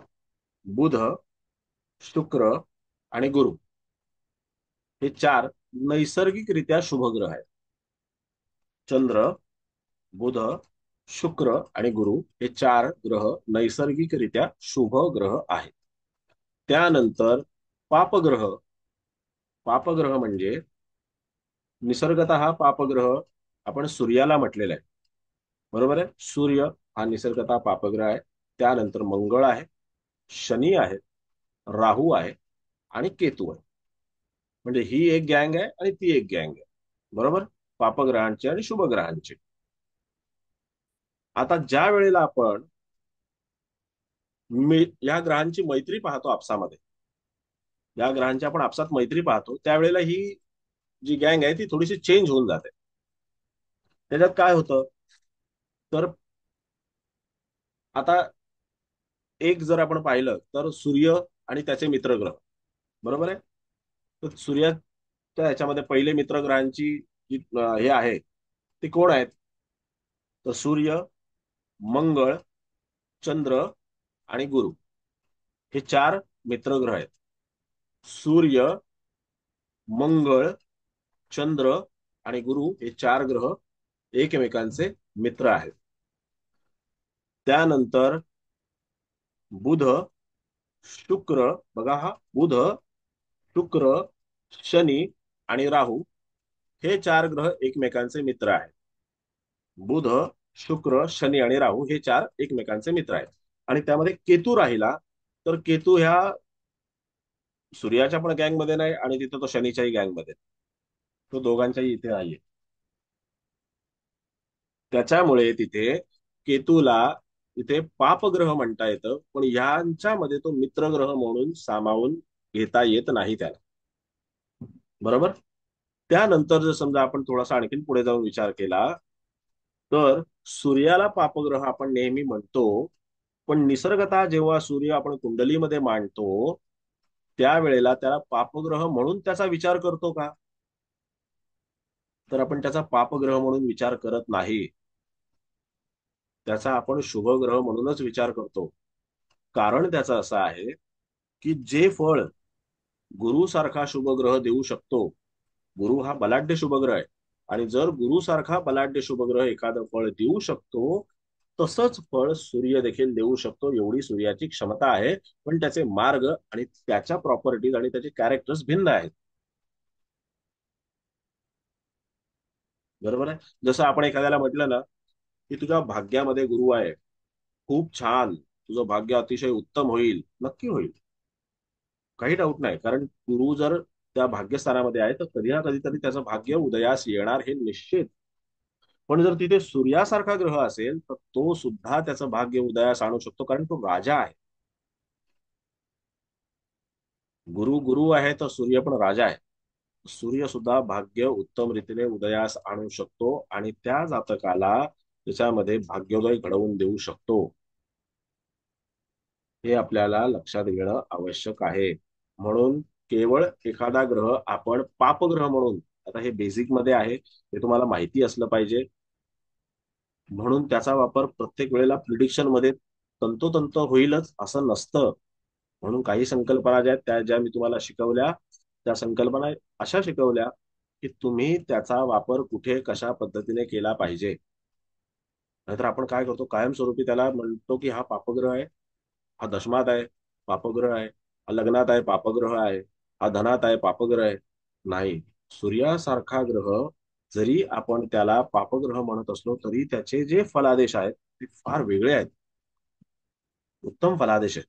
बुध, शुक्र आणि गुरु हे 4 नैसर्गिकरित्या शुभ ग्रह आहेत. चंद्र, बुध, शुक्र आणि गुरु हे 4 ग्रह नैसर्गिकरित्या शुभ ग्रह आहेत. त्यानंतर पापग्रह. पापग्रह म्हणजे निसर्गतः पापग्रह आपण सूर्याला म्हटलेला आहे. बरोबर आहे. सूर्य हा निसर्गतः पापग्रह आहे. त्यानंतर मंगळ आहे, शनी आहे, राहू आहे आणि केतू आहे. म्हणजे ही एक गँग आहे आणि ती एक गँग आहे. बरोबर. पापग्रहांची आणि शुभग्रहांची. आता ज्या वेळेला आपण या ग्रहांची मैत्री पाहतो आपसामध्ये, या ग्रहांची आपण आपसात मैत्री पाहतो, त्यावेळेला ही जी गँग आहे ती थोडीशी चेंज होऊन जाते. त्याच्यात काय होतं तर आता एक जर आपण पाहिलं तर सूर्य आणि त्याचे मित्रग्रह. बरोबर आहे. तर सूर्याच्या ह्याच्यामध्ये पहिले मित्रग्रहांची जी हे आहे ते कोण आहेत तर सूर्य, मंगळ, चंद्र आणि गुरु हे 4 मित्रग्रह आहेत. सूर्य, मंगळ, चंद्र आणि गुरु हे 4 ग्रह एकमेकांचे मित्र आहेत. त्यानंतर बुध, शुक्र, बघा हा बुध, शुक्र, शनी आणि राहू हे 4 ग्रह एकमेकांचे मित्र आहेत. बुध, शुक्र, शनी आणि राहू हे 4 एकमेकांचे मित्र आहेत. आणि त्यामध्ये केतू राहिला तर केतू ह्या सूर्याच्या पण गँगमध्ये नाही आणि तिथं तो शनीच्याही गँगमध्ये, तो दोघांच्याही इथे नाहीये. त्याच्यामुळे तिथे केतूला इथे पापग्रह म्हणता येतं, पण यांच्यामध्ये तो मित्रग्रह म्हणून सामावून घेता येत नाही त्याला. बरोबर. त्यानंतर जर समजा आपण थोडासा आणखीन पुढे जाऊन विचार केला तर सूर्याला पापग्रह आपण नेहमी म्हणतो, पण निसर्गतः जेव्हा सूर्य आपण कुंडलीमध्ये मांडतो त्यावेळेला त्याला पापग्रह म्हणून त्याचा विचार करतो का तर आपण त्याचा पापग्रह म्हणून विचार करत नाही. त्याचा आपण शुभग्रह म्हणूनच विचार करतो. कारण त्याचं असं आहे की जे फळ गुरु सारखा शुभग्रह देऊ शकतो, गुरु हा बलाढ्य शुभग्रह आहे, आणि जर गुरु सारखा बलाढ्य शुभग्रह एखादं फळ देऊ शकतो तसंच फळ सूर्य देखील देऊ शकतो, एवढी सूर्याची क्षमता आहे. पण त्याचे मार्ग आणि त्याच्या प्रॉपर्टीज आणि त्याचे कॅरेक्टर्स भिन्न आहेत. बरोबर आहे. जसं आपण एखाद्याला म्हटलं ना की तुझ्या भाग्यामध्ये गुरु आहे, खूप छान, तुझं भाग्य अतिशय उत्तम होईल, नक्की होईल, काही डाऊट नाही. कारण गुरु जर त्या भाग्यस्थानामध्ये आहे तर कधी ना कधीतरी त्याचं भाग्य उदयास येणार हे निश्चित. पण जर तिथे सूर्यासारखा ग्रह असेल तर तो सुद्धा त्याचं भाग्य उदयास आणू शकतो, कारण तो राजा आहे. गुरु गुरु आहे तर सूर्य पण राजा आहे. सूर्य सुद्धा भाग्य उत्तम रीतीने उदयास आणू शकतो आणि त्या जातकाला त्याच्यामध्ये भाग्योदय घडवून देऊ शकतो. हे आपल्याला लक्षात घेणं आवश्यक आहे. म्हणून केवळ एखादा ग्रह आपण पापग्रह म्हणून, आता हे बेसिक मध्ये आहे, हे तुम्हाला माहिती असलं पाहिजे, म्हणून त्याचा वापर प्रत्येक वेळेला प्रिडिक्शन मध्ये तंतोतंत होईलच असं नसतं. म्हणून काही संकल्पना ज्या त्या ज्या मी तुम्हाला शिकवल्या त्या संकल्पना अशा शिकवल्या की तुम्ही त्याचा वापर कुठे कशा पद्धतीने केला पाहिजे. नाहीतर आपण काय करतो, कायमस्वरूपी त्याला म्हणतो की हा पापग्रह आहे, हा दशमात आहे पापग्रह आहे, हा लग्नात आहे पापग्रह आहे, हा धनात आहे पापग्रह आहे. नाही, सूर्यासारखा ग्रह जरी आपण त्याला पापग्रह म्हणत असलो तरी त्याचे जे फलादेश आहेत ते फार वेगळे आहेत, उत्तम फलादेश आहेत.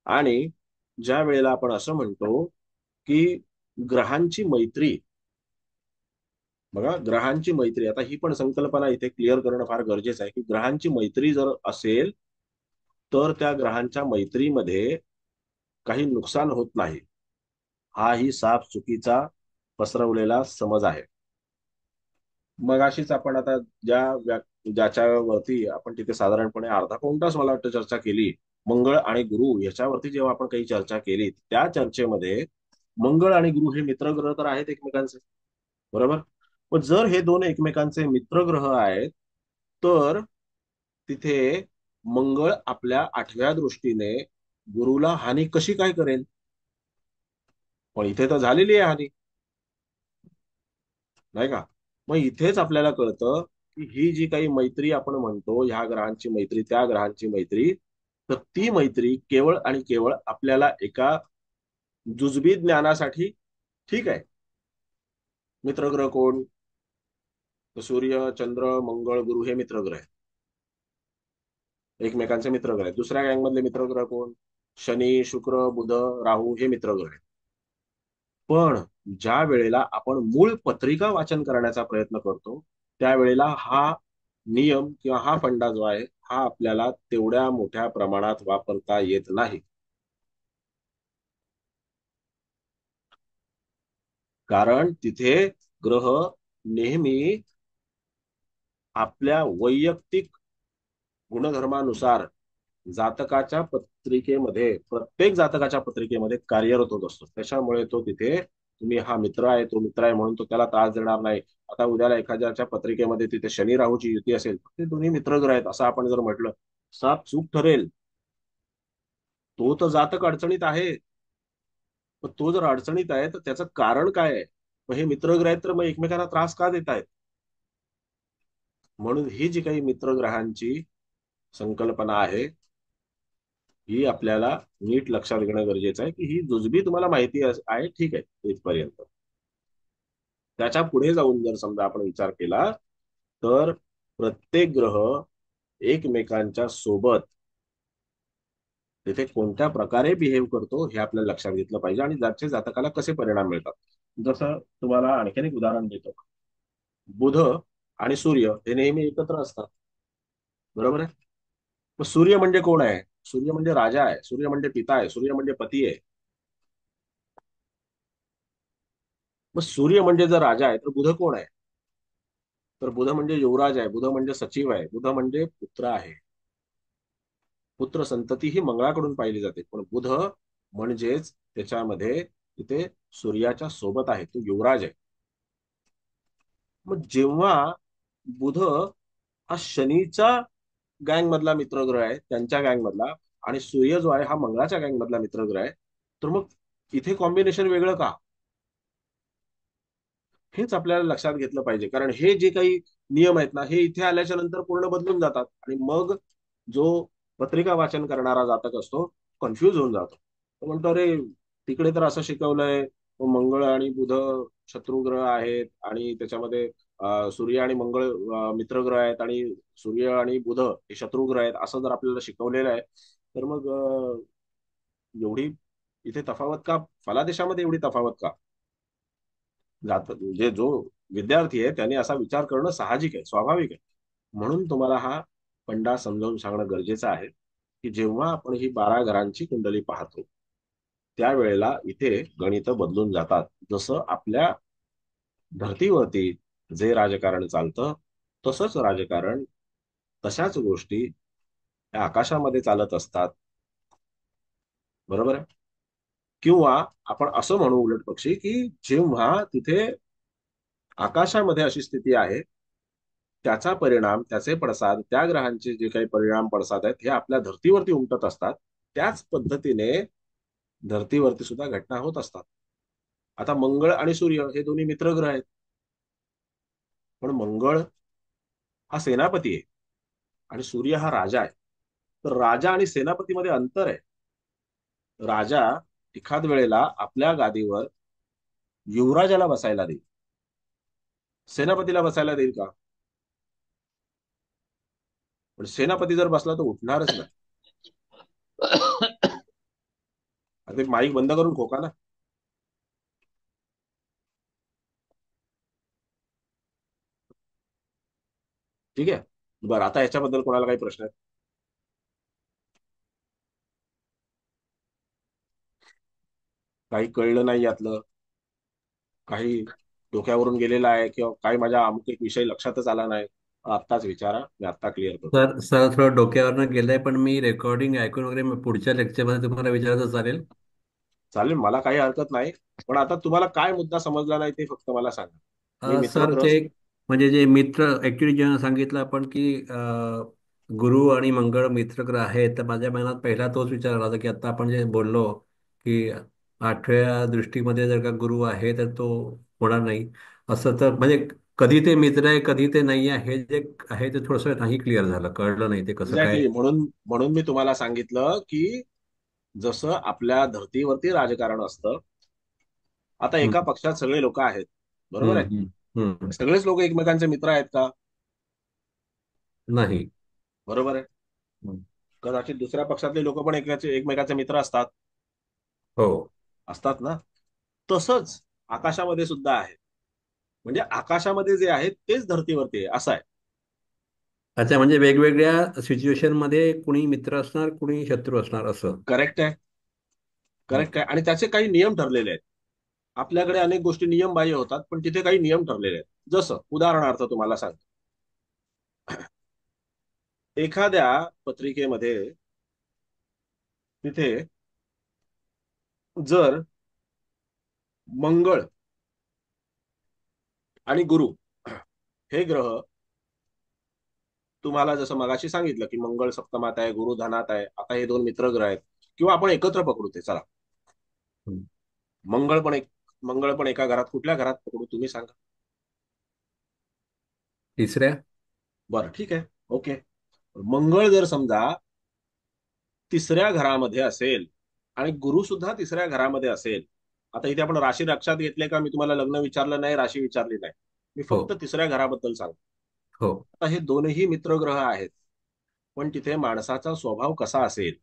आणि ज्या वेळेला आपण असं म्हणतो की ग्रहांची मैत्री, बघा ग्रहांची मैत्री, आता ही पण संकल्पना इथे क्लिअर करणं फार गरजेचं आहे की ग्रहांची मैत्री जर असेल तर त्या ग्रहांच्या मैत्रीमध्ये काही नुकसान होत नाही. हाही साफ चुकीचा पसरवलेला समज आहे. मगाशीच आपण आता ज्याच्यावरती आपण तिथे साधारणपणे अर्धा पाऊण तास मला वाटतं चर्चा केली, मंगळ आणि गुरु याच्यावरती जेव्हा आपण काही चर्चा केली त्या चर्चेमध्ये मंगळ आणि गुरु हे मित्रग्रह तर आहेत एकमेकांचे. बरोबर. पण जर हे दोन एकमेकांचे मित्रग्रह आहेत तर तिथे मंगळ आपल्या 8व्या दृष्टीने गुरुला हानी कशी काय करेल? पण इथे तर झालेली आहे हानी, नाही का? मग इथेच आपल्याला कळतं की ही जी काही मैत्री आपण म्हणतो, ह्या ग्रहांची मैत्री त्या ग्रहांची मैत्री, तर ती मैत्री केवळ आणि केवळ आपल्याला एका जुजबी ज्ञानासाठी ठीक आहे. मित्रग्रह कोण? तर सूर्य, चंद्र, मंगळ, गुरु हे मित्रग्रह आहेत, एकमेकांचे मित्रग्रह आहेत. दुसऱ्या गँग मधले मित्रग्रह कोण? शनी, शुक्र, बुध, राहू हे मित्रग्रह आहेत. पण ज्या वेळेला आपण मूळ पत्रिका वाचन करण्याचा प्रयत्न करतो त्यावेळेला हा नियम किंवा हा फंडा जो आहे हा आपल्याला तेवढ्या मोठ्या प्रमाणात वापरता येत नाही. कारण तिथे ग्रह नेहमी आपल्या वैयक्तिक गुणधर्मानुसार जातकाच्या पत्रिकेमध्ये, प्रत्येक जातकाच्या पत्रिकेमध्ये कार्यरत होत असतो. त्याच्यामुळे तो तिथे, तुम्ही हा मित्र आहे, तो मित्र आहे म्हणून तो त्याला त्रास देणार नाही. आता उद्याला एखाद्याच्या पत्रिकेमध्ये तिथे शनी राहूची युती असेल, ते दोन्ही मित्रग्रह आहेत असं आपण जर म्हटलं, साप चूक ठरेल. तो तर जातक अडचणीत आहे, पण तो जर अडचणीत आहे तर त्याचं कारण काय आहे? मग हे मित्रग्रह आहेत तर मग एकमेकांना त्रास का देत आहेत? म्हणून ही जी काही मित्रग्रहांची संकल्पना आहे ही आपल्याला नीट लक्षात घेणं गरजेचं आहे की ही जुजबी तुम्हाला माहिती आहे, ठीक आहे इथपर्यंत. त्याच्या पुढे जाऊन जर समजा आपण विचार केला तर प्रत्येक ग्रह एकमेकांच्या सोबत तिथे कोणत्या प्रकारे बिहेव करतो हे आपल्याला लक्षात घेतलं पाहिजे आणि ज्याचे जातकाला कसे परिणाम मिळतात. जसं तुम्हाला आणखीन एक उदाहरण देतो. बुध आणि सूर्य हे नेहमी एकत्र असतात, बरोबर आहे? मग सूर्य म्हणजे कोण आहे? सूर्य म्हणजे राजा आहे, सूर्य म्हणजे पिता आहे, सूर्य म्हणजे पती आहे. मग सूर्य म्हणजे जर राजा आहे तर बुध कोण आहे? तर बुध म्हणजे युवराज आहे, बुध म्हणजे सचिव आहे, बुध म्हणजे पुत्र आहे. पुत्र संतती ही मंगळाकडून पाहिली जाते, पण बुध म्हणजेच त्याच्यामध्ये तिथे सूर्याच्या सोबत आहे, तो युवराज आहे. मग जेव्हा बुध हा शनीचा गँग मधला मित्रग्रह आहे, त्यांच्या गँग मधला, आणि सूर्य जो आहे हा मंगळाच्या गँग मधला मित्रग्रह आहे, तर मग इथे कॉम्बिनेशन वेगळं का? हेच आपल्याला लक्षात घेतलं पाहिजे. कारण हे जे काही नियम आहेत ना हे इथे आल्याच्या नंतर पूर्ण बदलून जातात आणि मग जो पत्रिका वाचन करणारा जातक असतो कन्फ्यूज होऊन जातो. तो म्हणतो अरे तिकडे तर असं शिकवलंय, मंगळ आणि बुध शत्रुग्रह आहेत आणि त्याच्यामध्ये सूर्य आणि मंगळ मित्रग्रह आहेत आणि सूर्य आणि बुध हे शत्रुग्रह आहेत असं जर आपल्याला शिकवलेलं आहे तर मग एवढी इथे तफावत का? फलादेशामध्ये एवढी तफावत का? जात म्हणजे जो विद्यार्थी आहे त्याने असा विचार करणं साहजिक आहे, स्वाभाविक आहे. म्हणून तुम्हाला हा फंडा समजावून सांगणं गरजेचं आहे की जेव्हा आपण ही 12 घरांची कुंडली पाहतो त्यावेळेला इथे गणित बदलून जातात. जसं आपल्या धर्तीवरती जे राजकारण चालतं तसंच राजकारण, तशाच गोष्टी त्या आकाशामध्ये चालत असतात, बरोबर आहे? किंवा आपण असं म्हणू उलट पक्षी की जेव्हा तिथे आकाशामध्ये अशी स्थिती आहे त्याचा परिणाम, त्याचे पडसाद, त्या ग्रहांचे जे काही परिणाम पडसाद आहेत हे आपल्या धर्तीवरती उमटत असतात. त्याच पद्धतीने धर्तीवरती सुद्धा घटना होत असतात. आता मंगळ आणि सूर्य हे दोन्ही मित्रग्रह आहेत, पण मंगळ हा सेनापती आहे आणि सूर्य हा राजा आहे. तर राजा आणि सेनापतीमध्ये अंतर आहे. राजा एखाद वेळेला आपल्या गादीवर युवराजाला बसायला देईल, सेनापतीला बसायला देईल का? पण सेनापती जर बसला तर उठणारच नाही. ते माईक बंद करून खोका ना. ठीक आहे, बरं. आता याच्याबद्दल कोणाला काही प्रश्न आहेत? काही कळलं नाही यातलं, काही डोक्यावरून गेलेलं आहे किंवा काही माझ्या अमुक एक विषय लक्षातच आला नाही, आत्ताच विचारा, मी आत्ता क्लिअर करतो. सर थोडं डोक्यावरनं गेलंय, पण मी रेकॉर्डिंग ऐकून वगैरे पुढच्या लेक्चरमध्ये तुम्हाला विचारायचं चालेल? चालेल, मला काही हरकत नाही. पण आता तुम्हाला काय मुद्दा समजला नाही ते फक्त मला सांगा. मी मित्र सर ग्रह. ते म्हणजे जे मित्र ऍक्च्युली जेव्हा सांगितलं आपण की गुरु आणि मंगळ मित्र ग्रह आहेत, तर माझ्या मनात पहिला तोच विचार आला होता की आता आपण जे बोललो की आठव्या दृष्टीमध्ये जर का गुरु आहे तर तो होणार नाही असं. तर म्हणजे कधी ते मित्र आहे कधी ते नाही आहे, हे जे आहे ते थोडंसं नाही क्लिअर झालं, कळलं नाही ते कसं काय. एक्झॅक्टली, म्हणून म्हणून मी तुम्हाला सांगितलं की जसं आपल्या धर्तीवरती राजकारण असतं, आता हम्म, एका पक्षात सगळे लोक आहेत, बरोबर आहे. हम्म, हम्म. सगळेच लोक एकमेकांचे मित्र आहेत का? नाही. बरोबर आहे. हम्म. कदाचित दुसऱ्या पक्षातले लोक पण एकमेकांचे मित्र असतात. हो. असतात ना. तसंच आकाशामध्ये सुद्धा आहे. म्हणजे आकाशामध्ये जे आहे तेच धर्तीवरती आहे, असं आहे. अच्छा, म्हणजे वेगवेगळ्या सिच्युएशन मध्ये कुणी मित्र असणार कुणी शत्रू असणार असं. करेक्ट आहे. Correct okay. आहे. आणि त्याचे काही नियम ठरलेले आहेत. आपल्याकडे अनेक गोष्टी नियमबाह्य होतात, पण तिथे काही नियम ठरलेले आहेत. जसं उदाहरणार्थ तुम्हाला सांगतो, एखाद्या पत्रिकेमध्ये तिथे जर मंगळ आणि गुरु हे ग्रह, तुम्हाला जसं मगाशी सांगितलं की मंगळ सप्तमात आहे, गुरु धनात आहे, आता हे दोन मित्र ग्रह आहेत, किंवा आपण एकत्र पकडू ते, चला. हम्म. मंगळ पण एका घरात, कुठल्या घरात पकडू तुम्ही सांगा? तिसऱ्या. बरं, ठीक आहे. ओके. मंगळ जर समजा तिसऱ्या घरामध्ये असेल आणि गुरु सुद्धा तिसऱ्या घरामध्ये असेल, आता इथे आपण राशी लक्षात घेतले का? मी तुम्हाला लग्न विचारलं नाही, राशी विचारली नाही, मी हो. फक्त तिसऱ्या घराबद्दल सांगतो. हो. आता हे दोनही मित्र ग्रह आहेत, पण तिथे माणसाचा स्वभाव कसा असेल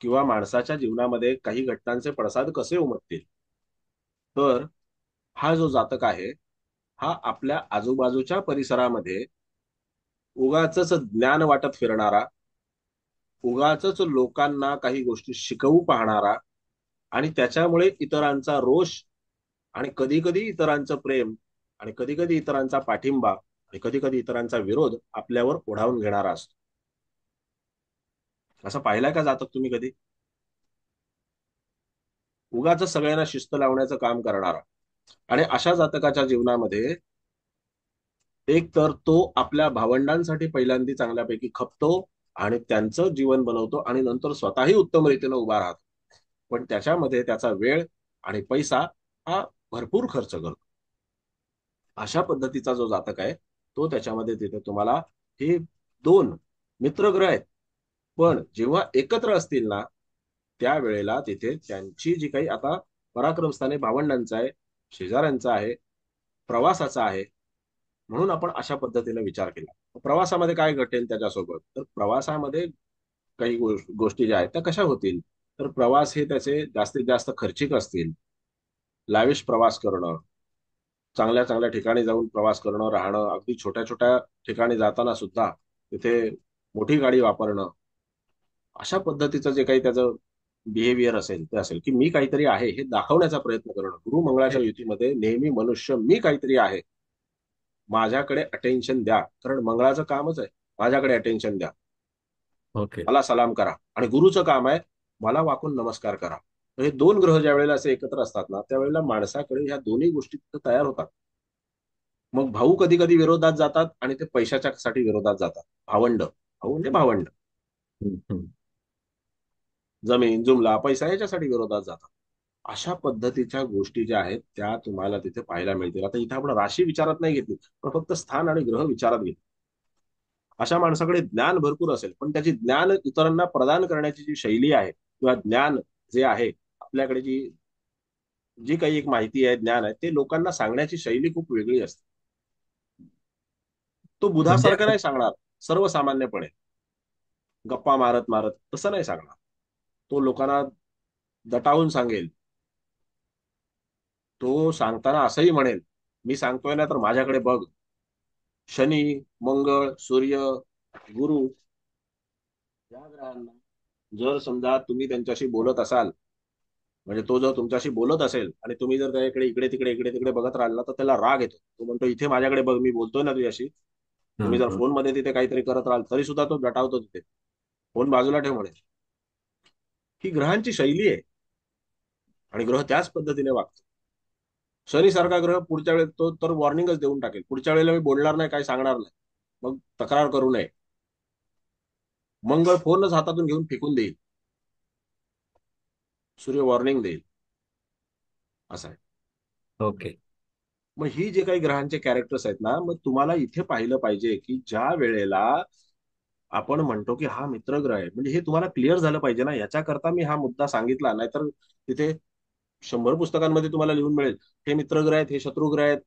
किंवा माणसाच्या जीवनामध्ये काही घटनांचे पडसाद कसे उमटतील, तर हा जो जातक आहे हा आपल्या आजूबाजूच्या परिसरामध्ये उगाचच ज्ञान वाटत फिरणारा, उगाचच लोकांना काही गोष्टी शिकवू पाहणारा, आणि त्याच्यामुळे इतरांचा रोष आणि कधी कधी इतरांचं प्रेम आणि कधी कधी इतरांचा पाठिंबा आणि कधी कधी इतरांचा विरोध आपल्यावर ओढावून घेणारा असतो. असं पाहिलंय का जातक तुम्ही कधी? उगाच सगळ्यांना शिस्त लावण्याचं काम करणारा. आणि अशा जातकाच्या जीवनामध्ये एक तर तो आपल्या भावंडांसाठी पहिल्यांदा चांगल्यापैकी खपतो आणि त्यांचं जीवन बनवतो आणि नंतर स्वतःही उत्तम रीतीने उभा राहतो, पण त्याच्यामध्ये त्याचा वेळ आणि पैसा हा भरपूर खर्च करतो. अशा पद्धतीचा जो जातक आहे तो त्याच्यामध्ये तिथे तुम्हाला हे दोन मित्रग्रह आहेत, पण जेव्हा एकत्र असतील ना त्यावेळेला तिथे त्यांची जी काही, आता पराक्रमस्थाने भावंडांचं आहे, शेजाऱ्यांचं आहे, प्रवासाचा आहे, म्हणून आपण अशा पद्धतीने विचार केला. प्रवासामध्ये काय घटेल त्याच्यासोबत? तर प्रवासामध्ये काही गोष्टी ज्या आहेत त्या कशा होतील, तर प्रवास हे त्याचे जास्तीत जास्त खर्चिक असतील. लाविश प्रवास करणं, चांगल्या चांगल्या ठिकाणी जाऊन प्रवास करणं, राहणं, अगदी छोट्या छोट्या ठिकाणी जाताना सुद्धा तिथे मोठी गाडी वापरणं, अशा पद्धतीचं जे काही त्याचं बिहेवियर असेल ते असेल की मी काहीतरी आहे हे दाखवण्याचा प्रयत्न करणं. गुरु मंगळाच्या युतीमध्ये नेहमी मनुष्य मी काहीतरी आहे, माझ्याकडे अटेन्शन द्या, कारण मंगळाचं कामच आहे माझ्याकडे अटेन्शन द्या, ओके. मला सलाम करा. आणि गुरुचं काम आहे मला वाकून नमस्कार करा. तर हे दोन ग्रह ज्या वेळेला असे एकत्र असतात ना त्यावेळेला माणसाकडे ह्या दोन्ही गोष्टी तयार होतात. मग भाऊ कधी कधी विरोधात जातात आणि ते पैशाच्या साठी विरोधात जातात. भावंड, भाऊ म्हणजे भावंड, हम्म, हम्म. जमीन जुमला पैसा याच्यासाठी विरोधात जातात. अशा पद्धतीच्या गोष्टी ज्या आहेत त्या तुम्हाला तिथे पाहायला मिळतील. आता इथे आपण राशी विचारात नाही घेतली, पण फक्त स्थान आणि ग्रह विचारात घेतले. अशा माणसाकडे ज्ञान भरपूर असेल, पण त्याची ज्ञान इतरांना प्रदान करण्याची जी शैली आहे किंवा ज्ञान जे आहे आपल्याकडे, जी जी काही एक माहिती आहे, ज्ञान आहे, ते लोकांना सांगण्याची शैली खूप वेगळी असते. तो म्हणजे बुधासारखं नाही सांगणार सर्वसामान्यपणे, गप्पा मारत मारत तसं नाही सांगणार. तो लोकांना दटावून सांगेल. तो सांगताना असंही म्हणेल, मी सांगतोय ना तर माझ्याकडे बघ. शनी, मंगळ, सूर्य, गुरु या ग्रहांना जर समजा तुम्ही त्यांच्याशी बोलत असाल, म्हणजे तो जर तुमच्याशी बोलत असेल आणि तुम्ही जर त्याच्याकडे इकडे तिकडे बघत राहिला ना तर त्याला राग येतो. तो म्हणतो इथे माझ्याकडे बघ, मी बोलतोय ना तुझ्याशी. हं, तुम्ही जर हं. फोनमध्ये तिथे काहीतरी करत राहाल तरी सुद्धा तो दटावतो तिथे. फोन बाजूला ठेव म्हणे. ही ग्रहांची शैली आहे आणि ग्रह त्याच पद्धतीने वागतो. शनी सारखा ग्रह पुढच्या वेळेस तो तर वॉर्निंगच देऊन टाकेल, पुढच्या वेळेला मी बोलणार नाही, काही सांगणार नाही, मग तक्रार करू नये. मंगळ फोनच हातातून घेऊन फेकून देईल, सूर्य वॉर्निंग देईल, असं आहे. ओके. मग ही जे काही ग्रहांचे कॅरेक्टर्स आहेत ना, मग तुम्हाला इथे पाहिलं पाहिजे की ज्या वेळेला आपण म्हणतो की हा मित्रग्रह आहे, म्हणजे हे तुम्हाला क्लिअर झालं पाहिजे ना, याच्याकरता मी हा मुद्दा सांगितला. नाहीतर तिथे 100 पुस्तकांमध्ये तुम्हाला लिहून मिळेल हे मित्रग्रह आहेत, हे शत्रुग्रह आहेत,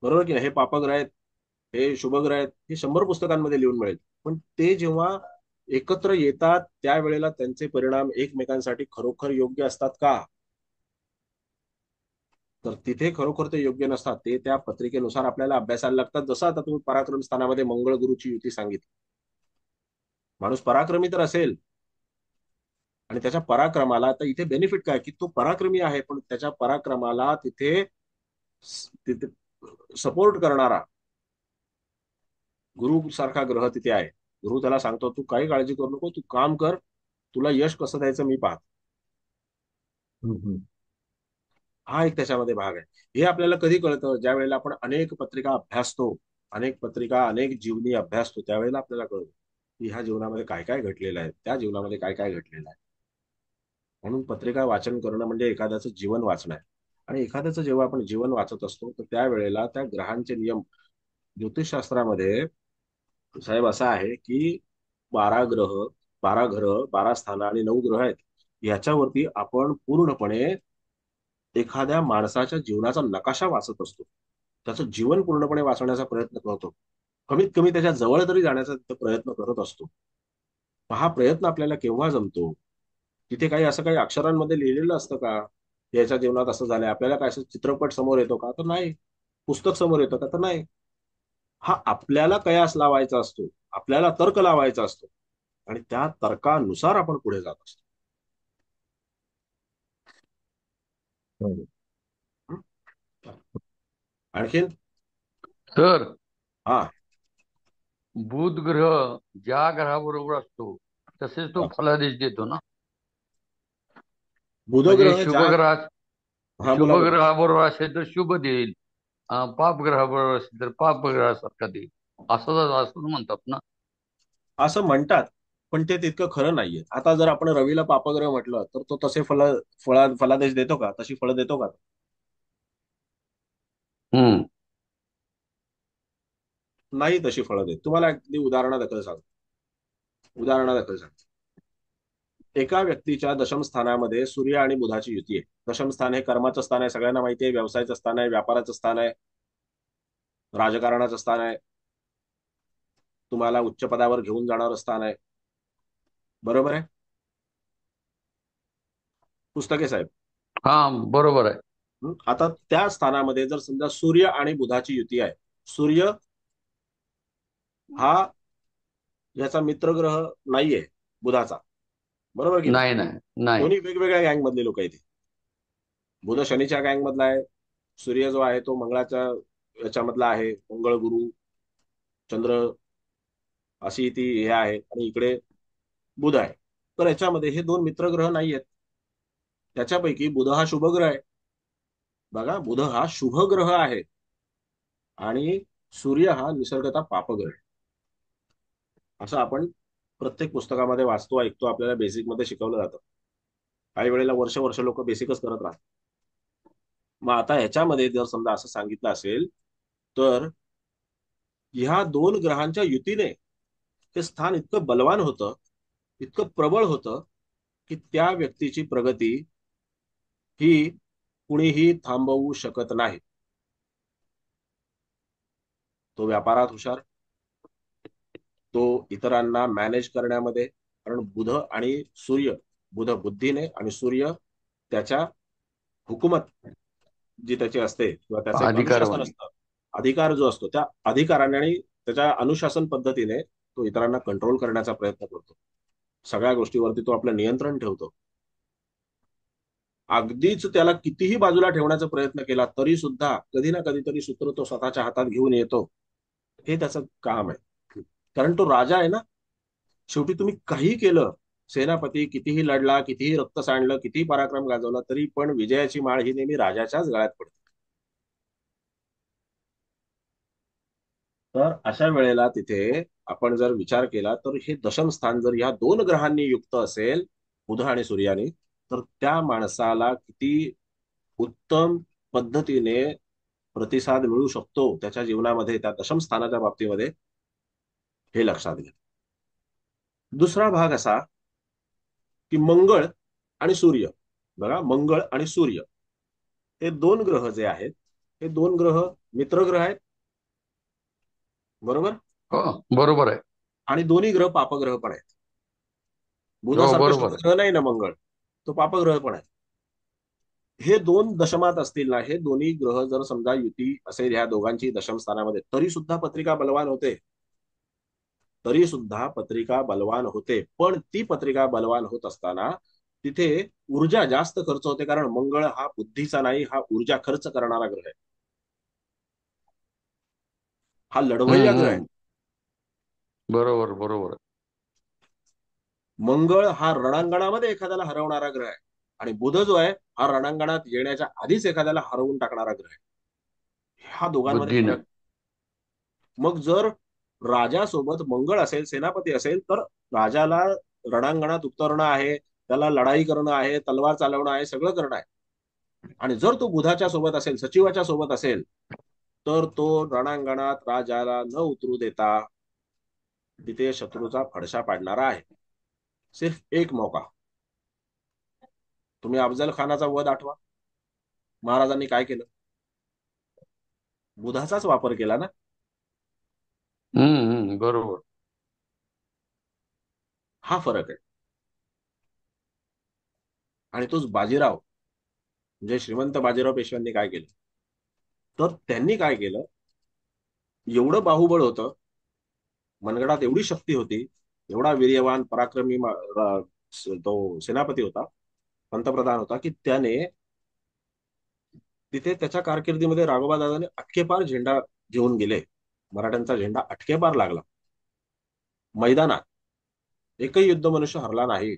बरोबर की नाही, हे पापग्रह आहेत, हे शुभग्रह आहेत, हे 100 पुस्तकांमध्ये लिहून मिळेल. पण ते जेव्हा एकत्र येतात त्यावेळेला त्यांचे परिणाम एकमेकांसाठी खरोखर योग्य असतात का, तर तिथे खरोखर ते योग्य नसतात. ते त्या पत्रिकेनुसार आपल्याला अभ्यासाला लागतात. जसं आता तुम्ही पराक्रम स्थानामध्ये मंगळ गुरुची युती सांगितली, माणूस पराक्रमी तर असेल आणि त्याच्या पराक्रमाला, आता इथे बेनिफिट काय की तो पराक्रमी आहे, पण त्याच्या पराक्रमाला तिथे तिथे सपोर्ट करणारा गुरु सारखा ग्रह तिथे आहे. गुरु त्याला सांगतो तू काही काळजी करू नको, तू काम कर, तुला यश कसं द्यायचं मी पाहतो. हा एक त्याच्यामध्ये भाग आहे. हे आपल्याला कधी कळतं, ज्या वेळेला आपण अनेक पत्रिका अभ्यासतो, अनेक पत्रिका, अनेक जीवनी अभ्यासतो, त्यावेळेला आपल्याला कळतं की ह्या जीवनामध्ये काय काय घडलेलं आहे, त्या जीवनामध्ये काय काय घडलेलं आहे. म्हणून पत्रिका वाचन करणं म्हणजे एखाद्याचं जीवन वाचणं आहे. आणि एखाद्याचं जेव्हा आपण जीवन वाचत असतो तर त्यावेळेला त्या ग्रहांचे नियम, ज्योतिषशास्त्रामध्ये साहेब असा आहे की 12 ग्रह, 12 ग्रह, 12 स्थानं आणि 9 ग्रह आहेत, याच्यावरती आपण पूर्णपणे एखाद्या माणसाच्या जीवनाचा नकाशा वाचत असतो, त्याचं जीवन पूर्णपणे वाचण्याचा प्रयत्न करतो, कमीत कमी त्याच्या जवळ तरी जाण्याचा प्रयत्न करत असतो. हा प्रयत्न आपल्याला केव्हा जमतो, तिथे काही असं काही अक्षरांमध्ये लिहिलेलं असतं का, याच्या जीवनात असं झालंय, आपल्याला काय असं चित्रपट समोर येतो का, तर नाही. पुस्तक समोर येतं का, तर नाही. हा आपल्याला कयास लावायचा असतो, आपल्याला तर्क लावायचा असतो, आणि त्या तर्कानुसार आपण पुढे जात असतो. आणखीन तर हा बुध ग्रह ज्या ग्रहाबरोबर असतो तसेच तो फलादेश देतो ना. बुध म्हणजे ग्रह शुभ ज्या ग्रहात, हा शुभ बोला बोला ग्रहाबरोबर असेल तर शुभ देईल, पाप ग्रहाबरोबर असेल तर पाप ग्रहासारखा देईल, असं म्हणतात ना. असं म्हणतात, पण ते तितकं खरं नाहीये. आता जर आपण रवीला पापग्रह म्हटलं तर तो तसे फलादेश देतो का, तशी फळं देतो का? हम्म. नाही तशी फळं देत. तुम्हाला अगदी उदाहरणादाखल सांगतो. एका व्यक्तीच्या दशम स्थानामध्ये सूर्य आणि बुधाची युती आहे. दशम स्थान हे कर्माचं स्थान आहे, सगळ्यांना माहिती आहे, व्यवसायाचं स्थान आहे, व्यापाराचं स्थान आहे, राजकारणाचं स्थान आहे, तुम्हाला उच्च पदावर घेऊन जाणारं स्थान आहे, बरोबर आहे पुस्तके साहेब? हा बरोबर आहे. आता त्या स्थानामध्ये जर समजा सूर्य आणि बुधाची युती आहे, सूर्य हा याचा मित्रग्रह नाहीये बुधाचा, बरोबर की नाही? नाही नाही नाही. दोन्ही वेगवेगळ्या गँग मधले लोक आहेत. बुध शनीच्या गँग मधला आहे, सूर्य जो आहे तो मंगळाच्या याच्यामधला आहे, मंगळ गुरु चंद्र अशी ती हे आहे, आणि इकडे बुध आहे. तर याच्यामध्ये हे दोन मित्रग्रह नाही आहेत. त्याच्यापैकी बुध हा शुभग्रह आहे. बघा, बुध हा शुभ ग्रह आहे आणि सूर्य हा निसर्गतः पापग्रह आहे. असं आपण प्रत्येक पुस्तकामध्ये वाचतो, ऐकतो, आपल्याला बेसिक मध्ये शिकवलं जातं. काही वेळेला वर्ष वर्ष लोक बेसिकच करत राहतात. मग आता ह्याच्यामध्ये जर समजा असं सांगितलं असेल तर ह्या दोन ग्रहांच्या युतीने ते स्थान इतकं बलवान होतं, इतकं प्रबळ होतं की त्या व्यक्तीची प्रगती ही कुणीही थांबवू शकत नाही. तो व्यापारात हुशार, तो इतरांना मॅनेज करण्यामध्ये, कारण बुध आणि सूर्य, बुध बुद्धीने आणि सूर्य त्याच्या हुकूमत जी त्याची असते किंवा त्याचं एक अनुशासन अधिकारवाणी. असतं, अधिकार जो असतो, त्या अधिकाराने आणि त्याच्या अनुशासन पद्धतीने तो इतरांना कंट्रोल करण्याचा प्रयत्न करतो. सगळ्या गोष्टीवरती तो आपलं नियंत्रण ठेवतो. अगदीच त्याला कितीही बाजूला ठेवण्याचा प्रयत्न केला तरी सुद्धा कधी ना कधीतरी सूत्र तो स्वतःच्या हातात घेऊन येतो. हे त्याचं काम आहे, कारण तो राजा आहे ना. शेवटी तुम्ही काही केलं सेनापती कितीही लढला, कितीही रक्त सांडलं, कितीही पराक्रम गाजवला, तरी पण विजयाची माळ ही नेहमी राजाच्याच गळ्यात पडते. तर अशा वेळेला तिथे आपण जर विचार केला तर हे दशम स्थान जर ह्या दोन ग्रहांनी युक्त असेल, बुध आणि सूर्याने, तर त्या माणसाला किती उत्तम पद्धतीने प्रतिसाद मिळू शकतो त्याच्या जीवनामध्ये, त्या दशम स्थानाच्या बाबतीमध्ये, हे लक्षात घ्या. दुसरा भाग असा की मंगळ आणि सूर्य. बघा, मंगळ आणि सूर्य हे दोन ग्रह जे आहेत, हे दोन ग्रह मित्र ग्रह आहेत, बरोबर? हो, बरोबर आहे. आणि दोन्ही ग्रह पापग्रह पण आहेत. हो, बुधासारखा बरोबर शुभ आहे. ग्रह नाही ना मंगळ, तो पापग्रह पण आहे. हे दोन दशमात असतील ना, हे दोन्ही ग्रह जर समजा युती असेल ह्या दोघांची दशम स्थानामध्ये, तरी सुद्धा पत्रिका बलवान होते. तरी सुद्धा पत्रिका बलवान होते. पण ती पत्रिका बलवान होत असताना तिथे ऊर्जा जास्त खर्च होते, कारण मंगळ हा बुद्धीचा नाही, हा ऊर्जा खर्च करणारा ग्रह आहे, हा लढवय्या ग्रह आहे. बरोबर बरोबर. मंगळ हा रणांगणामध्ये एखाद्याला हरवणारा ग्रह आहे, आणि बुध जो आहे हा रणांगणात येण्याच्या आधीच एखाद्याला हरवून टाकणारा ग्रह आहे. ह्या दोघांमध्ये बुद्धीनं. फरक. मग जर राजासोबत मंगळ असेल, सेनापती असेल, तर राजाला रणांगणात उतरणं आहे, त्याला लढाई करणं आहे, तलवार चालवणं आहे, सगळं करणं आहे. आणि जर तो बुधाच्या सोबत असेल, सचिवाच्या सोबत असेल, तर तो रणांगणात राजाला न उतरू देता तिथे शत्रूचा फडशा पाडणारा आहे. सिर्फ एक मौका. तुम्ही अफजल खानाचा वध आठवा. महाराजांनी काय केलं? बुधाचाच वापर केला ना. बरोबर. हा फरक आहे. आणि तोच बाजीराव, म्हणजे श्रीमंत बाजीराव पेशव्यांनी काय केलं? तर त्यांनी काय केलं, एवढं बाहुबळ होतं, मनगडात एवढी शक्ती होती, एवढा वीर्यवान पराक्रमी तो सेनापती होता, पंतप्रधान होता, की त्याने तिथे त्याच्या कारकिर्दीमध्ये राघोबा दादाने अटकेपार झेंडा घेऊन गेले. मराठ्यांचा झेंडा अटकेपार लागला मैदानात. एकही युद्ध मनुष्य हरला नाही.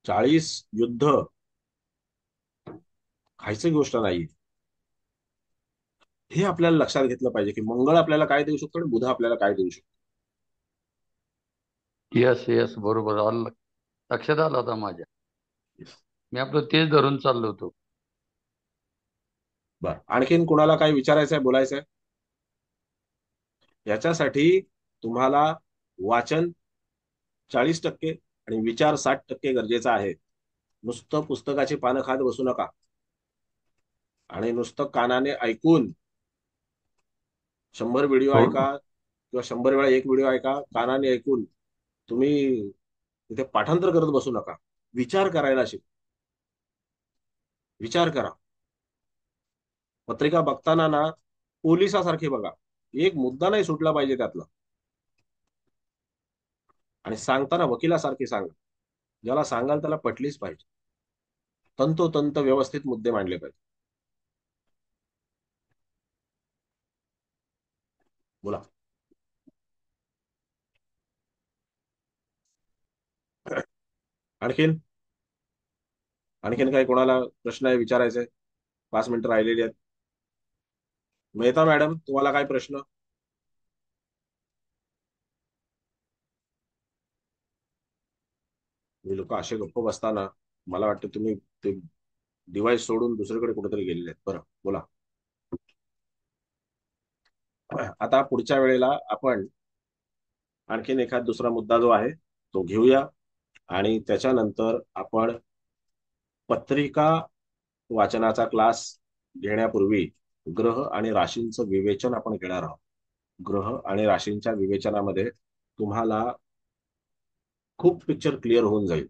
40 युद्ध खायची गोष्ट नाही. हे आपल्याला लक्षात घेतलं पाहिजे की मंगळ आपल्याला काय देऊ शकतो आणि बुध आपल्याला काय देऊ शकतो. यस यस, बरोबर आलं. लक्षात आलं आता माझ्या. मी आपलं तेच धरून चाललो होतो. बर, आणखीन कुणाला काय विचारायचंय, बोलायचंय? याच्यासाठी तुम्हाला वाचन 40% आणि विचार 60% गरजेचा आहे. नुसतं पुस्तकाची पानं खात बसू नका, आणि नुसतं कानाने ऐकून 100 व्हिडिओ हो. ऐका किंवा 100 वेळा एक व्हिडिओ ऐका, कानाने ऐकून तुम्ही तिथे पाठांतर करत बसू नका. विचार करायला शिक. विचार करा. पत्रिका बघताना ना पोलिसासारखे बघा, एक मुद्दा नाही सुटला पाहिजे त्यातला. आणि सांगताना वकिलासारखे सांगा. ज्याला सांगाल त्याला पटलीच पाहिजे. तंतोतंत व्यवस्थित मुद्दे मांडले पाहिजे. बोला. आणखीन आणखीन काही कोणाला प्रश्न आहे, विचारायचे? 5 मिनिटं राहिलेली आहेत. मेहता मॅडम, तुम्हाला काय प्रश्न? मी लोक असे गप्प बसताना मला वाटतं तुम्ही ते डिव्हाइस सोडून दुसरीकडे कुठेतरी गेलेले आहेत. बरं, बोला. आता पुढच्या वेळेला आपण आणखीन एखाद दुसरा मुद्दा जो आहे तो घेऊया, आणि त्याच्यानंतर आपण पत्रिका वाचनाचा क्लास घेण्यापूर्वी ग्रह आणि राशींचं विवेचन आपण घेणार आहोत. ग्रह आणि राशींच्या विवेचनामध्ये तुम्हाला खूप पिक्चर क्लिअर होऊन जाईल.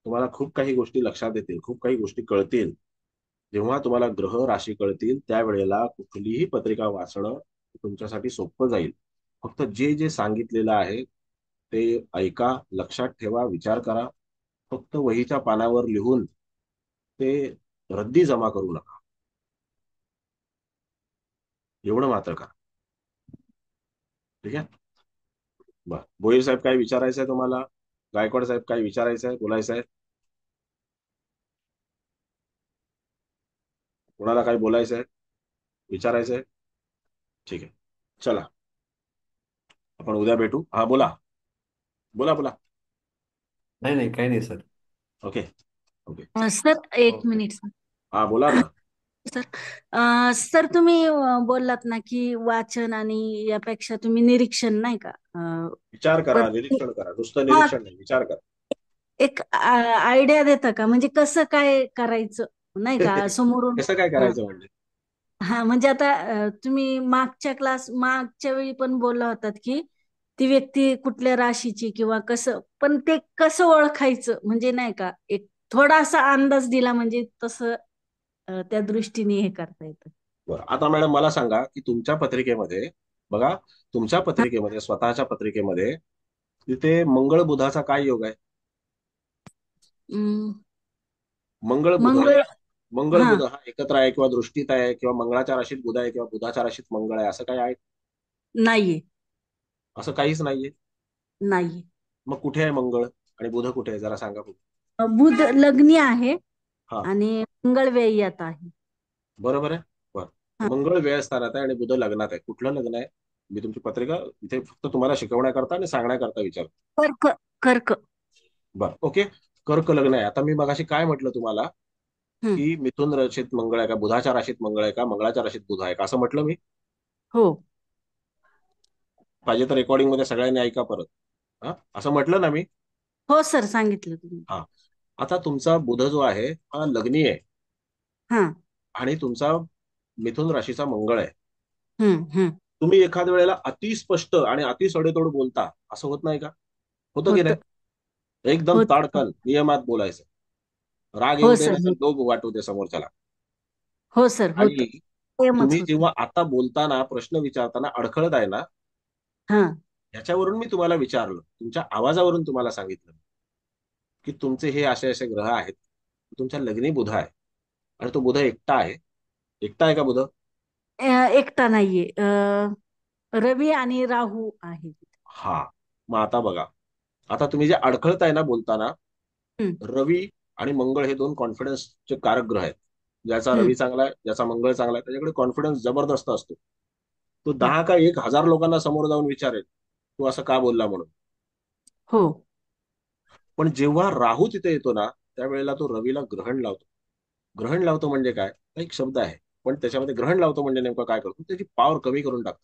तुम्हाला खूप काही गोष्टी लक्षात येतील, खूप काही गोष्टी कळतील. जेव्हा तुम्हाला ग्रह राशी कळतील त्यावेळेला कुठलीही पत्रिका वाचणं तुमच्यासाठी सोपं जाईल. फक्त जे जे सांगितलेलं आहे ते ऐका, लक्षात ठेवा, विचार करा. फक्त वहीच्या पानावर लिहून ते रद्दी जमा करू नका, एवढं मात्र करा. ठीक आहे. बर, भोईर साहेब काय विचारायचं आहे तुम्हाला? गायकवाड साहेब काय विचारायचं आहे, बोलायचं आहे? कोणाला काय बोलायचं आहे, विचारायचं आहे? ठीक आहे, चला आपण उद्या भेटू. हा बोला, बोला बोला. नाही नाही, काही नाही सर. Okay okay. सर एक ओके. Minute sir. हा बोला ना. सर सर तुम्ही बोललात ना की वाचन आणि यापेक्षा तुम्ही निरीक्षण नाही का विचार करा, बरं. निरीक्षण करा. नुसतं हा, निरीक्षण नाही, विचार करा. एक आयडिया देता का म्हणजे कसं काय करायचं नाही का समोरून कसं काय करायचं म्हणजे? हा म्हणजे आता तुम्ही मागच्या वेळी पण बोलला होतात की ती व्यक्ती कुठल्या राशीची किंवा कसं, पण ते कसं ओळखायचं म्हणजे नाही का एक थोडासा अंदाज दिला म्हणजे तसं त्या दृष्टीने हे करता येतं. बरं, आता मॅडम मला सांगा की तुमच्या पत्रिकेमध्ये बघा, तुमच्या पत्रिकेमध्ये, स्वतःच्या पत्रिकेमध्ये तिथे मंगळ बुधाचा काय योग आहे? अं, मंगळ बुध, मंगळ मंगळ हा बुध हा एकत्र आहे किंवा दृष्टीत आहे किंवा मंगळाच्या राशीत बुध आहे किंवा बुधाच्या राशीत मंगळ आहे, असं काय आहे? नाहीये असं काहीच नाहीये. नाहीये. मग कुठे आहे मंगळ आणि बुध कुठे आहे, जरा सांगा बघू. बुध लग्नी आहे हा, आणि मंगळ व्ययात आहे. बरोबर आहे. बरं, हा. मंगळ व्ययस्थानात आहे आणि बुध लग्नात आहे. कुठलं लग्न आहे? मी तुमची पत्रिका इथे फक्त तुम्हाला शिकवण्याकरता आणि सांगण्याकरता विचारतो. कर्क कर्क. बरं, ओके. कर्क लग्न आहे. आता मी मगाशी काय म्हटलं तुम्हाला हम्म. की मिथुन राशीत मंगळ आहे का, बुधाच्या राशीत मंगळ आहे का, मंगळाच्या राशीत बुध आहे का, असं म्हटलं मी? हो पाहिजे तर रेकॉर्डिंग मध्ये सगळ्यांनी ऐका परत. हा, असं म्हटलं ना मी? हो सर सांगितलं तुम्ही. हा, आता तुमचा बुध जो आहे हा लग्नी आहे हा आणि तुमचा मिथुन राशीचा मंगळ आहे. हम्म. तुम्ही एखाद्या वेळेला अतिस्पष्ट आणि अतिसडेतोड बोलता, असं होत नाही का? होतं की होत नाही? एकदम होत ताडकन नियमात बोलायचं. राग हो येऊ दे सर नाही, लोभ वाटू दे समोरच्याला. हो सर होत आणि सेमच तुम्ही होत. जेव्हा आता बोलताना, प्रश्न विचारताना अडखळत आहे ना, हा ह्याच्यावरून मी तुम्हाला विचारलं, तुमच्या आवाजावरून तुम्हाला सांगितलं की तुमचे हे असे असे ग्रह आहेत, तुमच्या लग्नी बुध आहे आणि तो बुध एकटा आहे. एकटा आहे का बुध? एकटा नाहीये. रवी आणि राहू आहे. हा, मग आता बघा, आता तुम्ही जे अडखळताय ना बोलताना, हम्म. रवी आणि मंगळ हे दोन कॉन्फिडन्सचे कारक ग्रह आहेत. ज्याचा हम्म. रवी चांगला आहे, ज्याचा मंगळ चांगला आहे, त्याच्याकडे कॉन्फिडन्स जबरदस्त असतो. तो हम्म. 10 का 1,000 लोकांना समोर जाऊन विचारेल तू असं का बोलला म्हणून. हो पण जेव्हा राहू तिथे येतो ना, त्यावेळेला तो रवीला ग्रहण लावतो. ग्रहण लावतो म्हणजे काय, हा एक शब्द आहे, पण त्याच्यामध्ये ग्रहण लावतो म्हणजे नेमकं काय करतो, त्याची पॉवर कमी करून टाकतो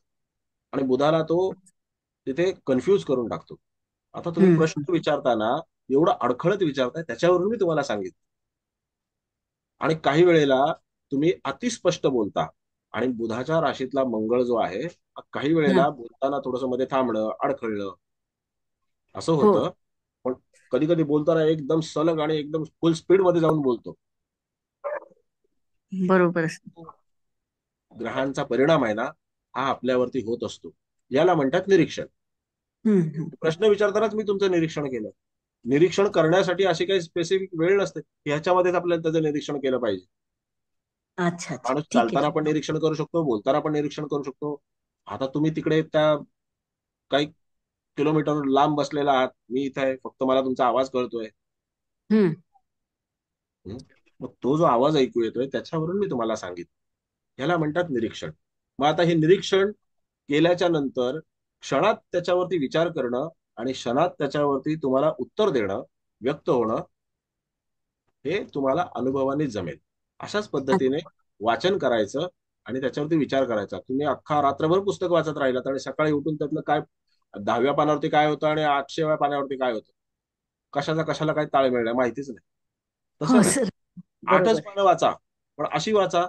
आणि बुधाला तो तिथे कन्फ्यूज करून टाकतो. आता तुम्ही हम्म. प्रश्न विचारताना एवढं अडखळत विचारताय, त्याच्यावरून मी तुम्हाला सांगितलं. आणि काही वेळेला तुम्ही अतिस्पष्ट बोलता आणि बुधाच्या राशीतला मंगळ जो आहे, काही हा. वेळेला बोलताना थोडस मध्ये थांबणं, अडखळलं, असं हो होतं. पण कधी कधी बोलताना एकदम सलग आणि एकदम फुल स्पीड मध्ये जाऊन बोलतो. बरोबर. ग्रहांचा परिणाम आहे ना, हा आपल्यावरती होत असतो. याला म्हणतात निरीक्षण. हम्म. प्रश्न विचारतानाच मी तुमचं निरीक्षण केलं. निरीक्षण करण्यासाठी अशी काही स्पेसिफिक वेळ नसते, ह्याच्यामध्येच आपल्याला त्याचं निरीक्षण केलं पाहिजे. अच्छा अच्छा माणूस ठीक चालताना आहे. पण निरीक्षण करू शकतो, बोलताना पण निरीक्षण करू शकतो. आता तुम्ही तिकडे त्या काही किलोमीटर लांब बसलेला आहात, मी इथे आहे, फक्त मला तुमचा आवाज कळतोय. हम्म. हं? मग तो जो आवाज ऐकू येतोय त्याच्यावरून मी तुम्हाला सांगितलं, ह्याला म्हणतात निरीक्षण. मग आता हे निरीक्षण केल्याच्या नंतर क्षणात त्याच्यावरती विचार करणं आणि क्षणात त्याच्यावरती तुम्हाला उत्तर देणं, व्यक्त होणं, हे तुम्हाला अनुभवाने जमेल. अशाच पद्धतीने वाचन करायचं आणि त्याच्यावरती विचार करायचा. तुम्ही अख्खा रात्रभर पुस्तक वाचत राहिलात आणि सकाळी उठून त्यातलं काय 10व्या पानावरती काय होतं आणि 800व्या पानावरती काय होतं, कशाचा कशाला काही ताळमेळ नाही, माहितीच नाही. हो तसं नाही. सर 8च बरोबर. पानं वाचा, पण अशी वाचा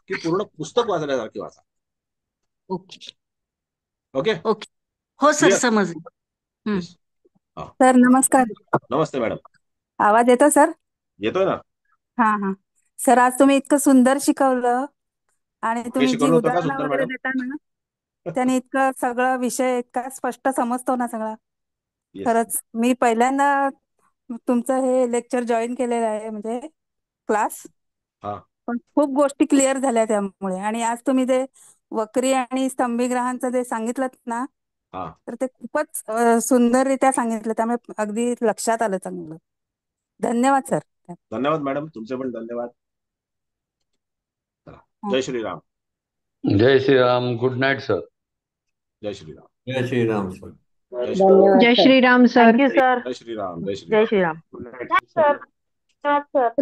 की पूर्ण पुस्तक वाचल्यासारखी वाचा. Okay okay, okay. हो सर क्लिअर? समजलं. हम्म. येस. हा, सर नमस्कार. नमस्ते मॅडम. आवाज येतो सर? येतोय ना? हा हा. सर आज तुम्ही इतकं सुंदर शिकवलं आणि हे तुम्ही जी शिकवलं होतं का उदाहरणं सुंदर वगैरे मॅडम? देता ना, त्याने इतकं सगळं विषय इतका स्पष्ट समजतो ना सगळा. येस. खरंच मी पहिल्यांदा तुमचं हे लेक्चर जॉईन केलेलं आहे, म्हणजे क्लास. हा, पण खूप गोष्टी क्लिअर झाल्या त्यामुळे. आणि आज तुम्ही जे वक्री आणि स्तंभी ग्रहांचं जे सांगितलं ना, हा तर ते खूपच सुंदररित्या सांगितलं, त्यामुळे अगदी लक्षात आलं चांगलं. धन्यवाद सर. धन्यवाद मॅडम, तुमचे पण धन्यवाद. चला, जय श्रीराम. जय श्रीराम. Good night sir. जय श्रीराम. जय श्रीराम सर. जय श्रीराम. धन्यवाद जय sir. Shriram sir. Thank you sir. जय श्रीराम. जय जय श्रीराम. श्रीराम. सर. धन्यवाद सर.